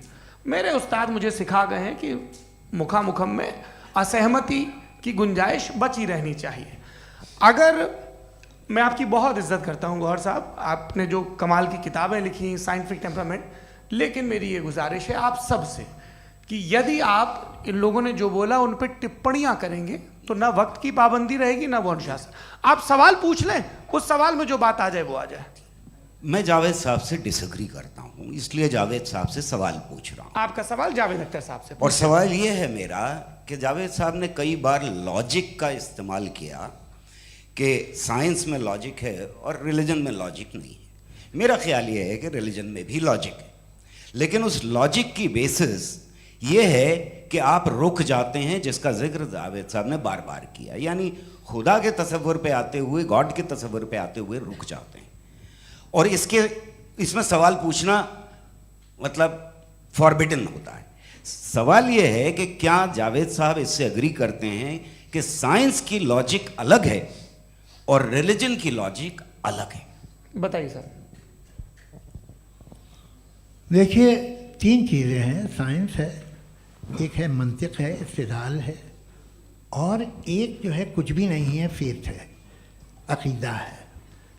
मेरे उस्ताद मुझे सिखा गए हैं कि मुखामुखम में असहमति की गुंजाइश बची रहनी चाहिए। अगर मैं आपकी बहुत इज्जत करता हूँ गौहर साहब, आपने जो कमाल की किताबें लिखी, साइंटिफिक टेम्परामेंट, लेकिन मेरी ये गुजारिश है आप सब से कि यदि आप इन लोगों ने जो बोला उन पर टिप्पणियां करेंगे तो ना वक्त की पाबंदी रहेगी, ना वो अनुशासन। आप सवाल पूछ लें, उस सवाल में जो बात आ जाए वो आ जाए। मैं जावेद साहब से डिसएग्री करता हूं, इसलिए जावेद साहब से सवाल पूछ रहा हूं। आपका सवाल जावेद अख्तर साहब से। और सवाल ये है मेरा कि जावेद साहब ने कई बार लॉजिक का इस्तेमाल किया कि साइंस में लॉजिक है और रिलीजन में लॉजिक नहीं है। मेरा ख्याल ये है कि रिलीजन में भी लॉजिक है, लेकिन उस लॉजिक की बेसिस ये है कि आप रुक जाते हैं, जिसका जिक्र जावेद साहब ने बार बार किया, यानी खुदा के तसव्वुर पे आते हुए, गॉड के तसव्वुर पे आते हुए रुक जाते हैं। और इसमें सवाल पूछना मतलब फॉरबिडन होता है। सवाल ये है कि क्या जावेद साहब इससे एग्री करते हैं कि साइंस की लॉजिक अलग है और रिलीजन की लॉजिक अलग है? बताइए सर। देखिए 3 चीज़ें हैं, साइंस है, एक है मंतिक है, इस्तिदलाल है, और एक जो है कुछ भी नहीं है, फेथ है, अकीदा है।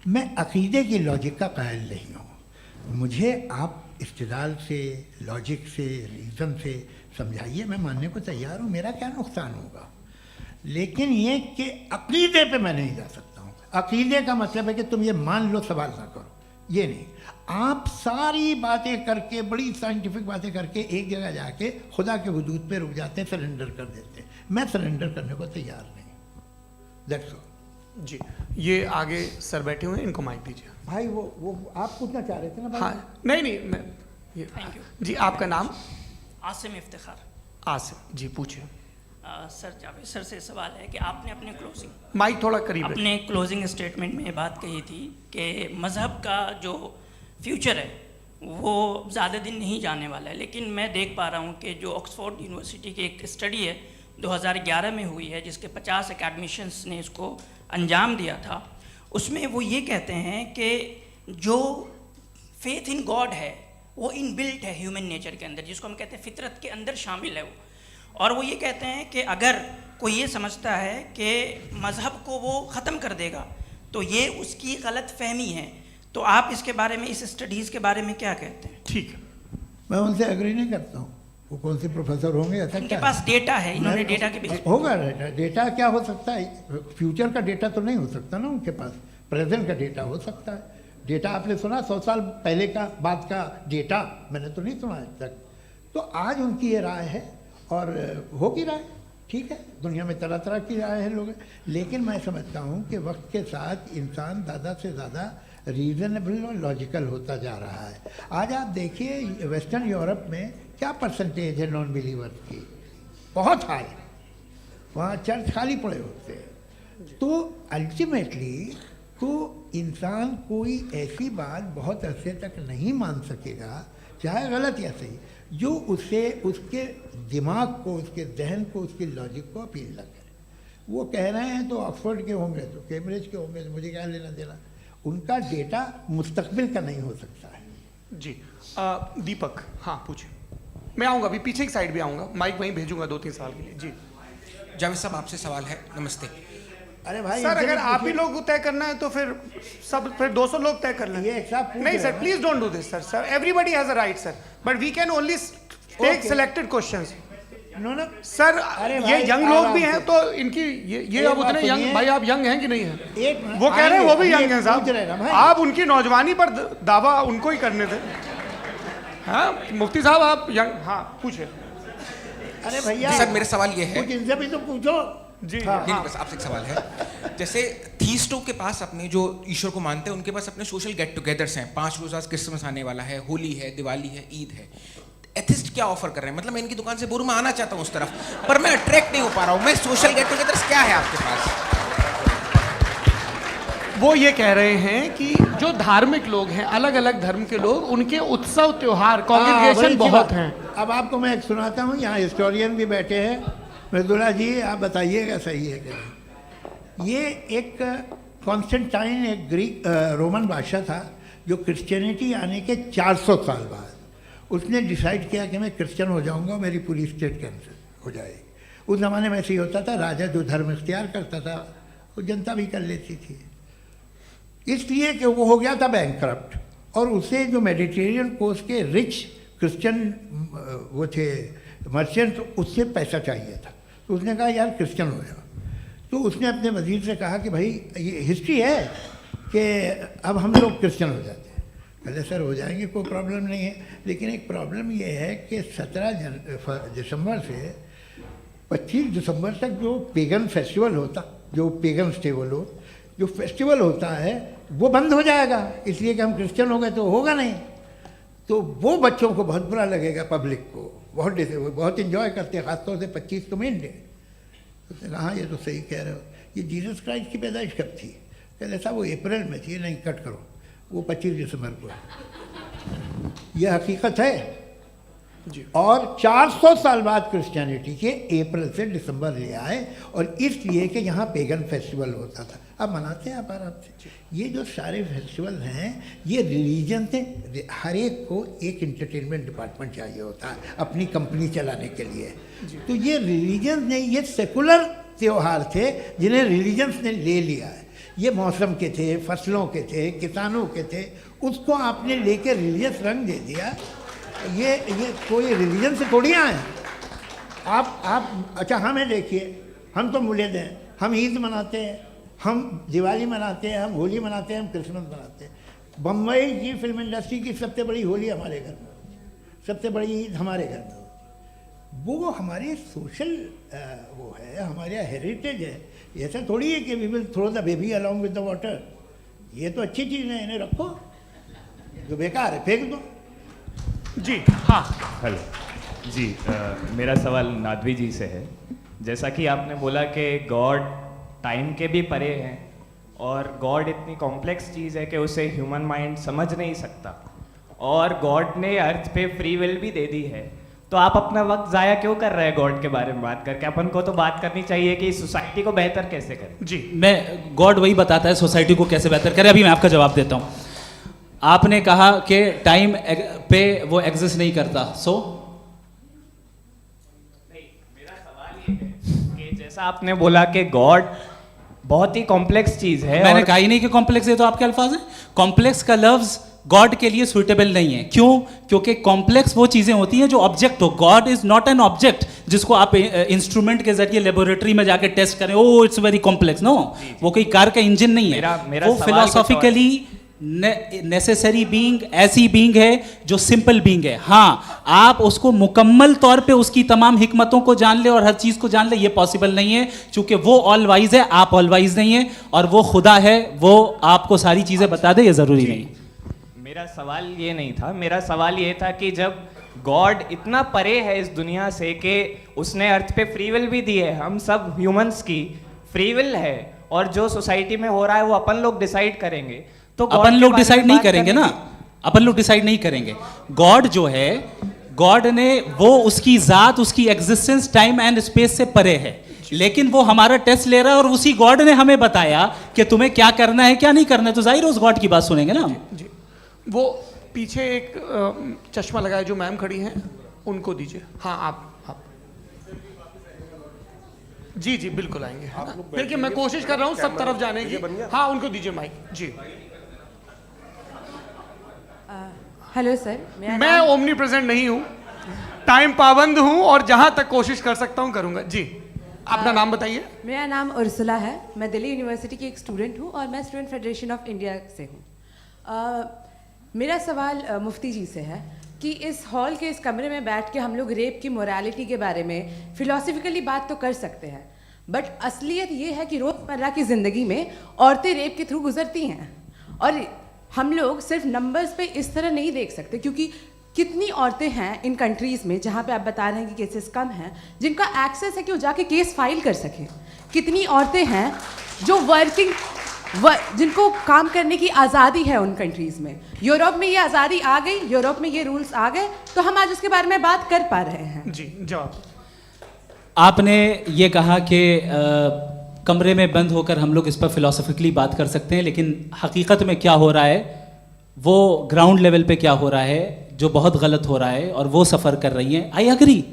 मैं अकीदे की लॉजिक का कायल नहीं हूँ। मुझे आप इस्तिदलाल से, लॉजिक से, रीज़न से समझाइए, मैं मानने को तैयार हूँ, मेरा क्या नुकसान होगा। लेकिन ये कि अकीदे पे मैं नहीं जा सकता हूँ। अकीदे का मतलब है कि तुम ये मान लो, सवाल ना करो, ये नहीं। आप सारी बातें करके, बड़ी साइंटिफिक बातें करके एक जगह जाके खुदा के हुदूद पे रुक जाते हैं, सरेंडर कर देते हैं। मैं सरेंडर करने को तैयार नहीं। That's all. जी, ये आगे सर बैठे हुए हैं, इनको माइक दीजिए। भाई वो आप पूछना चाह रहे थे ना भाई? हाँ, नहीं मैं ये थैंक यू। जी, आपका नाम? आसिम इफ्तिखार। आसिम जी, पूछिए। सर, जावेद सर से सवाल है कि आपने अपने क्लोजिंग माइक थोड़ा करीब रखिए। अपने क्लोजिंग स्टेटमेंट में ये बात कही थी कि मज़हब का जो फ्यूचर है वो ज़्यादा दिन नहीं जाने वाला है, लेकिन मैं देख पा रहा हूँ कि जो ऑक्सफोर्ड यूनिवर्सिटी की एक स्टडी है 2011 में हुई है, जिसके 50 एकेडमिशियंस ने इसको अंजाम दिया था, उसमें वो ये कहते हैं कि जो फेथ इन गॉड है वो इनबिल्ट है ह्यूमन नेचर के अंदर, जिसको हम कहते हैं फितरत के अंदर शामिल है वो। और वो ये कहते हैं कि अगर कोई ये समझता है कि मज़हब को वो ख़त्म कर देगा तो ये उसकी गलत फहमी है। तो आप इसके बारे में, इस स्टडीज़ के बारे में क्या कहते हैं? ठीक है, मैं उनसे एग्री नहीं करता हूँ। वो कौन से प्रोफेसर होंगे, ऐसा इनके क्या पास डेटा है, इन्होंने डेटा के बेस होगा। डेटा क्या हो सकता है? फ्यूचर का डेटा तो नहीं हो सकता ना उनके पास, प्रेजेंट का डेटा हो सकता है। डेटा आपने सुना 100 साल पहले का बाद का डेटा? मैंने तो नहीं सुना आज तक। तो आज उनकी ये राय है और होगी राय, ठीक है। दुनिया में तरह तरह की राय है लोग, लेकिन मैं समझता हूँ कि वक्त के साथ इंसान ज़्यादा से ज़्यादा रीज़नेबल और लॉजिकल होता जा रहा है। आज आप देखिए वेस्टर्न यूरोप में क्या परसेंटेज है नॉन बिलीवर्स की, बहुत हाई। वहाँ चर्च खाली पड़े होते हैं। तो अल्टीमेटली तो इंसान कोई ऐसी बात बहुत अरसे तक नहीं मान सकेगा, चाहे गलत या सही, जो उसे, उसके दिमाग को, उसके जहन को, उसकी लॉजिक को अपील न करे। वो कह रहे हैं तो ऑक्सफोर्ड के होंगे तो कैम्ब्रिज के होंगे, तो मुझे क्या लेना देना। उनका डेटा मुस्तकबिल का नहीं हो सकता है। जी। दीपक, हाँ पूछिए। मैं आऊँगा, अभी पीछे की साइड भी आऊँगा, माइक वहीं भेजूंगा 2-3 साल के लिए। जी जावेद साहब, आपसे सवाल है। नमस्ते। अरे भाई सर, अगर आप ही लोग तय करना है तो फिर 200 लोग तय कर लें। ये एक साहब पूछ नहीं रहे सर, हैं। Please don't do this sir. Sir, everybody has a right sir, but we can only take Okay. Selected questions. No no sir, अरे ये भाई, यंग लोग भी आराम हैं से। तो इनकी ये एक अब बात उतने यंग, सुनिए। भाई आप यंग हैं कि नहीं हैं? एक मिनट, वो कह रहे हैं वो भी आइए, यंग हैं पूछ रहे हैं ना साहब, भाई। आप उनकी नौजवानी पर दावा उनको ही करने थे। हाँ मुफ्ती साहब, आप यंग, हाँ पूछे। अरे भैया सर, मेरा सवाल ये है। कुछ इनसे भी तो पूछो। जी हाँ। नहीं, बस आपसे एक सवाल है। जैसे थीस्टों के पास, अपने जो ईश्वर को मानते हैं, उनके पास अपने सोशल गेट टुगेदर्स हैं। 5 रोज़ क्रिसमस आने वाला है, होली है, दिवाली है, ईद है। एथिस्ट क्या ऑफर कर रहे हैं? मतलब मैं इनकी दुकान से बोलूं, मैं आना चाहता हूं उस तरफ, पर मैं अट्रैक्ट नहीं हो पा रहा हूं। मैं सोशल गेट टुगेदर्स क्या है आपके पास? वो ये कह रहे हैं कि जो धार्मिक लोग हैं, अलग अलग धर्म के लोग, उनके उत्सव त्योहार, कॉन्ग्रीगेशन बड़ी अच्छी बहुत बात। हैं। अब आपको मैं एक सुनाता हूँ, यहाँ हिस्टोरियन भी बैठे हैं। मृदुला जी, आप बताइएगा सही है कि नहीं। ये एक कॉन्स्टेंटाइन, एक ग्रीक रोमन बादशाह था, जो क्रिश्चियनिटी आने के 400 साल बाद उसने डिसाइड किया कि मैं क्रिश्चियन हो जाऊंगा, मेरी पूरी स्टेट कैंसिल हो जाएगी। उस ज़माने में ऐसे ही होता था, राजा जो धर्म इख्तियार करता था वो जनता भी कर लेती थी। इसलिए कि वो हो गया था बैंकक्रप्ट, और उसे जो मेडिटेरियन कोस्ट के रिच क्रिश्चियन वो थे मर्चेंट, उससे पैसा चाहिए था। तो उसने कहा यार क्रिश्चियन हो जाओ। तो उसने अपने वजीर से कहा कि भाई ये हिस्ट्री है कि अब हम लोग क्रिश्चियन हो जाते हैं। कहते सर हो जाएंगे, कोई प्रॉब्लम नहीं है, लेकिन एक प्रॉब्लम ये है कि 17 दिसंबर से 25 दिसंबर तक जो पेगन फेस्टिवल होता, जो पेगन जो फेस्टिवल होता है वो बंद हो जाएगा, इसलिए कि हम क्रिश्चियन हो गए तो होगा नहीं। तो वो बच्चों को बहुत बुरा लगेगा, पब्लिक को बहुत इन्जॉय करते हैं, ख़ासतौर से 25 को मेन डे। उसने कहा हाँ ये तो सही कह रहे हो, ये जीसस क्राइस्ट की पैदाइश कब थी? कहते साहब वो अप्रैल में थी। नहीं, कट करो, वो 25 दिसंबर को है। यह हकीकत है। जी। और 400 साल बाद क्रिश्चियनिटी के अप्रैल से दिसंबर ले आए, और इसलिए कि यहाँ पेगन फेस्टिवल होता था। अब मनाते हैं आप आराम से। ये जो सारे फेस्टिवल हैं ये रिलीजन से, हर एक को एक इंटरटेनमेंट डिपार्टमेंट चाहिए होता है अपनी कंपनी चलाने के लिए। तो ये रिलीजन नहीं, ये सेकुलर त्योहार थे जिन्हें रिलीजन्स ने ले लिया है। ये मौसम के थे, फसलों के थे, किसानों के थे, उसको आपने लेके रिलीजियस रंग दे दिया। ये कोई रिलीजन से थोड़ी आए हैं आप। अच्छा हमें देखिए, हम तो मुल्द हैं, हम ईद मनाते हैं, हम दिवाली मनाते हैं, हम होली मनाते हैं, हम क्रिसमस मनाते हैं। बम्बई की फिल्म इंडस्ट्री की सबसे बड़ी होली हमारे घर में होती है, सबसे बड़ी ईद हमारे घर में होती है। वो हमारे सोशल वो है, हमारा हेरिटेज है। ऐसा थोड़ी है कि we will throw the baby along with the water. ये तो अच्छी चीज़ है, इन्हें रखो, जो बेकार है फेंक दो। जी हाँ। हेलो जी, मेरा सवाल नादवी जी से है। जैसा कि आपने बोला कि गॉड टाइम के भी परे हैं और गॉड इतनी कॉम्प्लेक्स चीज़ है कि उसे ह्यूमन माइंड समझ नहीं सकता, और गॉड ने अर्थ पे फ्री विल भी दे दी है, तो आप अपना वक्त ज़ाया क्यों कर रहे हैं गॉड के बारे में बात करके? अपन को तो बात करनी चाहिए कि सोसाइटी को बेहतर कैसे करें। जी, मैं गॉड वही बताता है सोसाइटी को कैसे बेहतर करे। अभी मैं आपका जवाब देता हूँ। आपने कहा कि टाइम पे वो एग्जिस्ट नहीं करता, सो नहीं, मेरा सवाल ये है कि जैसा आपने बोला कि गॉड बहुत ही कॉम्प्लेक्स चीज है। मैंने कहा ही नहीं कि कॉम्प्लेक्स है, तो आपके अल्फाज हैं। कॉम्प्लेक्स का लफ्ज गॉड के लिए सुइटेबल नहीं है। क्यों? क्योंकि कॉम्प्लेक्स वो चीजें होती हैं जो ऑब्जेक्ट हो। God is not an object जिसको आप इंस्ट्रूमेंट के जरिए लेबोरेटरी में जाके टेस्ट करें, oh it's very complex. No, वो कोई कार का इंजन नहीं है। वो फिलोसॉफिकली नेसेसरी बीइंग ऐसी बीइंग है जो सिंपल बीइंग है। हाँ, आप उसको मुकम्मल तौर पे उसकी तमाम हिकमतों को जान ले और हर चीज को जान ले, ये पॉसिबल नहीं है, क्योंकि वो ऑल वाइज है, आप ऑल वाइज नहीं है, और वो खुदा है, वो आपको सारी चीजें बता दे, ये जरूरी नहीं। मेरा सवाल ये नहीं था। मेरा सवाल ये था कि जब गॉड इतना परे है इस दुनिया से कि उसने अर्थ पे फ्री विल भी दी है, हम सब ह्यूमंस की फ्री विल है, और जो सोसाइटी में हो रहा है वो अपन लोग डिसाइड करेंगे, तो अपन लोग डिसाइड नहीं करेंगे ना, अपन लोग डिसाइड नहीं करेंगे। गॉड जो है, गॉड ने वो उसकी जात, उसकी एग्जिस्टेंस टाइम एंड स्पेस से परे है, लेकिन वो हमारा टेस्ट ले रहा है, और उसी गॉड ने हमें बताया कि तुम्हें क्या करना है क्या नहीं करना है, तो जाहिर है उस गॉड की बात सुनेंगे ना हम। जी, वो पीछे एक चश्मा लगाया जो मैम खड़ी हैं, उनको दीजिए। हाँ आप जी जी बिल्कुल आएंगे। देखिए मैं कोशिश कर रहा हूँ सब तरफ जाने की। हाँ उनको दीजिए माइक। जी हेलो सर, मैं ओमनी प्रेजेंट नहीं हूँ, टाइम पाबंद हूँ, और जहाँ तक कोशिश कर सकता हूँ करूँगा। जी अपना नाम बताइए। मेरा नाम उर्सुला है, मैं दिल्ली यूनिवर्सिटी की एक स्टूडेंट हूँ और मैं स्टूडेंट फेडरेशन ऑफ इंडिया से हूँ। मेरा सवाल मुफ्ती जी से है कि इस हॉल के इस कमरे में बैठ के हम लोग रेप की मोरालिटी के बारे में फिलोसफिकली बात तो कर सकते हैं, बट असलियत ये है कि रोज़मर्रा की ज़िंदगी में औरतें रेप के थ्रू गुजरती हैं, और हम लोग सिर्फ नंबर्स पे इस तरह नहीं देख सकते, क्योंकि कितनी औरतें हैं इन कंट्रीज़ में जहाँ पे आप बता रहे हैं कि केसेस कम हैं, जिनका एक्सेस है कि वो जाके केस फाइल कर सकें। कितनी औरतें हैं जो जिनको काम करने की आज़ादी है उन कंट्रीज़ में। यूरोप में ये आज़ादी आ गई, यूरोप में ये रूल्स आ गए, तो हम आज उसके बारे में बात कर पा रहे हैं। जी जवाब। आपने ये कहा कि कमरे में बंद होकर हम लोग इस पर फिलोसफिकली बात कर सकते हैं, लेकिन हकीकत में क्या हो रहा है, वो ग्राउंड लेवल पे क्या हो रहा है जो बहुत गलत हो रहा है, और वो सफ़र कर रही हैं। आई अग्री,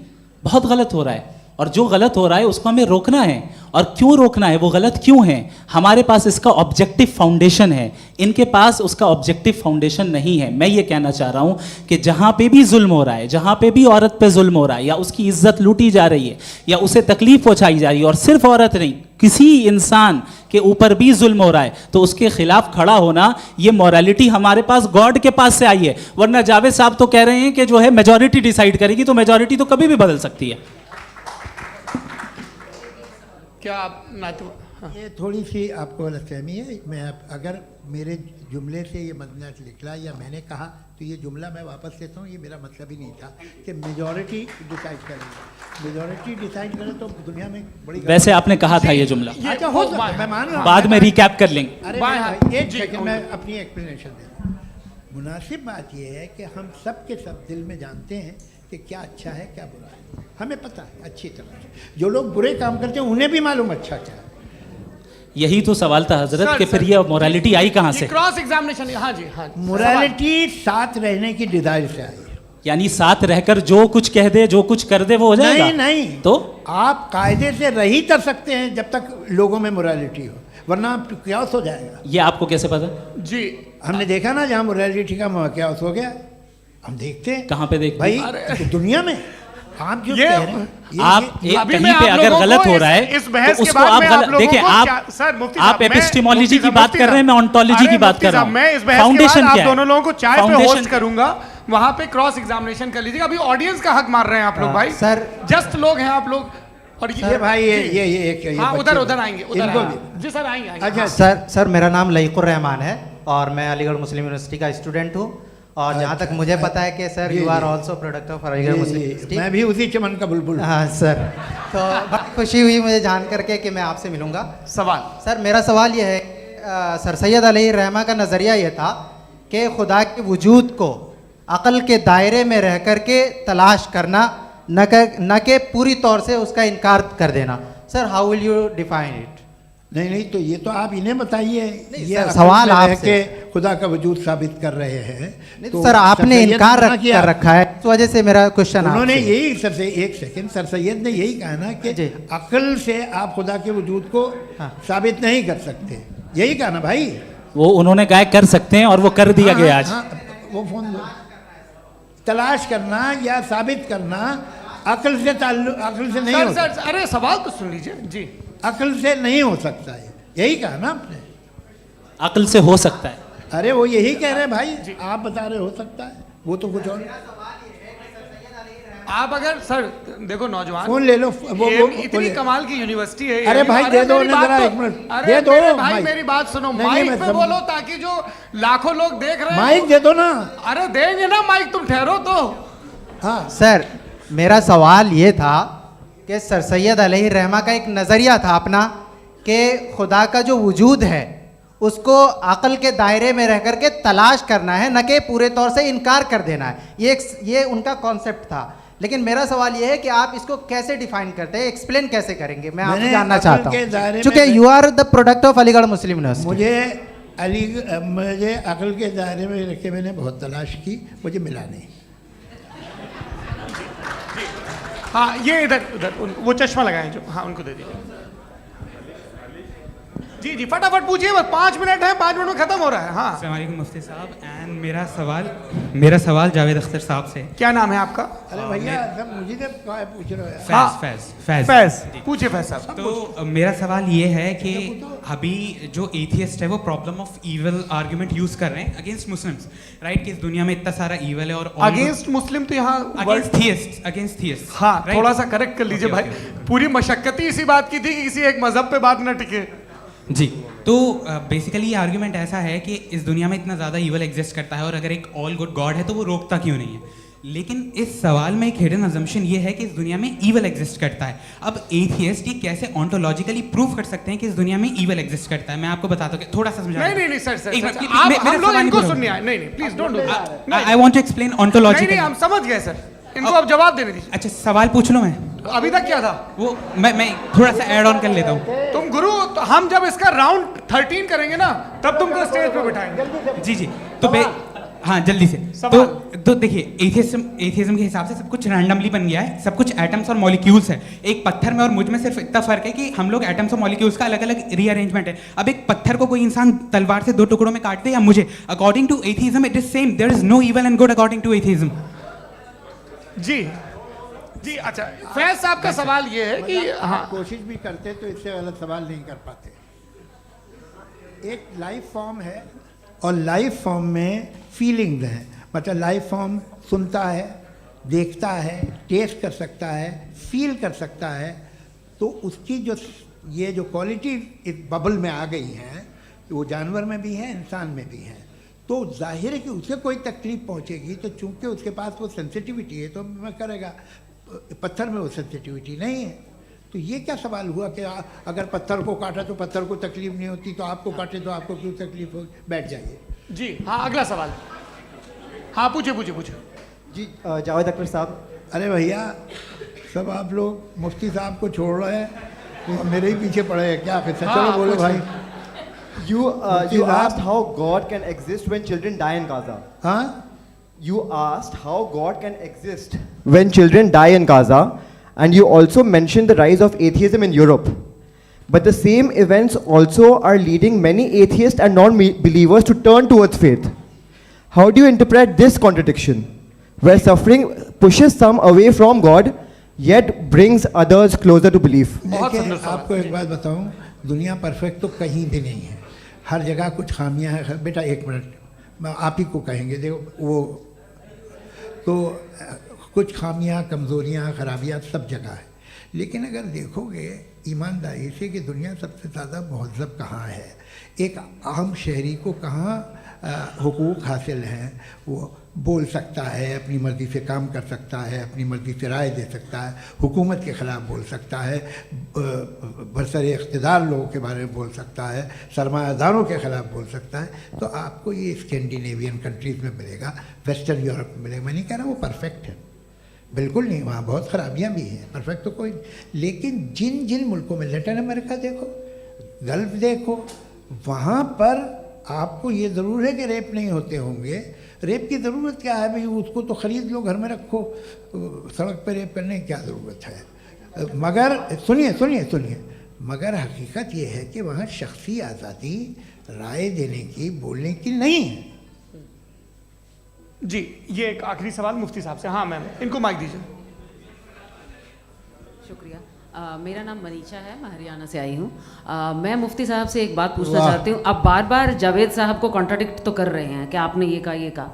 बहुत गलत हो रहा है, और जो गलत हो रहा है उसको हमें रोकना है। और क्यों रोकना है, वो गलत क्यों है? हमारे पास इसका ऑब्जेक्टिव फाउंडेशन है, इनके पास उसका ऑब्जेक्टिव फाउंडेशन नहीं है। मैं ये कहना चाह रहा हूँ कि जहाँ पे भी जुल्म हो रहा है, जहाँ पे भी औरत पे जुल्म हो रहा है, या उसकी इज्जत लूटी जा रही है, या उसे तकलीफ पहुँचाई जा रही है, और सिर्फ औरत नहीं, किसी इंसान के ऊपर भी जुल्म हो रहा है, तो उसके खिलाफ खड़ा होना, ये मॉरलिटी हमारे पास गॉड के पास से आई है। वरना जावेद साहब तो कह रहे हैं कि जो है मेजॉरिटी डिसाइड करेगी, तो मेजॉरिटी तो कभी भी बदल सकती है। क्या आप हाँ। ये थोड़ी सी आपको गलतफहमी है। मैं अगर मेरे जुमले से ये मजमूआ निकला या मैंने कहा, तो ये जुमला मैं वापस लेता हूँ। ये मेरा मतलब ही नहीं था कि मेजॉरिटी डिसाइड करेगी। मेजॉरिटी डिसाइड करे तो दुनिया में बड़ी, वैसे आपने कहा था ये जुमला। अच्छा हो, मैं मान रहा हूँ, बाद में रिकैप कर लेंगे। अरे एक सेकंड, मैं अपनी एक्सप्लेनेशन देता हूँ। मुनासिब बात यह है कि हम सब के सब दिल में जानते हैं कि क्या अच्छा है क्या बुरा है, हमें पता है अच्छी तरह से। जो लोग बुरे काम करते हैं उन्हें भी मालूम अच्छा क्या है। यही तो सवाल था हजरत, कि फिर ये मोरालिटी आई कहाँ से? Cross examination. हाँ जी हाँ। मोरालिटी साथ रहने की डिजायर से आई है। यानी साथ रहकर जो कुछ कह दे, जो कुछ कर दे, वो हो जाएगा? नहीं नहीं, तो आप कायदे से रह ही कर सकते हैं जब तक लोगों में मोरालिटी हो, वरना क्यास हो जाएगा। ये आपको कैसे पता? जी, हमने देखा ना जहाँ मोरालिटी का क्यास हो गया, हम देखते हैं। कहाँ पे देखते भाई हैं? दुनिया में आप जो कह रहे हैं, आप कहीं पे अगर गलत हो रहा है इस बहस तो के उसको बाद आप मैं गलत देखिए। आप एपिस्टेमोलॉजी की बात कर रहे हैं, मैं ऑन्टोलॉजी की बात कर रहा हूँ। मैं इस बहस के बाद आप दोनों लोगों को चाय पे होस्ट करूंगा, वहां पे क्रॉस एग्जामिनेशन कर लीजिएगा। अभी ऑडियंस का हक मार रहे हैं आप लोग भाई, सर जस्ट लोग हैं आप लोग। और ये भाई ये हाँ, उधर आएंगे, उधर इनको आएंगे। जी सर, आएंगे। अच्छा सर मेरा नाम लईकुर रहमान है और मैं अलीगढ़ मुस्लिम यूनिवर्सिटी का स्टूडेंट हूँ। और जहाँ तक मुझे पता है कि sir you are also product of Aligarh Muslim University. मैं भी उसी चमन का बुलबुल। हाँ सर, तो बड़ी खुशी हुई मुझे जान करके कि मैं आपसे मिलूंगा। सवाल सर, मेरा सवाल यह है, सर सैयद अलैहिर्रहमा का नज़रिया ये था कि खुदा के वजूद को अक़ल के दायरे में रह कर के तलाश करना, न कि पूरी तौर से उसका इनकार कर देना। Sir how will you define it? नहीं तो ये तो आप इन्हें बताइए। ये सवाल आपसे खुदा का वजूद साबित कर रहे हैं। तो सर आपने इनकार कर रखा है, इस वजह से मेरा क्वेश्चन उन्होंने यही एक सेकंड सर सैयद ने यही कहा ना कि अक्ल से आप खुदा के वजूद को साबित नहीं कर सकते, यही कहा ना भाई। वो उन्होंने कहा कर सकते हैं और वो कर दिया गया आज। वो फोन दो। तलाश करना या साबित करना अक्ल से नहीं हो सकता। अरे सवाल तो सुन लीजिए जी। अक्ल से नहीं हो सकता है, यही कहा ना आपने। अक्ल से हो सकता है। अरे वो यही कह रहे हैं भाई, आप बता रहे हो सकता है, वो तो कुछ और। आप अगर सर देखो नौजवान फोन ले लो, वो इतनी कमाल की यूनिवर्सिटी है। अरे भाई दे दो जरा, एक मिनट दे दो भाई, मेरी बात सुनो। माइक पे बोलो ताकि जो लाखों लोग देख रहे हैं। माइक दे दो ना। अरे देंगे ना माइक, तुम ठहरो तो। हाँ सर, मेरा सवाल ये था कि सर सैयद अलैहिर्रहमा का एक नज़रिया था अपना कि खुदा का जो वजूद है उसको अक़ल के दायरे में रह कर के तलाश करना है, न कि पूरे तौर से इनकार कर देना है। ये उनका कॉन्सेप्ट था। लेकिन मेरा सवाल ये है कि आप इसको कैसे डिफाइन करते हैं, एक्सप्लेन कैसे करेंगे? मैं आपसे जानना चाहता हूँ, क्योंकि you are the product of Aligarh Muslim University. मुझे अक़ल के दायरे में रख के मैंने बहुत तलाश की, मुझे मिला नहीं। हाँ ये इधर वो चश्मा लगाए जो, हाँ उनको दे दीजिए। जी फटाफट पूछिए, बस 5 मिनट है, 5 मिनट में खत्म हो रहा है। हाँ अस्सलाम वालेकुम मुफ्ती साहब। एंड मेरा सवाल जावेद अख्तर साहब से। क्या नाम है आपका? अरे भैया सब मुझे पूछ रहे हो। फैज पूछिए फैज साहब। तो मेरा सवाल ये है कि अभी जो एथियस्ट है वो problem of evil argument use कर रहे हैं अगेंस्ट मुस्लिम्स, राइट? कि इस दुनिया में इतना सारा ईविल है और अगेंस्ट मुस्लिम तो यहाँ अगेंस्ट थियस्ट। हाँ थोड़ा सा करेक्ट कर लीजिए भाई। पूरी मशक्कत ही इसी बात की थी कि किसी एक मजहब पे बात न टिके। जी, तो बेसिकली ये आर्ग्यूमेंट ऐसा है कि इस दुनिया में इतना ज़्यादा ईवल एग्जिस्ट करता है और अगर एक ऑल गुड गॉड है तो वो रोकता क्यों नहीं है? लेकिन इस सवाल में एक हिडन अजम्पशन ये है कि इस दुनिया में ईवल एग्जिस्ट करता है। अब एथियस्ट ये कैसे ऑन्टोलॉजिकली प्रूव कर सकते हैं कि इस दुनिया में ईवल एग्जिस्ट करता है? मैं आपको बताता हूँ, थोड़ा सा समझा। नहीं सर, हम लोग इनको सुनिए। नहीं please don't do. I want to explain ontologically. हम समझ गए सर, इनको अब जवाब देने दीजिए। अच्छा सवाल पूछ लो। मैं अभी तक क्या था वो मैं थोड़ा सा ऐड ऑन कर लेता हूँ। तुम गुरु, तो हम जब इसका राउंड 13 करेंगे ना तब तुमको स्टेज पे बिठाएंगे। जी तो हाँ जल्दी से। तो देखिए एथियज्म के हिसाब से सब कुछ रैंडमली बन गया है, सब कुछ एटम्स और मॉलिक्यूल्स है। एक पत्थर में और मुझ में सिर्फ इतना फर्क है कि हम लोग एटम्स और मॉलिक्यूल्स का अलग अलग रीअरेंजमेंट है। अब एक पत्थर को कोई इंसान तलवार से 2 टुकड़ों में काट दे या मुझे, according to atheism it is same. There is no evil and good according to atheism. जी अच्छा, फैज साहब का सवाल ये है कि हाँ कोशिश भी करते तो इससे गलत सवाल नहीं कर पाते। एक लाइफ फॉर्म है और लाइफ फॉर्म में फीलिंग्स हैं, मतलब लाइफ फॉर्म सुनता है, देखता है, टेस्ट कर सकता है, फील कर सकता है। तो उसकी जो क्वालिटी इस बबल में आ गई हैं, वो जानवर में भी है, इंसान में भी है। तो जाहिर है कि उसे कोई तकलीफ पहुंचेगी, तो चूंकि उसके पास वो सेंसिटिविटी है तो मैं करेगा। पत्थर में वो सेंसिटिविटी नहीं है। तो ये क्या सवाल हुआ कि अगर पत्थर को काटा तो पत्थर को तकलीफ नहीं होती, तो आपको काटे तो आपको क्यों तकलीफ हो? बैठ जाइए। जी हाँ, अगला सवाल। हाँ पूछे जी जावेद अख्तर साहब। अरे भैया सब आप लोग मुफ्ती साहब को छोड़ रहे हैं, मेरे ही पीछे पड़े हैं क्या? फिर चलो बोलो भाई। You asked how God can exist when children die in Gaza. हाँ? you asked how God can exist when children die in Gaza, and you also mentioned the rise of atheism in Europe. But the same events also are leading many atheists and non-believers to turn towards faith. How do you interpret this contradiction, where suffering pushes some away from God, yet brings others closer to belief? देखिए, आपको एक बात बताऊं, दुनिया परफेक्ट तो कहीं भी नहीं है, हर जगह कुछ खामियां हैं। बेटा एक मिनट, मैं आप ही को कहेंगे, देखो वो तो कुछ खामियां, कमज़ोरियां, खराबियां सब जगह है। लेकिन अगर देखोगे ईमानदारी से कि दुनिया सबसे ज़्यादा महज़ब कहाँ है, एक आम शहरी को कहाँ हुकूक हासिल हैं, वो बोल सकता है, अपनी मर्ज़ी से काम कर सकता है, अपनी मर्ज़ी से राय दे सकता है, हुकूमत के ख़िलाफ़ बोल सकता है, बरसरे इक़्तिदार लोगों के बारे में बोल सकता है, सरमायादारों के ख़िलाफ़ बोल सकता है। तो आपको ये स्कैंडिनेवियन कंट्रीज़ में मिलेगा, वेस्टर्न यूरोप में मिलेगा। मैं नहीं कह रहा वो परफेक्ट है, बिल्कुल नहीं, वहाँ बहुत ख़राबियाँ भी हैं, परफेक्ट तो कोई। लेकिन जिन जिन मुल्कों में, लैटिन अमेरिका देखो, गल्फ़ देखो, वहाँ पर आपको ये ज़रूर है कि रेप नहीं होते होंगे। रेप की ज़रूरत क्या है भाई, उसको तो ख़रीद लो, घर में रखो, सड़क पर रेप करने की क्या ज़रूरत है। मगर सुनिए सुनिए सुनिए, मगर हकीकत ये है कि वहाँ शख्सी आज़ादी राय देने की, बोलने की नहीं है। जी, ये एक आखिरी सवाल मुफ्ती साहब से। हाँ मैम, इनको माइक दीजिए। शुक्रिया। मेरा नाम मनीषा है, मैं हरियाणा से आई हूँ। मैं मुफ्ती साहब से एक बात पूछना चाहती हूँ। आप बार बार जावेद साहब को कॉन्ट्राडिक्ट तो कर रहे हैं कि आपने ये कहा,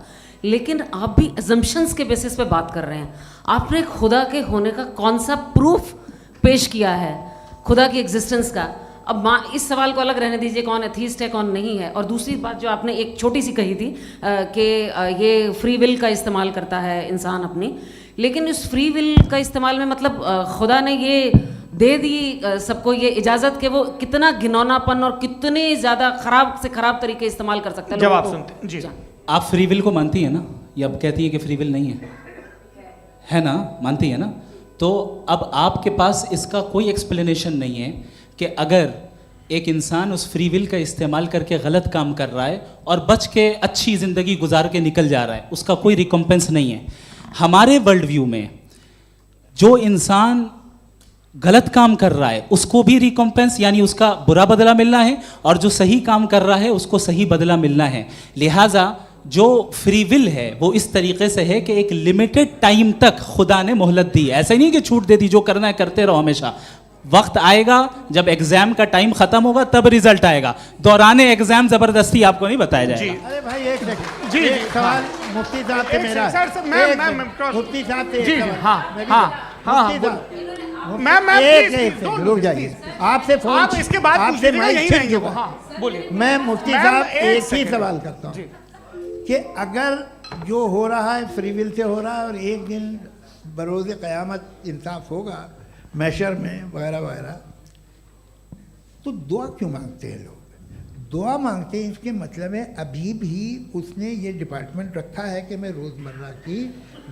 लेकिन आप भी अजम्पशंस के बेसिस पे बात कर रहे हैं। आपने खुदा के होने का कौन सा प्रूफ पेश किया है, खुदा की एग्जिस्टेंस का? अब इस सवाल को अलग रहने दीजिए, कौन एथीस्ट है कौन नहीं है। और दूसरी बात जो आपने एक छोटी सी कही थी कि ये फ्री विल का इस्तेमाल करता है इंसान अपनी, लेकिन उस फ्री विल का इस्तेमाल में मतलब खुदा ने ये दे दी सबको ये इजाज़त कि वो कितना घिनौनापन और कितने ज़्यादा ख़राब से ख़राब तरीके इस्तेमाल कर सकता है। जवाब सुनते जी। आप फ्री विल को मानती है ना, या अब कहती है कि फ्री विल नहीं है ना, मानती है ना? तो अब आपके पास इसका कोई एक्सप्लेनेशन नहीं है कि अगर एक इंसान उस फ्री विल का इस्तेमाल करके गलत काम कर रहा है और बच के अच्छी ज़िंदगी गुजार के निकल जा रहा है, उसका कोई रिकम्पेंस नहीं है। हमारे वर्ल्ड व्यू में जो इंसान गलत काम कर रहा है उसको भी रिकम्पेंस यानी उसका बुरा बदला मिलना है, और जो सही काम कर रहा है उसको सही बदला मिलना है। लिहाजा जो फ्री विल है वो इस तरीके से है कि एक लिमिटेड टाइम तक खुदा ने मोहलत दी है। ऐसा नहीं कि छूट दे दी, जो करना है करते रहो हमेशा। वक्त आएगा जब एग्जाम का टाइम खत्म होगा तब रिजल्ट आएगा, दौराने एग्जाम जबरदस्ती आपको नहीं बताया जाएगा। अरे भाई एक सेकंड, जी सवाल मुफ्ती साहब से मेरा, मुफ्ती साहब से, रुक जाइए, आपसे फोन, आप इसके बाद आपसे बोलिए। मैं मुफ्ती साहब एक ही सवाल करता हूँ कि अगर जो हो रहा है फ्री विल से हो रहा है और एक दिन बरोज़ क़यामत इंसाफ होगा मैशर में वगैरह वगैरह, तो दुआ क्यों मांगते हैं लोग? दुआ मांगते हैं इसके मतलब है अभी भी उसने ये डिपार्टमेंट रखा है कि मैं रोज़मर्रा की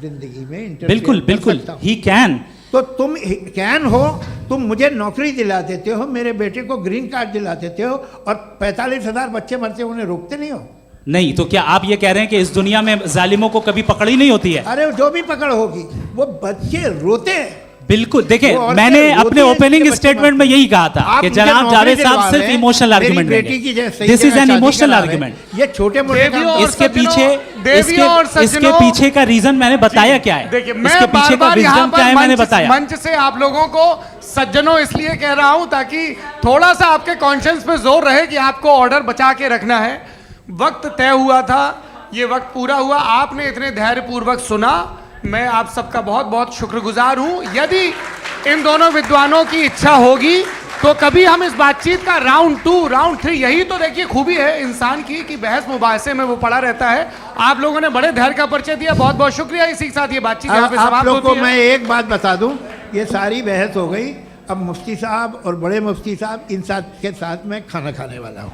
ज़िंदगी में बिल्कुल बिल्कुल ही कैन। तो तुम कैन हो, तुम मुझे नौकरी दिला देते हो, मेरे बेटे को ग्रीन कार्ड दिला देते हो, और 45,000 बच्चे मरते उन्हें रोकते नहीं हो। नहीं तो क्या आप ये कह रहे हैं कि इस दुनिया में जालिमों को कभी पकड़ ही नहीं होती है? अरे जो भी पकड़ होगी वो बच्चे रोते हैं। बिल्कुल, देखिए मैंने अपने ओपनिंग स्टेटमेंट में यही कहा था कि जनाब जावेद साहब सिर्फ इमोशनल आर्गुमेंट देंगे। This is an emotional argument. ये छोटे मोटे इसके पीछे का रीजन मैंने बताया क्या है, इसके पीछे का विजडम क्या है मैंने बताया। मंच से आप लोगों को सज्जनों इसलिए कह रहा हूं ताकि थोड़ा सा आपके कॉन्शियंस पे जोर रहे कि आपको ऑर्डर बचा के रखना है। वक्त तय हुआ था, ये वक्त पूरा हुआ, आपने इतने धैर्यपूर्वक सुना, मैं आप सबका बहुत बहुत शुक्रगुजार हूं। यदि इन दोनों विद्वानों की इच्छा होगी तो कभी हम इस बातचीत का राउंड 2, राउंड 3, यही तो देखिए खूबी है इंसान की कि बहस मुबाहसे में वो पड़ा रहता है। आप लोगों ने बड़े धैर्य का परिचय दिया, बहुत बहुत शुक्रिया। इसी के साथ ये बातचीत यहाँ पे समाप्त होती है। मैं एक बात बता दूं, ये सारी बहस हो गई, अब मुफ्ती साहब और बड़े मुफ्ती साहब इन साथ के साथ मैं खाना खाने वाला हूँ।